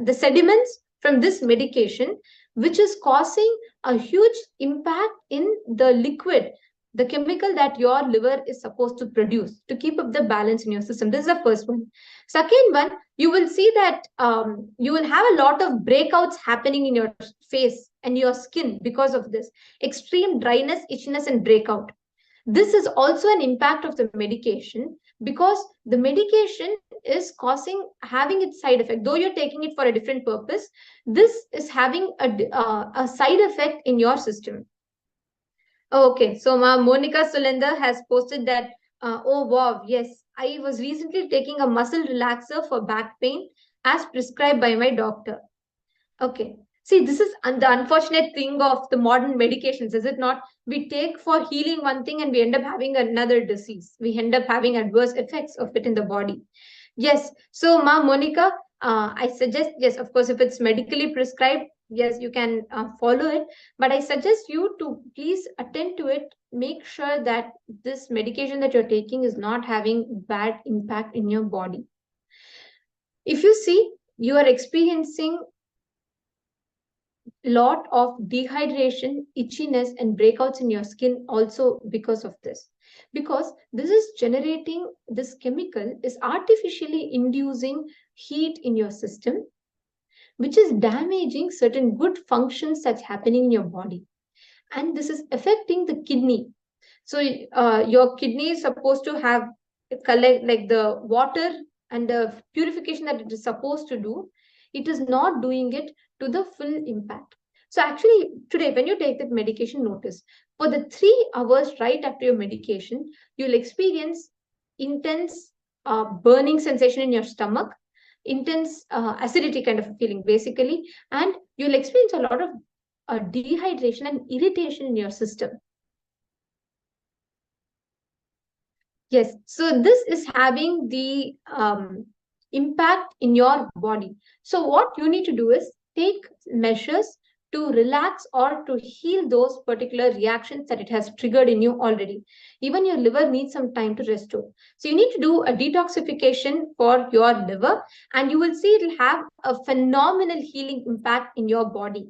the sediments from this medication, which is causing a huge impact in the liquid, the chemical that your liver is supposed to produce to keep up the balance in your system. This is the first one. Second one, you will see that you will have a lot of breakouts happening in your face and your skin because of this extreme dryness, itchiness, and breakout. This is also an impact of the medication, because the medication is having its side effect. Though you're taking it for a different purpose, this is having a side effect in your system. Okay, so Monica Sulender has posted that, oh wow, yes, I was recently taking a muscle relaxer for back pain as prescribed by my doctor. Okay. See, this is the unfortunate thing of the modern medications, is it not? We take for healing one thing and we end up having another disease. We end up having adverse effects of it in the body. Yes. So, Ma Monica, I suggest, yes, of course, if it's medically prescribed, yes, you can follow it. But I suggest you to please attend to it. Make sure that this medication that you're taking is not having bad impact in your body. If you see, you are experiencing lot of dehydration, itchiness, and breakouts in your skin also because of this. Because this is generating, this chemical is artificially inducing heat in your system, which is damaging certain good functions that's happening in your body. And this is affecting the kidney. So your kidney is supposed to have collect like the water and the purification that it is supposed to do. It is not doing it to the full impact. So actually today, when you take that medication, notice for the 3 hours right after your medication, you'll experience intense burning sensation in your stomach, intense acidity kind of a feeling basically, and you'll experience a lot of dehydration and irritation in your system. Yes, so this is having the impact in your body. So what you need to do is take measures to relax or to heal those particular reactions that it has triggered in you already. Even your liver needs some time to restore. So you need to do a detoxification for your liver, and you will see it will have a phenomenal healing impact in your body.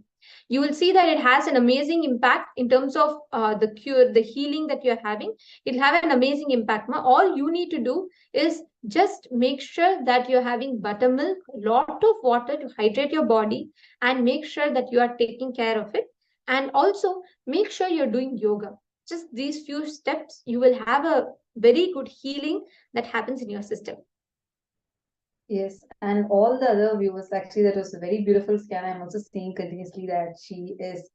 You will see that it has an amazing impact in terms of the cure, the healing that you're having. It'll have an amazing impact. All you need to do is just make sure that you're having buttermilk, a lot of water to hydrate your body, and make sure that you are taking care of it. And also make sure you're doing yoga. Just these few steps, you will have a very good healing that happens in your system. Yes, and all the other viewers, actually, that was a very beautiful scan. I'm also seeing continuously that she is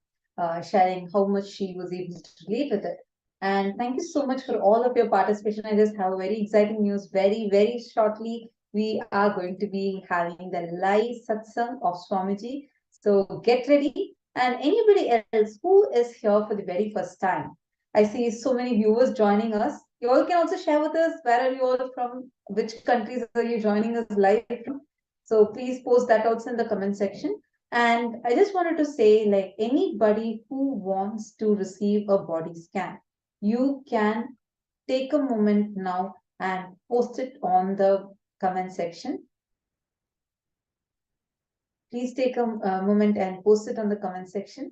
sharing how much she was able to relate with it. And thank you so much for all of your participation. I just have very exciting news. Very, very shortly, we are going to be having the live satsang of Swamiji. So get ready. And anybody else who is here for the very first time, I see so many viewers joining us. You all can also share with us where are you all from, which countries are you joining us live from. So please post that also in the comment section. And I just wanted to say, like anybody who wants to receive a body scan, you can take a moment now and post it on the comment section. Please take a moment and post it on the comment section.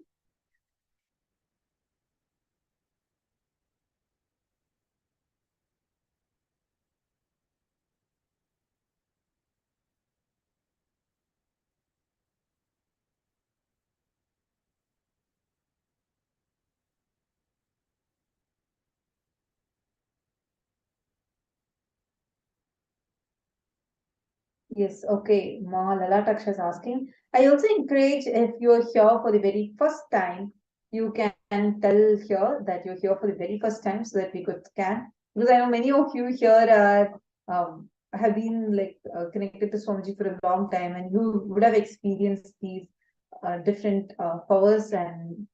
Yes, okay. Lala Taksha is asking. I also encourage if you're here for the very first time, you can tell here that you're here for the very first time so that we could scan. Because I know many of you here are have been like connected to Swamiji for a long time, and you would have experienced these different powers, and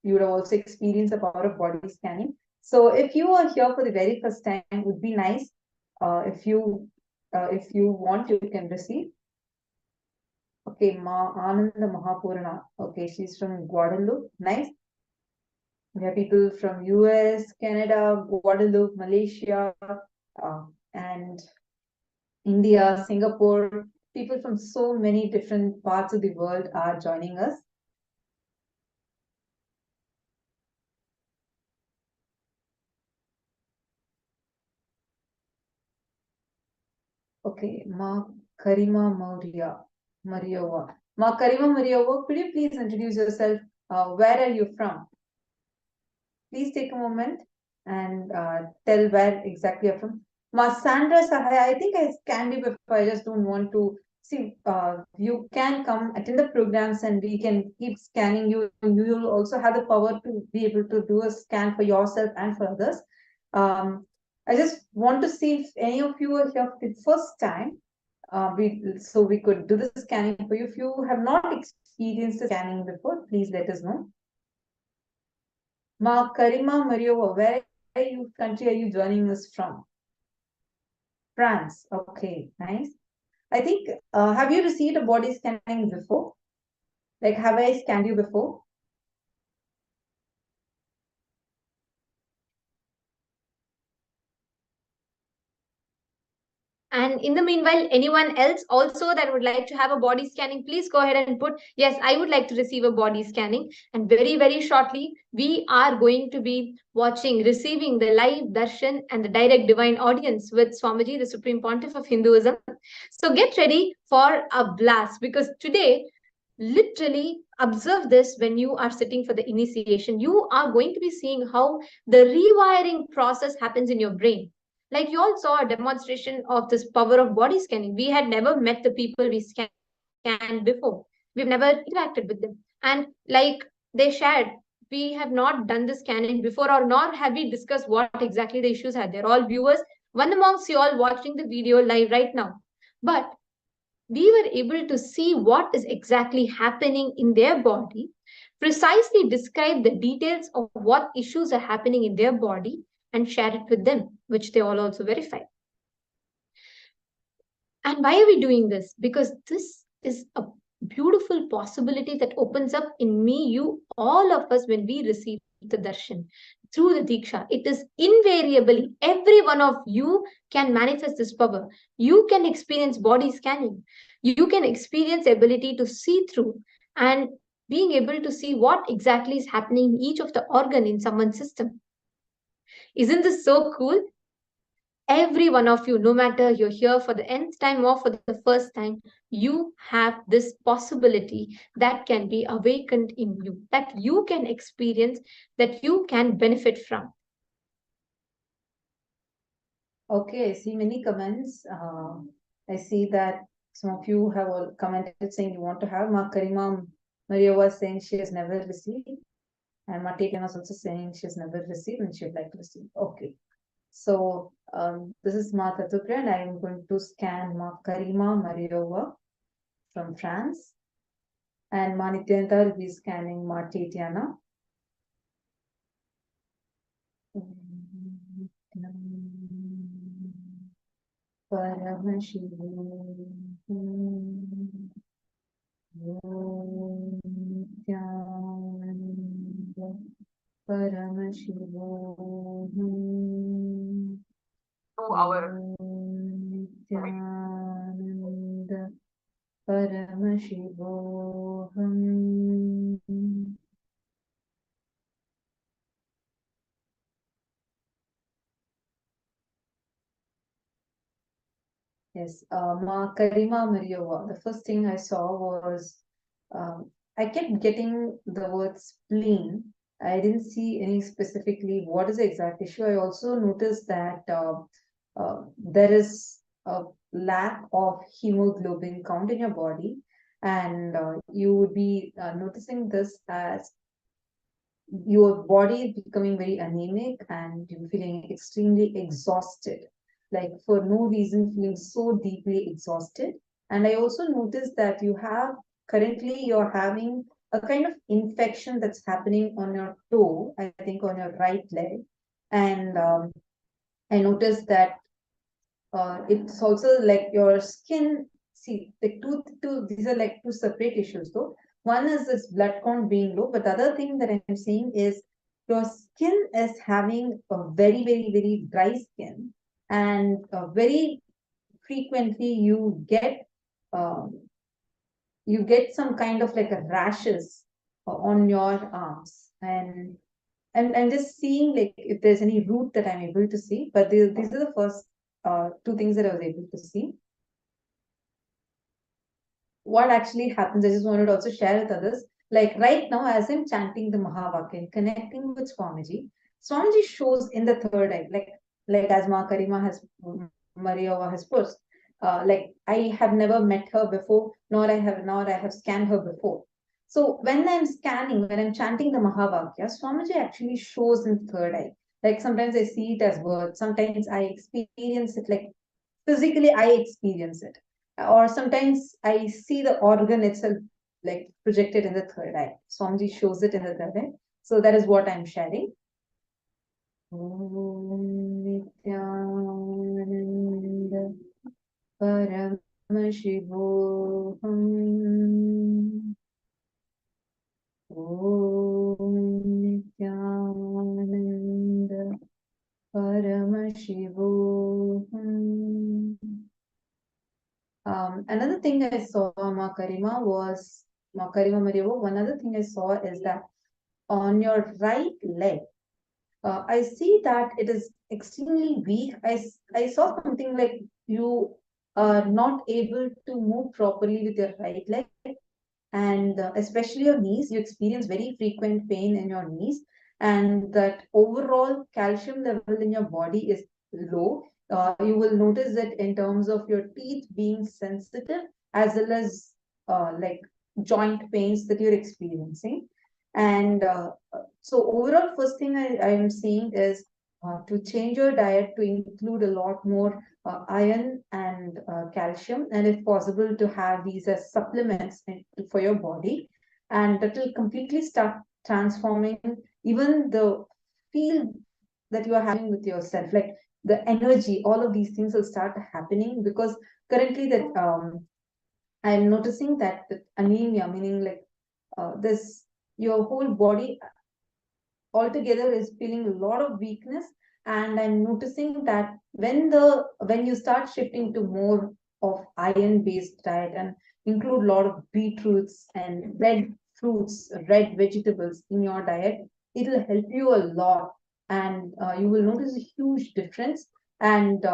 you would have also experienced the power of body scanning. So if you are here for the very first time, it would be nice if you want, you can receive. Okay, Ananda Mahapurana. Okay, she's from Guadeloupe. Nice. We have people from US, Canada, Guadeloupe, Malaysia, and India, Singapore. People from so many different parts of the world are joining us. Okay, Ma Karima Mariova. Ma Karima Mariova, could you please introduce yourself? Where are you from? Please take a moment and tell where exactly you're from. Ma Sandra Sahaya, I think I scanned you before. I just don't want to see. You can come attend the programs and we can keep scanning you. You will also have the power to be able to do a scan for yourself and for others. I just want to see if any of you are here for the first time. So we could do the scanning for you. If you have not experienced the scanning before, please let us know. Ma Karima Mariova, where country are you joining us from? France. Okay, nice. I think, have you received a body scanning before? Like, have I scanned you before? And in the meanwhile, anyone else also that would like to have a body scanning, please go ahead and put, yes, I would like to receive a body scanning. And very, very shortly, we are going to be receiving the live darshan and the direct divine audience with Swamiji, the Supreme Pontiff of Hinduism. So get ready for a blast, because today, literally observe this when you are sitting for the initiation. You are going to be seeing how the rewiring process happens in your brain. Like you all saw a demonstration of this power of body scanning. We had never met the people we scanned before. We've never interacted with them. And like they shared, we have not done the scanning before, or nor have we discussed what exactly the issues are. They're all viewers, one amongst you all watching the video live right now. But we were able to see what is exactly happening in their body, precisely describe the details of what issues are happening in their body, and share it with them, which they all also verify. And why are we doing this? Because this is a beautiful possibility that opens up in me, you, all of us when we receive the darshan through the deeksha. It is invariably every one of you can manifest this power. You can experience body scanning. You can experience ability to see through and being able to see what exactly is happening in each of the organ in someone's system. Isn't this so cool? Every one of you, no matter you're here for the nth time or for the first time, you have this possibility that can be awakened in you, that you can experience, that you can benefit from. Okay, I see many comments. I see that some of you have all commented saying you want to have. Ma Karima Maria was saying she has never received. And Matikan was also saying she has never received and she would like to receive. Okay. So this is Ma Tatukra and I am going to scan Ma Karima Mariova from France. And Ma Nithyananda will be scanning Ma Tatiana. Paramashivoham. Nithyananda. Paramashivoham. Nithyananda. Paramashivoham. Yes, Ma Karima Mariova. The first thing I saw was I kept getting the word spleen. I didn't see any specifically what is the exact issue. I also noticed that there is a lack of hemoglobin count in your body, and you would be noticing this as your body is becoming very anemic and you're feeling extremely exhausted, like for no reason, feeling so deeply exhausted. And I also noticed that you're having a kind of infection that's happening on your toe, I think on your right leg. And I noticed that it's also like your skin. See, the these are like two separate issues though. One is this blood count being low, but the other thing that I'm seeing is your skin is having a very, very, very dry skin, and very frequently um, you get some kind of like a rashes on your arms, and just seeing like if there's any root that I'm able to see. But these are the first two things that I was able to see. What actually happens, I just wanted to also share with others. Like right now, as I'm chanting the Mahavakya and connecting with Swamiji, Swamiji shows in the third eye, like as Ma Karima has, Mariova has put, like I have never met her before, nor I have scanned her before. So when I'm scanning, when I'm chanting the Mahavakya, Swamiji actually shows in the third eye. Like sometimes I see it as words, sometimes I experience it like physically I experience it. Or sometimes I see the organ itself like projected in the third eye. Swamiji shows it in the third eye. So that is what I'm sharing. Om Nithyananda Paramashivoham. Om Nithyananda Paramashivoham. Another thing I saw, Ma Karima Marivo, one other thing I saw is that on your right leg, I see that it is extremely weak. I saw something like you are not able to move properly with your right leg, and especially your knees. You experience very frequent pain in your knees, and that overall calcium level in your body is low. You will notice that in terms of your teeth being sensitive, as well as like joint pains that you're experiencing. And so overall, first thing I am seeing is to change your diet to include a lot more iron and calcium, and if possible to have these as supplements for your body, and that will completely start transforming even the feel that you are having with yourself, like the energy. All of these things will start happening, because currently that I'm noticing that anemia, meaning like this your whole body altogether is feeling a lot of weakness. And I'm noticing that when you start shifting to more of iron based diet and include a lot of beetroots and red fruits, red vegetables in your diet, it'll help you a lot. And you will notice a huge difference. and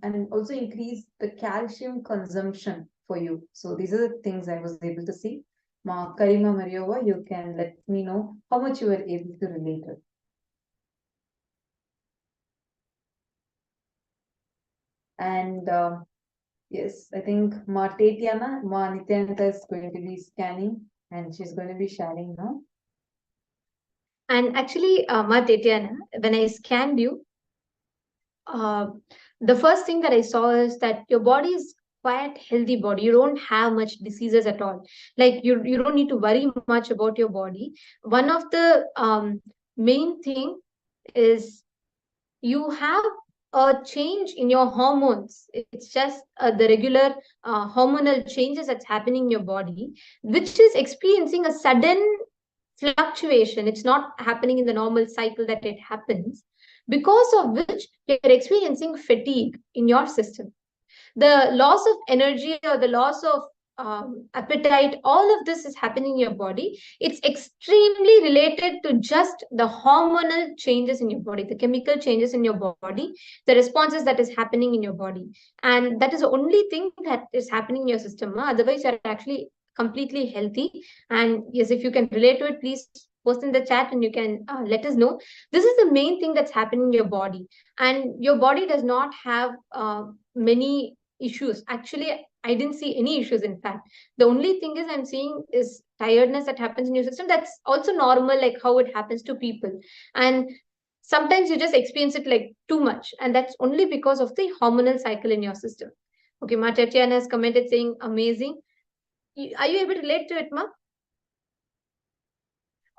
and also increase the calcium consumption for you. So these are the things I was able to see. Ma Karima Mariova, you can let me know how much you were able to relate it. And yes, I think Ma Tatiana, Ma Nithyananda is going to be scanning and she's going to be sharing now. And actually, Ma Tatiana, when I scanned you, uh, the first thing that I saw is that your body is quite healthy body. You don't have much diseases at all. Like you don't need to worry much about your body. One of the main thing is you have a change in your hormones. It's just the regular hormonal changes that's happening in your body, which is experiencing a sudden fluctuation. It's not happening in the normal cycle that it happens, because of which you're experiencing fatigue in your system. The loss of energy or the loss of appetite, all of this is happening in your body. It's extremely related to just the hormonal changes in your body, the chemical changes in your body, the responses that is happening in your body. And that is the only thing that is happening in your system. Otherwise, you're actually completely healthy. And yes, if you can relate to it, please post in the chat and you can let us know. This is the main thing that's happening in your body. And your body does not have many issues. Actually, I didn't see any issues, in fact. The only thing is I'm seeing is tiredness that happens in your system. That's also normal, like how it happens to people. And sometimes you just experience it like too much. And that's only because of the hormonal cycle in your system. Okay, Ma Tatiana has commented saying amazing. Are you able to relate to it, Ma?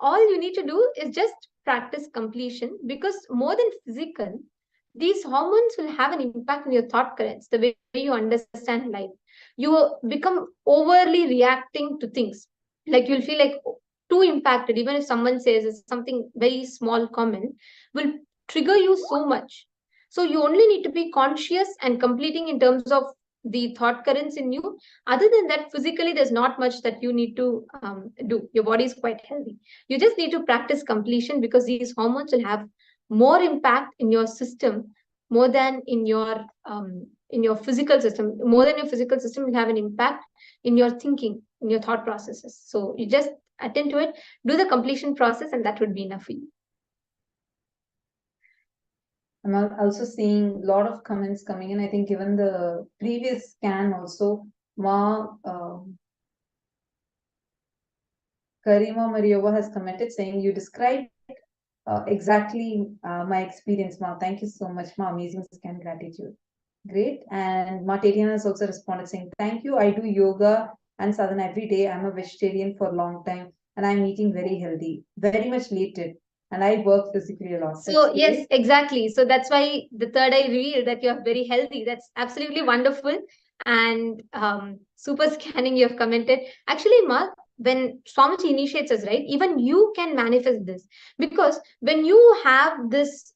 All you need to do is just practice completion, because more than physical, these hormones will have an impact on your thought currents, the way you understand life. You will become overly reacting to things. Like you'll feel like too impacted, even if someone says something very small comment will trigger you so much. So you only need to be conscious and completing in terms of the thought currents in you. Other than that, physically, there's not much that you need to do. Your body is quite healthy. You just need to practice completion, because these hormones will have more impact in your system more than in your physical system. More than your physical system will have an impact in your thinking, in your thought processes. So you just attend to it, do the completion process, and that would be enough for you. I'm also seeing a lot of comments coming in. I think given the previous scan also, Ma Karima Mariova has commented saying you described exactly my experience, Ma. Thank you so much, Ma. Amazing scan, gratitude. Great. And Ma Tatiana has also responded saying, thank you. I do yoga and sadhana every day. I'm a vegetarian for a long time and I'm eating very healthy, very much related. And I work physically a lot. So yes, exactly. So that's why the third eye revealed that you're very healthy. That's absolutely wonderful. And super scanning, you have commented. Actually, Mark, when Swamiji initiates us, right, even you can manifest this. Because when you have this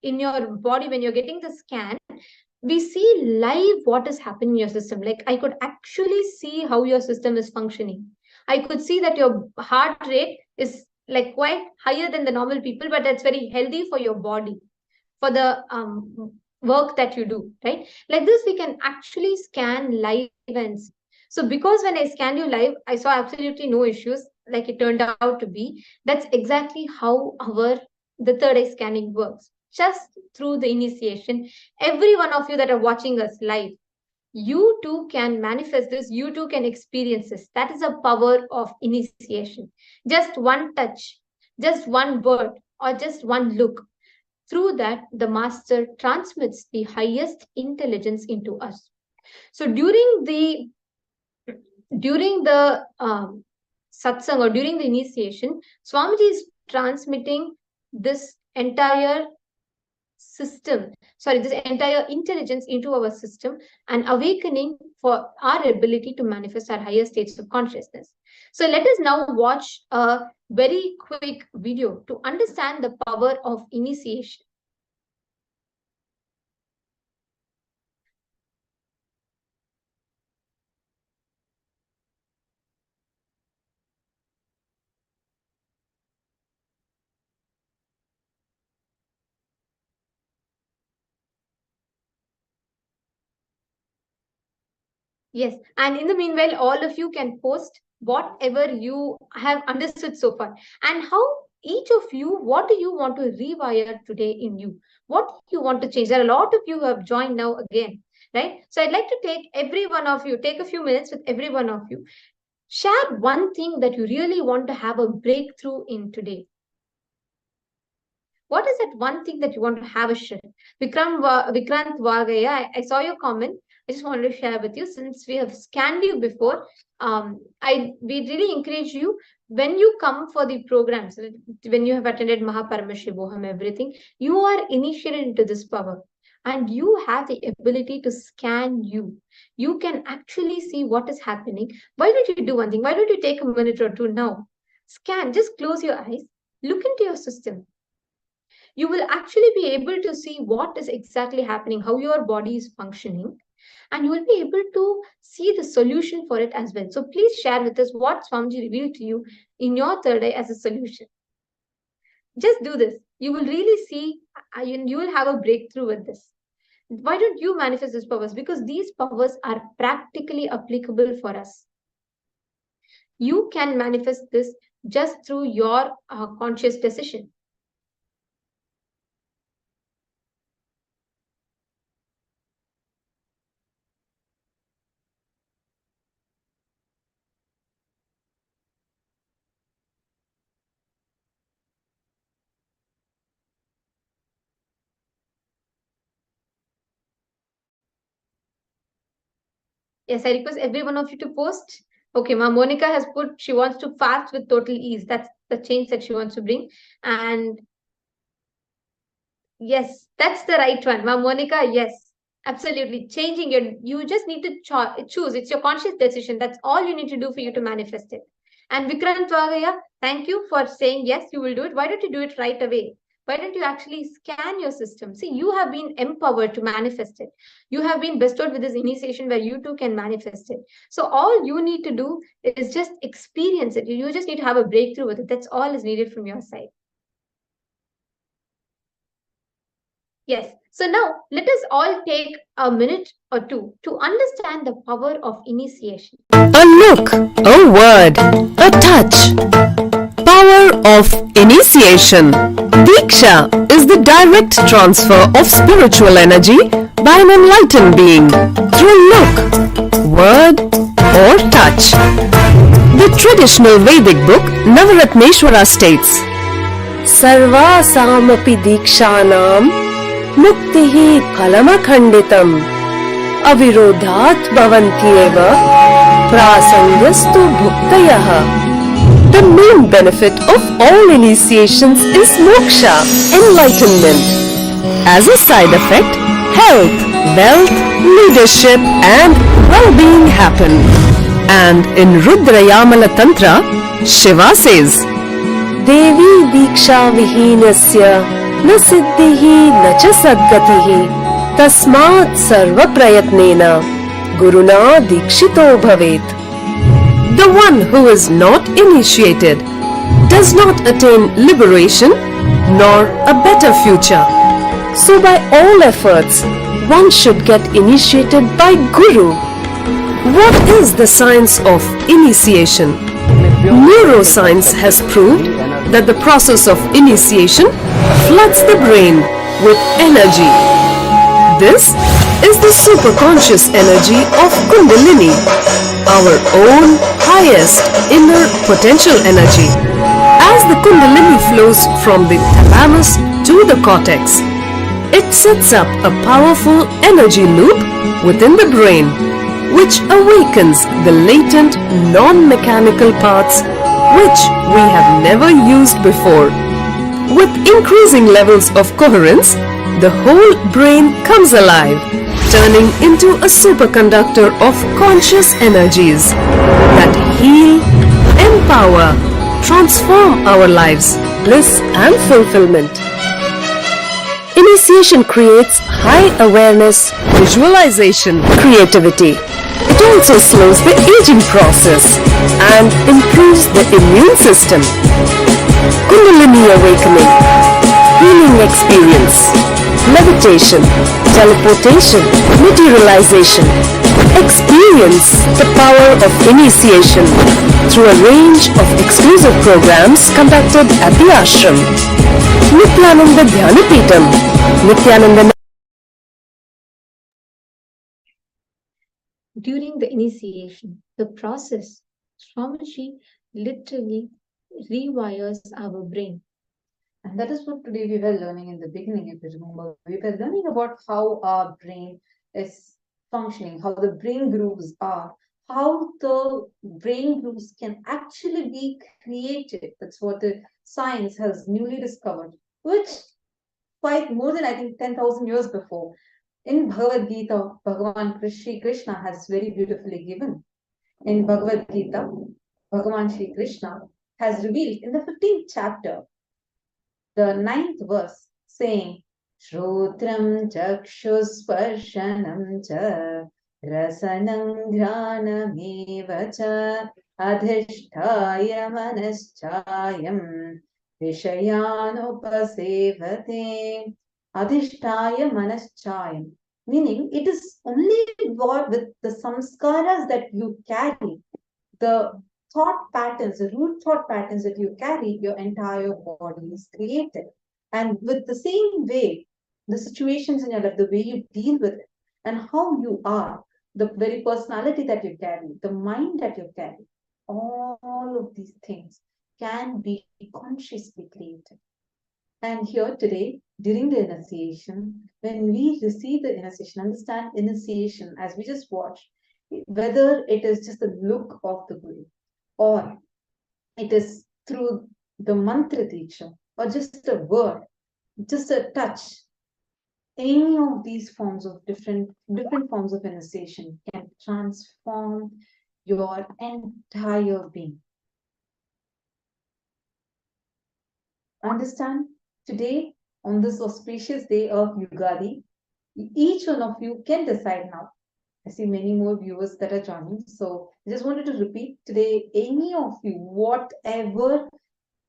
in your body, when you're getting the scan, we see live what is happening in your system. Like I could actually see how your system is functioning. I could see that your heart rate is like quite higher than the normal people, but that's very healthy for your body, for the work that you do, right? Like this, we can actually scan live and see. So because when I scanned you live, I saw absolutely no issues, like it turned out to be. That's exactly how our the third eye scanning works. Just through the initiation, every one of you that are watching us live, you too can manifest this, you too can experience this. That is the power of initiation. Just one touch, just one word, or just one look. Through that, the master transmits the highest intelligence into us. So during the satsang, or during the initiation, Swamiji is transmitting this entire system, sorry, this entire intelligence into our system, and awakening for our ability to manifest our higher states of consciousness. So let us now watch a very quick video to understand the power of initiation. Yes, and in the meanwhile, all of you can post whatever you have understood so far, and how each of you, what do you want to rewire today in you? What do you want to change? There are a lot of you who have joined now again, right? So I'd like to take every one of you, take a few minutes with every one of you. Share one thing that you really want to have a breakthrough in today. What is that one thing that you want to have a shift? Vikrant Vagaya, I saw your comment. I just wanted to share with you, since we have scanned you before. We really encourage you, when you come for the programs, when you have attended Paramashivoham, everything, you are initiated into this power, and you have the ability to scan you. You can actually see what is happening. Why don't you do one thing? Why don't you take a minute or two now? Scan, just close your eyes, look into your system. You will actually be able to see what is exactly happening, how your body is functioning, and you will be able to see the solution for it as well. So please share with us what Swamiji revealed to you in your third eye as a solution. Just do this. You will really see, you will have a breakthrough with this. Why don't you manifest these powers? Because these powers are practically applicable for us. You can manifest this just through your conscious decision. Yes, I request every one of you to post. Okay, Ma Monica has put she wants to fast with total ease. That's the change that she wants to bring. And yes, that's the right one. Ma Monica, yes, absolutely. Changing your, you just need to choose. It's your conscious decision. That's all you need to do for you to manifest it. And Vikrant Vagaya, thank you for saying yes, you will do it. Why don't you do it right away? Why don't you actually scan your system? See, you have been empowered to manifest it. You have been bestowed with this initiation where you too can manifest it. So all you need to do is just experience it. You just need to have a breakthrough with it. That's all is needed from your side. Yes. So now let us all take a minute or two to understand the power of initiation. A look, a word, a touch. Power of initiation. Deeksha is the direct transfer of spiritual energy by an enlightened being through look, word or touch. The traditional Vedic book Navaratneshwara states, Sarvasamapi Deekshanam Muktihi Phalamakhanditam Avirodhat Bhavantyeva Prasangastu Bhuktayah. The main benefit of all initiations is moksha, enlightenment. As a side effect, health, wealth, leadership and well-being happen. And in Rudrayamala Tantra, Shiva says, Devi Diksha Vihinasya Na Siddhihi Na Cha Sadgatihi Tasmat Sarva Prayatnena Guruna Dikshito Bhavet. The one who is not initiated does not attain liberation nor a better future. So by all efforts, one should get initiated by Guru. What is the science of initiation? Neuroscience has proved that the process of initiation floods the brain with energy. This is the superconscious energy of Kundalini, our own highest inner potential energy. As the Kundalini flows from the thalamus to the cortex, it sets up a powerful energy loop within the brain, which awakens the latent non-mechanical parts which we have never used before. With increasing levels of coherence, the whole brain comes alive, turning into a superconductor of conscious energies that heal, empower, transform our lives, bliss and fulfillment. Initiation creates high awareness, visualization, creativity. It also slows the aging process and improves the immune system. Kundalini awakening, healing experience, levitation, teleportation, materialization, Experience the power of initiation through a range of exclusive programs conducted at the ashram. Nithyananda Dhyanapeetham, Nithyananda. During the initiation, the process, Swamiji literally rewires our brain. And that is what today we were learning in the beginning, if you remember. We were learning about how our brain is functioning, how the brain grooves are, how the brain grooves can actually be created. That's what the science has newly discovered, which quite more than I think 10,000 years before. In Bhagavad Gita, Bhagavan Shri Krishna has very beautifully given. In Bhagavad Gita, Bhagavan Shri Krishna has revealed in the 15th chapter, the 9th verse, saying, Shrotram chakshusparshanam cha rasanam ghranameva cha adhisthaya manaschayam vishayanupasevate. Adhisthaya manaschayam, meaning it is only what with the samskaras that you carry, the thought patterns, the root thought patterns that you carry, your entire body is created. And with the same way, the situations in your life, the way you deal with it, and how you are, the very personality that you carry, the mind that you carry, all of these things can be consciously created. And here today, during the initiation, when we receive the initiation, understand initiation as we just watched, whether it is just the look of the Guru, or it is through the mantra deeksha, or just a word, just a touch, any of these forms of different forms of initiation can transform your entire being. Understand? Today, on this auspicious day of Ugadi, each one of you can decide now. I see many more viewers that are joining. So I just wanted to repeat today, any of you, whatever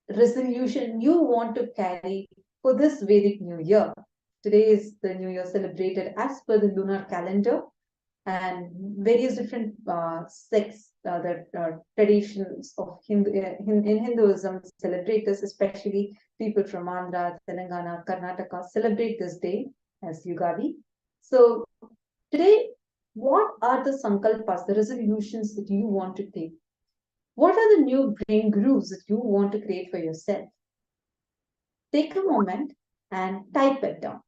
resolution you want to carry for this Vedic New Year. Today is the New Year celebrated as per the lunar calendar, and various different sects, traditions of in Hinduism celebrate this, especially people from Andhra, Telangana, Karnataka celebrate this day as Ugadi. So today, what are the sankalpas, the resolutions that you want to take? What are the new brain grooves that you want to create for yourself? Take a moment and type it down.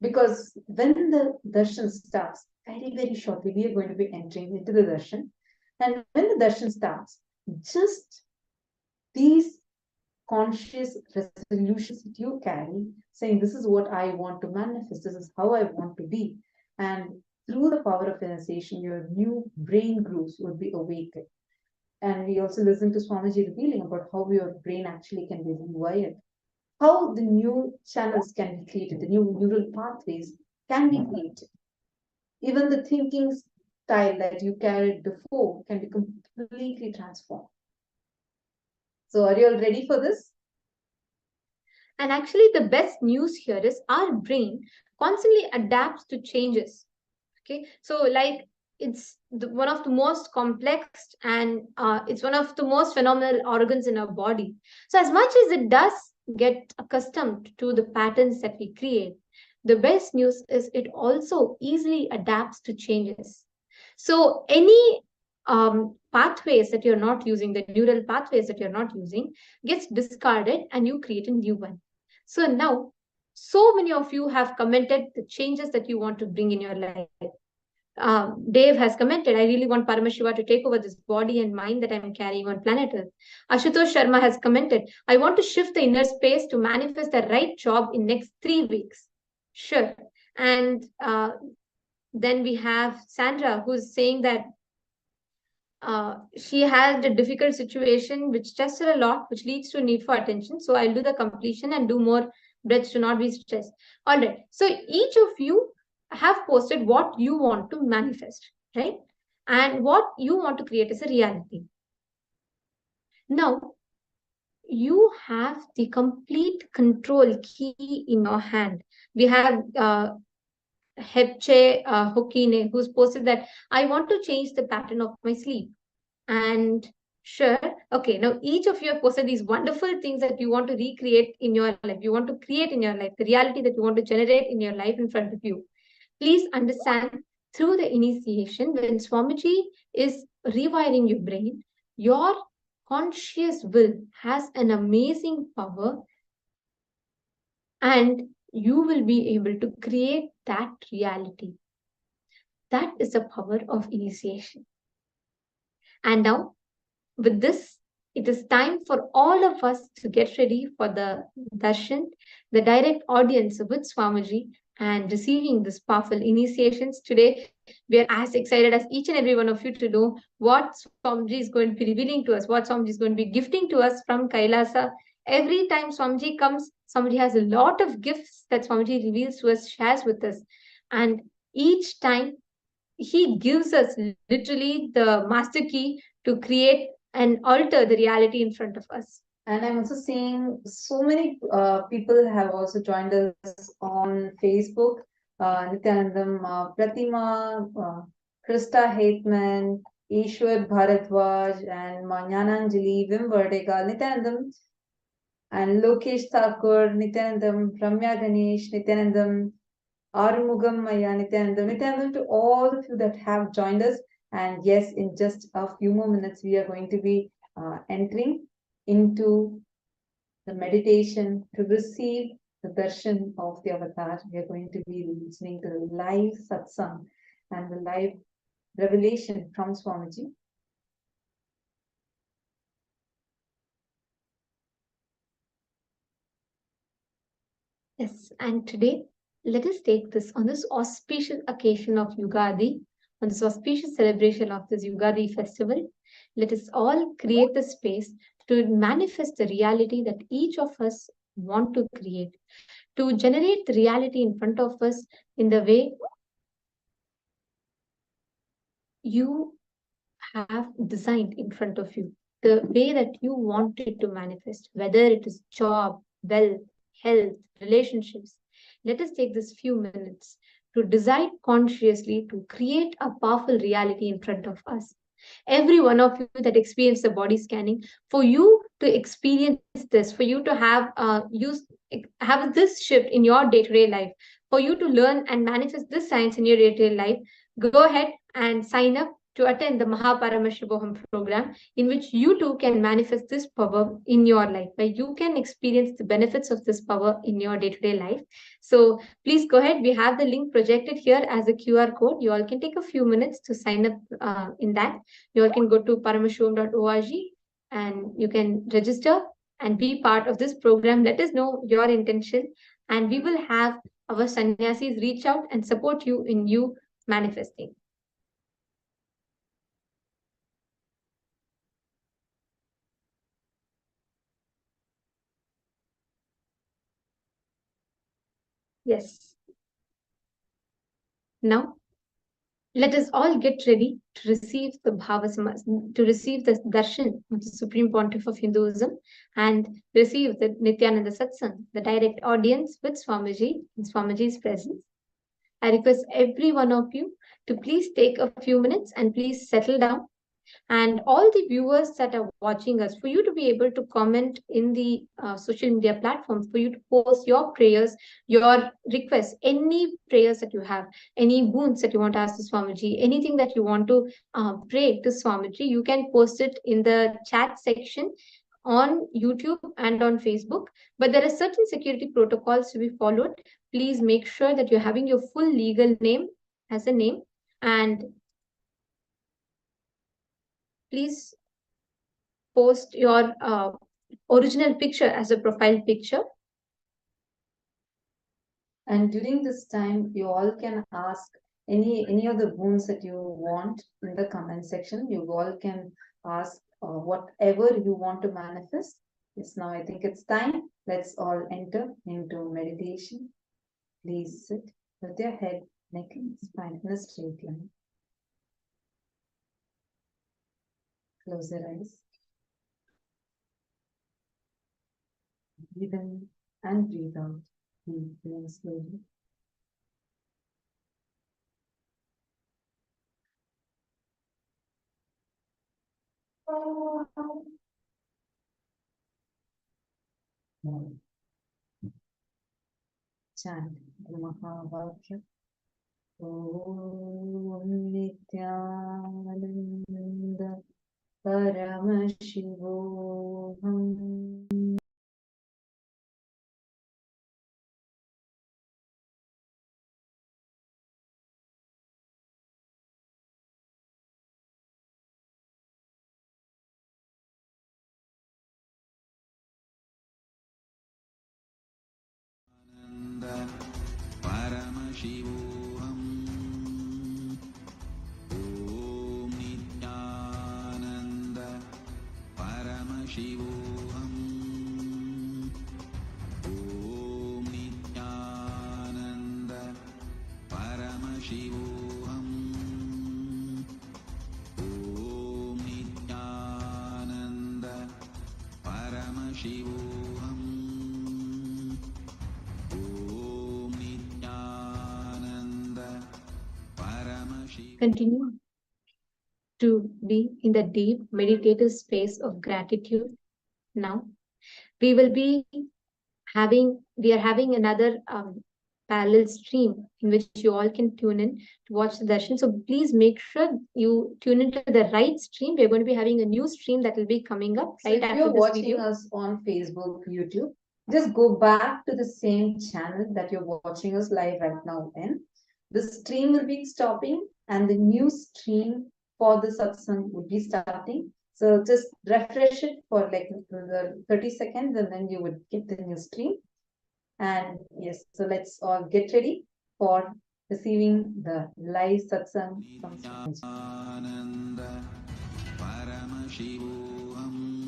Because when the darshan starts, very, very shortly, we are going to be entering into the darshan. And when the darshan starts, just these conscious resolutions that you carry, saying, this is what I want to manifest, this is how I want to be. And through the power of initiation, your new brain grooves will be awakened. And we also listen to Swamiji revealing about how your brain actually can be rewired, how the new channels can be created, the new neural pathways can be created. Even the thinking style that you carried before can be completely transformed. So are you all ready for this? And actually, the best news here is our brain constantly adapts to changes. Okay, so like it's one of the most complex and it's one of the most phenomenal organs in our body. So as much as it does get accustomed to the patterns that we create, the best news is it also easily adapts to changes. So any pathways that you're not using, the neural pathways that you're not using, gets discarded and you create a new one. So now, so many of you have commented the changes that you want to bring in your life. Dave has commented, I really want Paramashiva to take over this body and mind that I'm carrying on planet Earth. Ashutosh Sharma has commented, I want to shift the inner space to manifest the right job in next 3 weeks. Sure. And then we have Sandra, who's saying that she had a difficult situation which stressed her a lot, which leads to a need for attention. So I'll do the completion and do more breaths to not be stressed. All right. So each of you have posted what you want to manifest, right? And what you want to create as a reality. Now, you have the complete control key in your hand. We have Hepche Hokine, who's posted that I want to change the pattern of my sleep. And sure, okay, now each of you have posted these wonderful things that you want to recreate in your life. You want to create in your life, the reality that you want to generate in your life in front of you. Please understand, through the initiation, when Swamiji is rewiring your brain, your conscious will has an amazing power, and you will be able to create that reality. That is the power of initiation. And now, with this, it is time for all of us to get ready for the darshan, the direct audience with Swamiji, and receiving this powerful initiations. Today, we are as excited as each and every one of you to know what Swamiji is going to be revealing to us, what Swamiji is going to be gifting to us from Kailasa. Every time Swamiji comes, Swamiji has a lot of gifts that Swamiji reveals to us, shares with us. And each time he gives us literally the master key to create and alter the reality in front of us. And I'm also seeing so many people have also joined us on Facebook. Nithyanandam, Pratima, Krista Haitman, Ishwar Bharadwaj, and Manyananjali, Vim Verdekal, Nithyanandam, and Lokesh Thakur, Nithyanandam, Ramya Ganesh, Nithyanandam, Arumugam Maya, Nithyanandam, to all of you that have joined us. And yes, in just a few more minutes, we are going to be entering into the meditation to receive the darshan of the avatar. We are going to be listening to the live satsang and the live revelation from Swamiji. Yes, and today let us take this on this auspicious occasion of Ugadi, on this auspicious celebration of this Ugadi festival. Let us all create the space to manifest the reality that each of us want to create, to generate the reality in front of us in the way you have designed in front of you, the way that you want it to manifest, whether it is job, wealth, health, relationships. Let us take this few minutes to decide consciously to create a powerful reality in front of us. Every one of you that experience the body scanning, for you to experience this, for you to have this shift in your day-to-day life, for you to learn and manifest this science in your day-to-day life, go ahead and sign up to attend the Paramashivoham program, in which you too can manifest this power in your life, where you can experience the benefits of this power in your day-to-day life. So please go ahead. We have the link projected here as a QR code. You all can take a few minutes to sign up in that. You all can go to paramashivam.org and you can register and be part of this program. Let us know your intention, and we will have our sannyasis reach out and support you in you manifesting. Yes. Now, let us all get ready to receive the to receive the darshan of the Supreme Pontiff of Hinduism and receive the Nithyananda Satsang, the direct audience with Swamiji in Swamiji's presence. I request every one of you to please take a few minutes and please settle down. And all the viewers that are watching us, for you to be able to comment in the social media platforms, for you to post your prayers, your requests, any prayers that you have, any boons that you want to ask to Swamiji, anything that you want to pray to Swamiji, you can post it in the chat section on YouTube and on Facebook. But there are certain security protocols to be followed. Please make sure that you're having your full legal name as a name, and please post your original picture as a profile picture. And during this time, you all can ask any of the boons that you want in the comment section. You all can ask whatever you want to manifest. Yes, now I think it's time. Let's all enter into meditation. Please sit with your head, neck, and spine in a straight line. Close your eyes. Breathe in and breathe out deeply and slowly. Chant the Mahavakya. Om Nithyananda Paramashivoham. Paramashivoham. Om Nithyananda Paramashivoham. Om Nithyananda Paramashivoham. Om Nithyananda Paramashivoham. Om Nithyananda Paramashivoham. Continue to be in the deep meditative space of gratitude. Now, we are having another parallel stream in which you all can tune in to watch the darshan. So please make sure you tune into the right stream. We're going to be having a new stream that will be coming up So right if after you're this watching video. us on Facebook, YouTube, just go back to the same channel that you're watching us live right now in. The stream will be stopping and the new stream for the satsang would be starting. So just refresh it for like the 30 seconds and then you would get the new stream. And yes, so let's all get ready for receiving the live satsang from Swamiji. Nithyananda Paramashivoham.